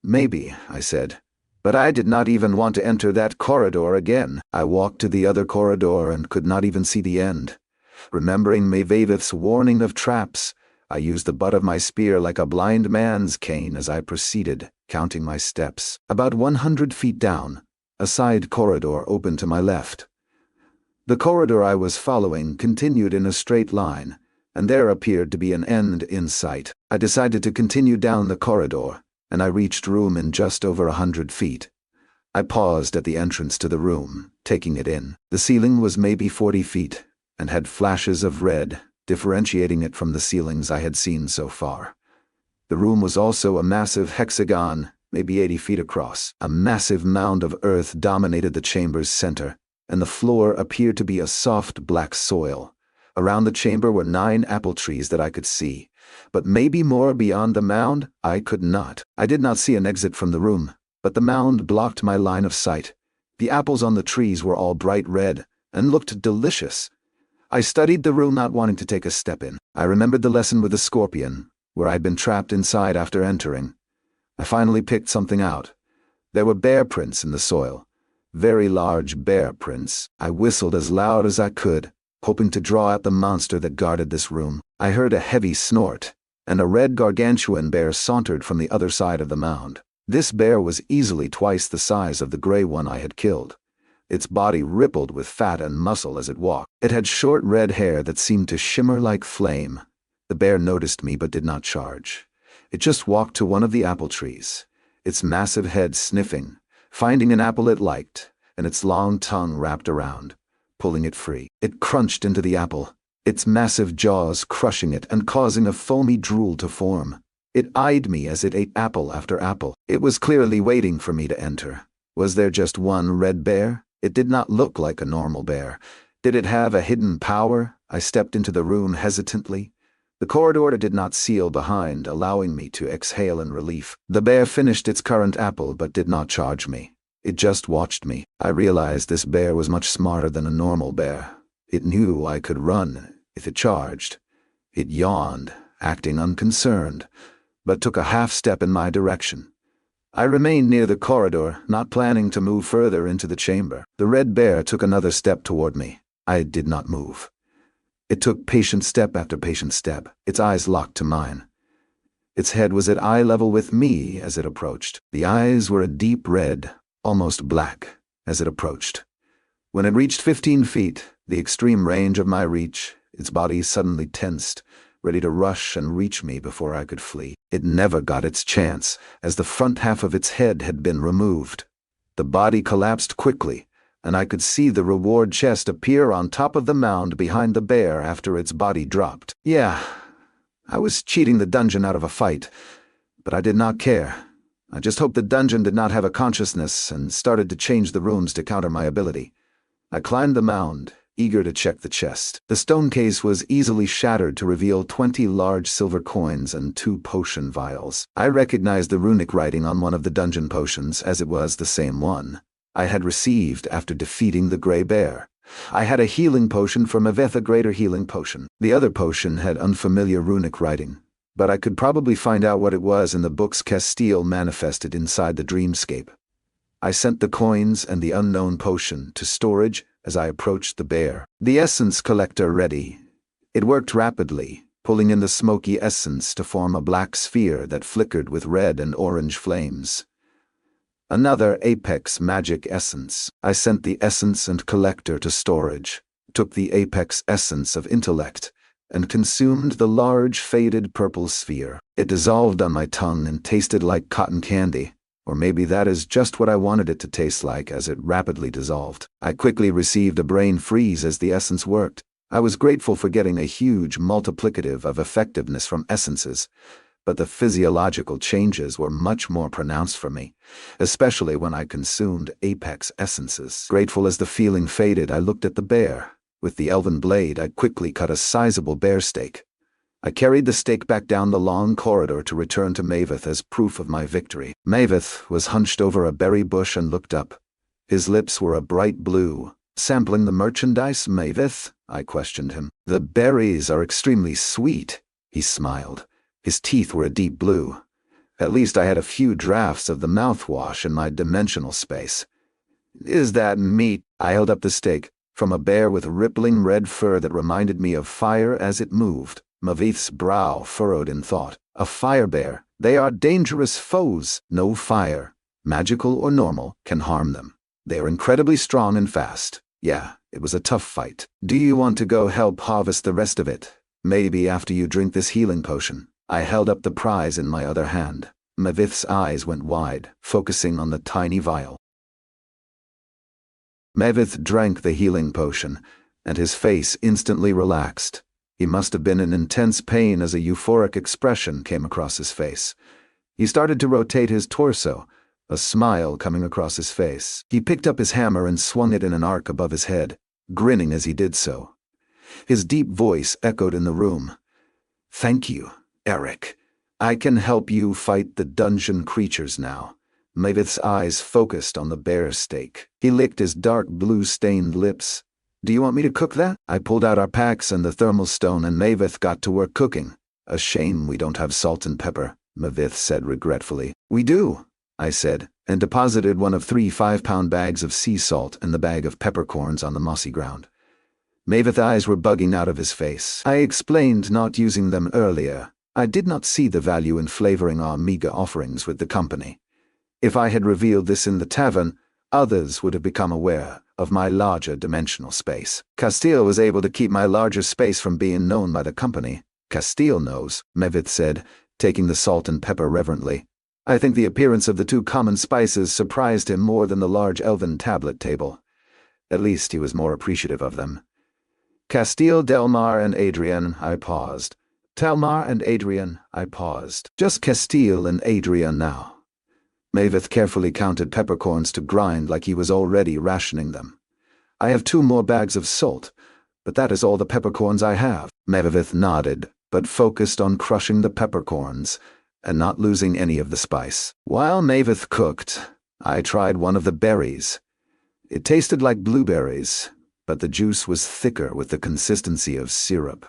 "Maybe," I said. But I did not even want to enter that corridor again. I walked to the other corridor and could not even see the end. Remembering Maveth's warning of traps, I used the butt of my spear like a blind man's cane as I proceeded, counting my steps. About 100 feet down, a side corridor opened to my left. The corridor I was following continued in a straight line, and there appeared to be an end in sight. I decided to continue down the corridor, and I reached room in just over 100 feet. I paused at the entrance to the room, taking it in. The ceiling was maybe 40 feet, and had flashes of red, differentiating it from the ceilings I had seen so far. The room was also a massive hexagon, maybe 80 feet across. A massive mound of earth dominated the chamber's center, and the floor appeared to be a soft black soil. Around the chamber were 9 apple trees that I could see, but maybe more beyond the mound I could not. I did not see an exit from the room, but the mound blocked my line of sight. The apples on the trees were all bright red and looked delicious. I studied the room, not wanting to take a step in. I remembered the lesson with the scorpion, where I'd been trapped inside after entering. I finally picked something out. There were bear prints in the soil. Very large bear prints. I whistled as loud as I could, hoping to draw out the monster that guarded this room. I heard a heavy snort, and a red gargantuan bear sauntered from the other side of the mound. This bear was easily twice the size of the gray one I had killed. Its body rippled with fat and muscle as it walked. It had short red hair that seemed to shimmer like flame. The bear noticed me but did not charge. It just walked to one of the apple trees, its massive head sniffing, finding an apple it liked, and its long tongue wrapped around, pulling it free. It crunched into the apple, its massive jaws crushing it and causing a foamy drool to form. It eyed me as it ate apple after apple. It was clearly waiting for me to enter. Was there just one red bear? It did not look like a normal bear. Did it have a hidden power? I stepped into the room hesitantly. The corridor did not seal behind, allowing me to exhale in relief. The bear finished its current apple but did not charge me. It just watched me. I realized this bear was much smarter than a normal bear. It knew I could run if it charged. It yawned, acting unconcerned, but took a half step in my direction. I remained near the corridor, not planning to move further into the chamber. The red bear took another step toward me. I did not move. It took patient step after patient step, its eyes locked to mine. Its head was at eye level with me as it approached. The eyes were a deep red, almost black, as it approached. When it reached 15 feet, the extreme range of my reach, its body suddenly tensed, ready to rush and reach me before I could flee. It never got its chance, as the front half of its head had been removed. The body collapsed quickly, and I could see the reward chest appear on top of the mound behind the bear after its body dropped. Yeah, I was cheating the dungeon out of a fight, but I did not care. I just hoped the dungeon did not have a consciousness and started to change the rooms to counter my ability. I climbed the mound, eager to check the chest. The stone case was easily shattered to reveal 20 large silver coins and 2 potion vials. I recognized the runic writing on one of the dungeon potions, as it was the same one I had received after defeating the gray bear. I had a healing potion from Maveth, a greater healing potion. The other potion had unfamiliar runic writing, but I could probably find out what it was in the books Castile manifested inside the dreamscape. I sent the coins and the unknown potion to storage as I approached the bear. The essence collector ready. It worked rapidly, pulling in the smoky essence to form a black sphere that flickered with red and orange flames. Another apex magic essence. I sent the essence and collector to storage, took the apex essence of intellect, and consumed the large faded purple sphere. It dissolved on my tongue and tasted like cotton candy. Or maybe that is just what I wanted it to taste like as it rapidly dissolved. I quickly received a brain freeze as the essence worked. I was grateful for getting a huge multiplicative of effectiveness from essences, but the physiological changes were much more pronounced for me, especially when I consumed apex essences. Grateful as the feeling faded, I looked at the bear. With the elven blade, I quickly cut a sizable bear steak. I carried the steak back down the long corridor to return to Maveth as proof of my victory. Maveth was hunched over a berry bush and looked up. His lips were a bright blue. "Sampling the merchandise, Maveth?" I questioned him. "The berries are extremely sweet," he smiled. His teeth were a deep blue. At least I had a few drafts of the mouthwash in my dimensional space. "Is that meat?" I held up the steak, from a bear with rippling red fur that reminded me of fire as it moved. Maveth's brow furrowed in thought. "A fire bear. They are dangerous foes. No fire, magical or normal, can harm them. They are incredibly strong and fast. Yeah, it was a tough fight. Do you want to go help harvest the rest of it? Maybe after you drink this healing potion." I held up the prize in my other hand. Maveth's eyes went wide, focusing on the tiny vial. Maveth drank the healing potion, and his face instantly relaxed. He must have been in intense pain as a euphoric expression came across his face. He started to rotate his torso, a smile coming across his face. He picked up his hammer and swung it in an arc above his head, grinning as he did so. His deep voice echoed in the room. "Thank you, Eric. I can help you fight the dungeon creatures now." Maveth's eyes focused on the bear steak. He licked his dark blue-stained lips. "Do you want me to cook that?" I pulled out our packs and the thermal stone, and Maveth got to work cooking. "A shame we don't have salt and pepper," Maveth said regretfully. "We do," I said, and deposited one of 3 5-pound bags of sea salt and the bag of peppercorns on the mossy ground. Maveth's eyes were bugging out of his face. I explained not using them earlier. I did not see the value in flavoring our meager offerings with the company. If I had revealed this in the tavern, others would have become aware of my larger dimensional space. Castile was able to keep my larger space from being known by the company. "Castile knows," Maveth said, taking the salt and pepper reverently. I think the appearance of the 2 common spices surprised him more than the large elven tablet table. At least he was more appreciative of them. "Castile, Delmar, and Adrian," I paused. "Telmar and Adrian," I paused. "Just Castile and Adrian now." Maveth carefully counted peppercorns to grind like he was already rationing them. "I have 2 more bags of salt, but that is all the peppercorns I have." Maveth nodded, but focused on crushing the peppercorns and not losing any of the spice. While Maveth cooked, I tried one of the berries. It tasted like blueberries, but the juice was thicker with the consistency of syrup.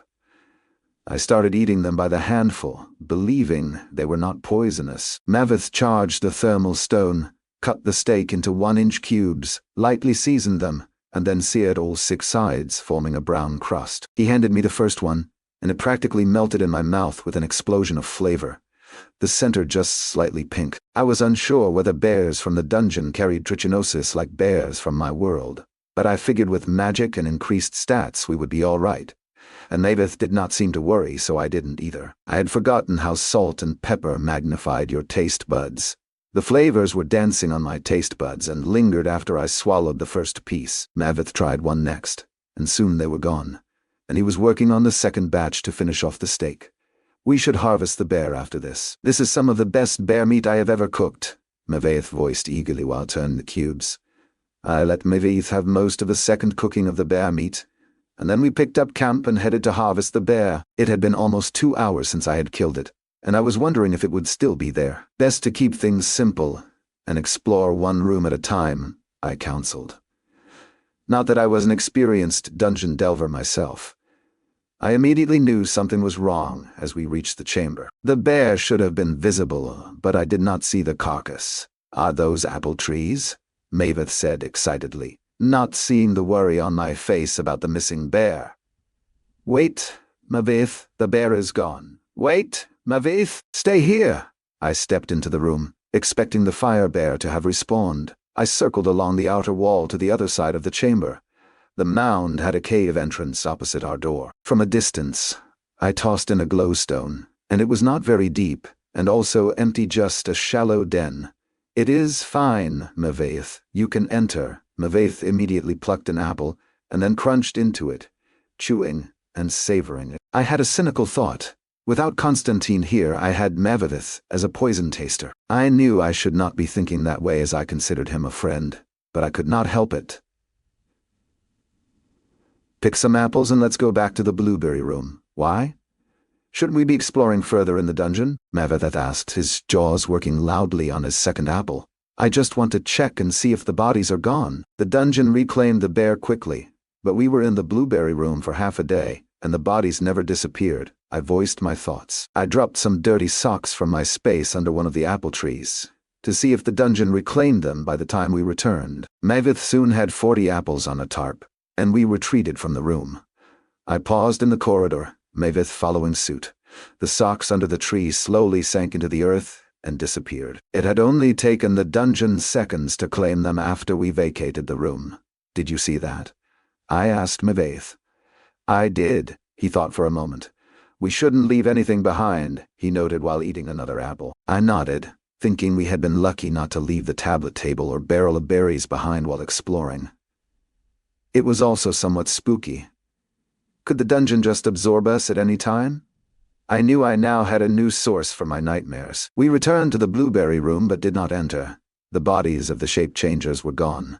I started eating them by the handful, believing they were not poisonous. Maveth charged the thermal stone, cut the steak into 1-inch cubes, lightly seasoned them, and then seared all 6 sides, forming a brown crust. He handed me the first one, and it practically melted in my mouth with an explosion of flavor. The center just slightly pink. I was unsure whether bears from the dungeon carried trichinosis like bears from my world, but I figured with magic and increased stats we would be all right. And Maveth did not seem to worry, so I didn't either. I had forgotten how salt and pepper magnified your taste buds. The flavors were dancing on my taste buds and lingered after I swallowed the first piece. Maveth tried one next, and soon they were gone, and he was working on the second batch to finish off the steak. "We should harvest the bear after this. This is some of the best bear meat I have ever cooked," Maveth voiced eagerly while turning the cubes. I let Maveth have most of the second cooking of the bear meat, and then we picked up camp and headed to harvest the bear. It had been almost 2 hours since I had killed it, and I was wondering if it would still be there. "Best to keep things simple and explore one room at a time," I counseled. Not that I was an experienced dungeon delver myself. I immediately knew something was wrong as we reached the chamber. The bear should have been visible, but I did not see the carcass. "Are those apple trees?" Maveth said excitedly, not seeing the worry on my face about the missing bear. "Wait, Maveth, the bear is gone. Wait, Maveth, stay here." I stepped into the room, expecting the fire bear to have respawned. I circled along the outer wall to the other side of the chamber. The mound had a cave entrance opposite our door. From a distance, I tossed in a glowstone, and it was not very deep, and also empty, just a shallow den. "It is fine, Maveth. You can enter." Maveth immediately plucked an apple, and then crunched into it, chewing and savoring it. I had a cynical thought. Without Constantine here, I had Maveth as a poison taster. I knew I should not be thinking that way as I considered him a friend, but I could not help it. Pick some apples and let's go back to the blueberry room. Why? Shouldn't we be exploring further in the dungeon? Maveth asked, his jaws working loudly on his second apple. I just want to check and see if the bodies are gone. The dungeon reclaimed the bear quickly, but we were in the blueberry room for half a day, and the bodies never disappeared. I voiced my thoughts. I dropped some dirty socks from my space under one of the apple trees, to see if the dungeon reclaimed them by the time we returned. Maveth soon had 40 apples on a tarp, and we retreated from the room. I paused in the corridor, Maveth following suit. The socks under the tree slowly sank into the earth and disappeared. It had only taken the dungeon seconds to claim them after we vacated the room. Did you see that? I asked Maveth. I did, he thought for a moment. We shouldn't leave anything behind, he noted while eating another apple. I nodded, thinking we had been lucky not to leave the tablet table or barrel of berries behind while exploring. It was also somewhat spooky. Could the dungeon just absorb us at any time? I knew I now had a new source for my nightmares. We returned to the blueberry room but did not enter. The bodies of the shape-changers were gone.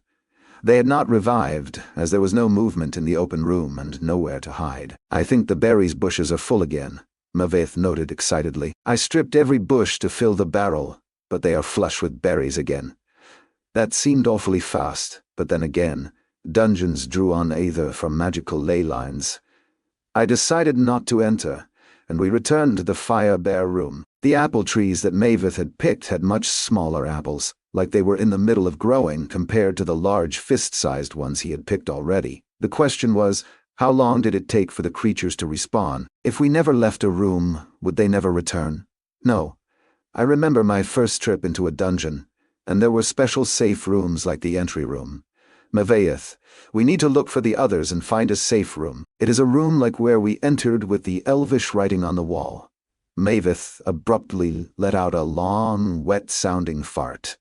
They had not revived, as there was no movement in the open room and nowhere to hide. I think the berries bushes are full again, Maveth noted excitedly. I stripped every bush to fill the barrel, but they are flush with berries again. That seemed awfully fast, but then again, dungeons drew on either from magical ley lines. I decided not to enter, and we returned to the fire bear room. The apple trees that Maveth had picked had much smaller apples, like they were in the middle of growing compared to the large fist-sized ones he had picked already. The question was, how long did it take for the creatures to respawn? If we never left a room, would they never return? No. I remember my first trip into a dungeon, and there were special safe rooms like the entry room. Maveth, we need to look for the others and find a safe room. It is a room like where we entered with the elvish writing on the wall. Maveth abruptly let out a long, wet-sounding fart.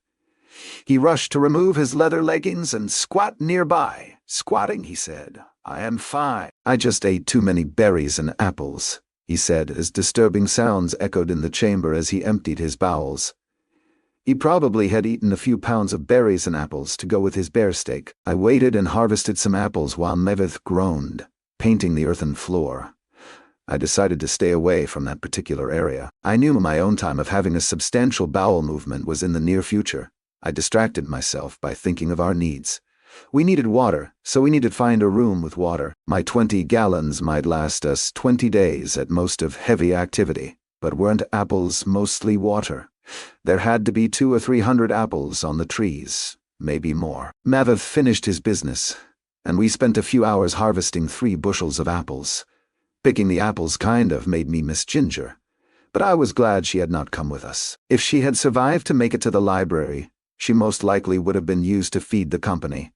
He rushed to remove his leather leggings and squat nearby. Squatting, he said, I am fine. I just ate too many berries and apples, he said, as disturbing sounds echoed in the chamber as he emptied his bowels. He probably had eaten a few pounds of berries and apples to go with his bear steak. I waited and harvested some apples while Maveth groaned, painting the earthen floor. I decided to stay away from that particular area. I knew my own time of having a substantial bowel movement was in the near future. I distracted myself by thinking of our needs. We needed water, so we needed to find a room with water. My 20 gallons might last us 20 days at most of heavy activity, but weren't apples mostly water? There had to be 200 or 300 apples on the trees, maybe more. Maveth finished his business, and we spent a few hours harvesting 3 bushels of apples. Picking the apples kind of made me miss Ginger, but I was glad she had not come with us. If she had survived to make it to the library, she most likely would have been used to feed the company.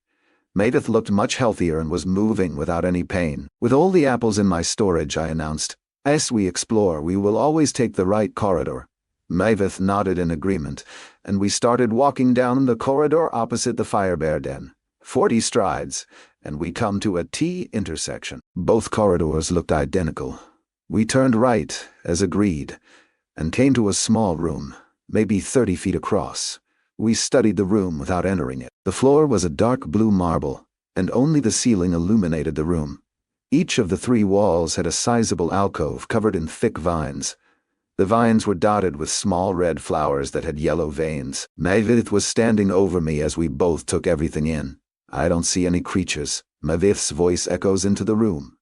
Maveth looked much healthier and was moving without any pain. With all the apples in my storage, I announced, as we explore, we will always take the right corridor. Maveth nodded in agreement, and we started walking down the corridor opposite the firebear den. 40 strides, and we come to a T intersection. Both corridors looked identical. We turned right, as agreed, and came to a small room, maybe 30 feet across. We studied the room without entering it. The floor was a dark blue marble, and only the ceiling illuminated the room. Each of the 3 walls had a sizable alcove covered in thick vines. The vines were dotted with small red flowers that had yellow veins. Maveth was standing over me as we both took everything in. I don't see any creatures. Maveth's voice echoes into the room.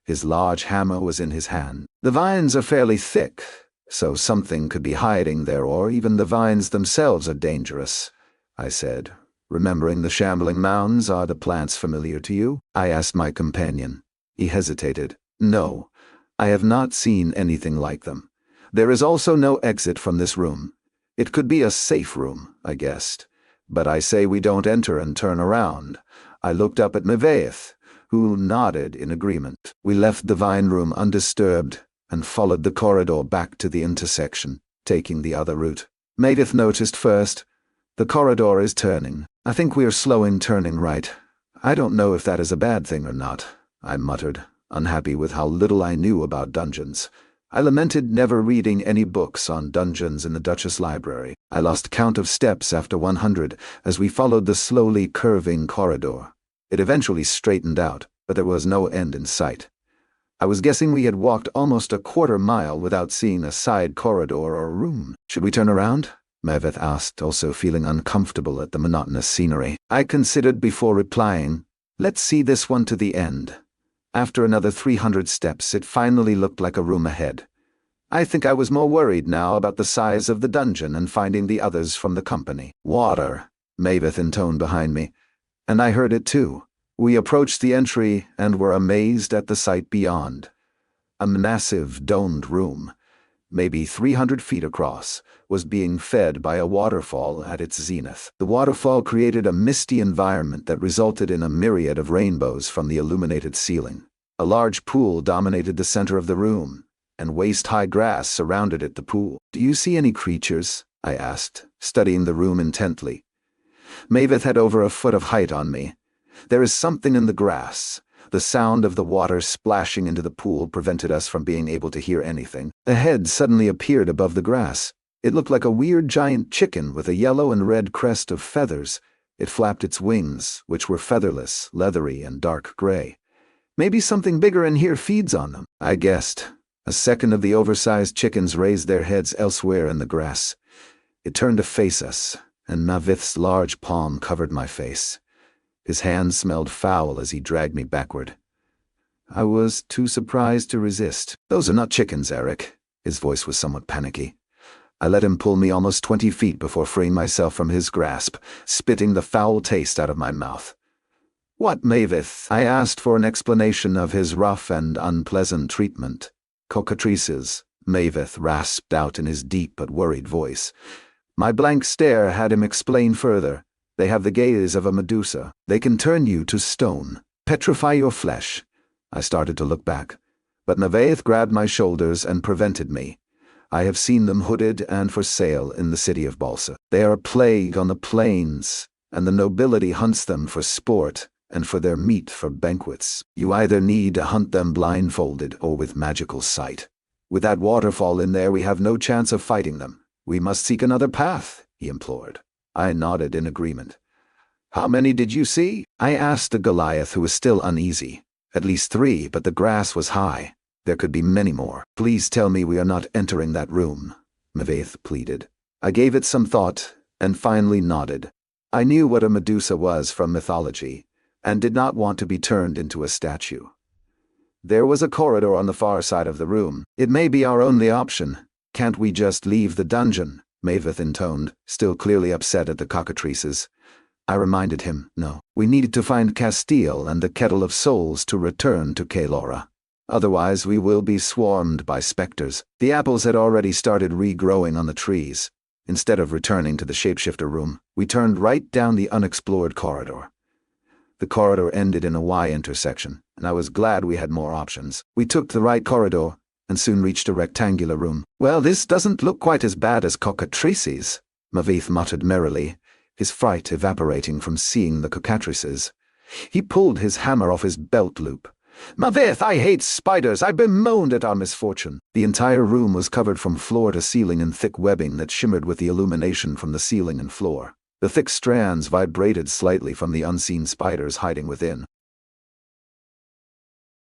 His large hammer was in his hand. The vines are fairly thick, so something could be hiding there, or even the vines themselves are dangerous, I said. Remembering the shambling mounds, are the plants familiar to you? I asked my companion. He hesitated. No, I have not seen anything like them. There is also no exit from this room. It could be a safe room, I guessed. But I say we don't enter and turn around. I looked up at Maveth, who nodded in agreement. We left the vine room undisturbed and followed the corridor back to the intersection, taking the other route. Maveth noticed first. The corridor is turning. I think we are slowing turning right. I don't know if that is a bad thing or not, I muttered, unhappy with how little I knew about dungeons. I lamented never reading any books on dungeons in the Duchess Library. I lost count of steps after 100 as we followed the slowly curving corridor. It eventually straightened out, but there was no end in sight. I was guessing we had walked almost a quarter mile without seeing a side corridor or room. Should we turn around? Maveth asked, also feeling uncomfortable at the monotonous scenery. I considered before replying, "Let's see this one to the end." After another 300 steps, it finally looked like a room ahead. I think I was more worried now about the size of the dungeon and finding the others from the company. "Water," Maveth intoned behind me, and I heard it too. We approached the entry and were amazed at the sight beyond. A massive domed room, maybe 300 feet across, was being fed by a waterfall at its zenith. The waterfall created a misty environment that resulted in a myriad of rainbows from the illuminated ceiling. A large pool dominated the center of the room, and waist-high grass surrounded it. The pool. "Do you see any creatures?" I asked, studying the room intently. Maveth had over a foot of height on me. "There is something in the grass." The sound of the water splashing into the pool prevented us from being able to hear anything. A head suddenly appeared above the grass. It looked like a weird giant chicken with a yellow and red crest of feathers. It flapped its wings, which were featherless, leathery, and dark gray. "Maybe something bigger in here feeds on them," I guessed. A second of the oversized chickens raised their heads elsewhere in the grass. It turned to face us, and Maveth's large palm covered my face. His hand smelled foul as he dragged me backward. I was too surprised to resist. "Those are not chickens, Eric." His voice was somewhat panicky. I let him pull me almost 20 feet before freeing myself from his grasp, spitting the foul taste out of my mouth. "What, Maveth?" I asked for an explanation of his rough and unpleasant treatment. "Cockatrices," Maveth rasped out in his deep but worried voice. My blank stare had him explain further. "They have the gaze of a Medusa. They can turn you to stone, petrify your flesh." I started to look back, but Maveth grabbed my shoulders and prevented me. "I have seen them hooded and for sale in the city of Balsa. They are a plague on the plains, and the nobility hunts them for sport and for their meat for banquets. You either need to hunt them blindfolded or with magical sight. With that waterfall in there, we have no chance of fighting them. We must seek another path," he implored. I nodded in agreement. "How many did you see?" I asked the Goliath, who was still uneasy. "At least 3, but the grass was high. There could be many more." "Please tell me we are not entering that room," Maveth pleaded. I gave it some thought, and finally nodded. I knew what a Medusa was from mythology, and did not want to be turned into a statue. There was a corridor on the far side of the room. "It may be our only option. Can't we just leave the dungeon?" Maveth intoned, still clearly upset at the cockatrices. I reminded him, "No, we needed to find Castile and the Kettle of Souls to return to Kaelora. Otherwise we will be swarmed by specters." The apples had already started regrowing on the trees. Instead of returning to the shapeshifter room, we turned right down the unexplored corridor. The corridor ended in a Y intersection, and I was glad we had more options. We took the right corridor, and soon reached a rectangular room. "Well, this doesn't look quite as bad as cockatrices," Maveth muttered merrily, his fright evaporating from seeing the cockatrices. He pulled his hammer off his belt loop. "Maveth, I hate spiders. I bemoaned at our misfortune." The entire room was covered from floor to ceiling in thick webbing that shimmered with the illumination from the ceiling and floor. The thick strands vibrated slightly from the unseen spiders hiding within.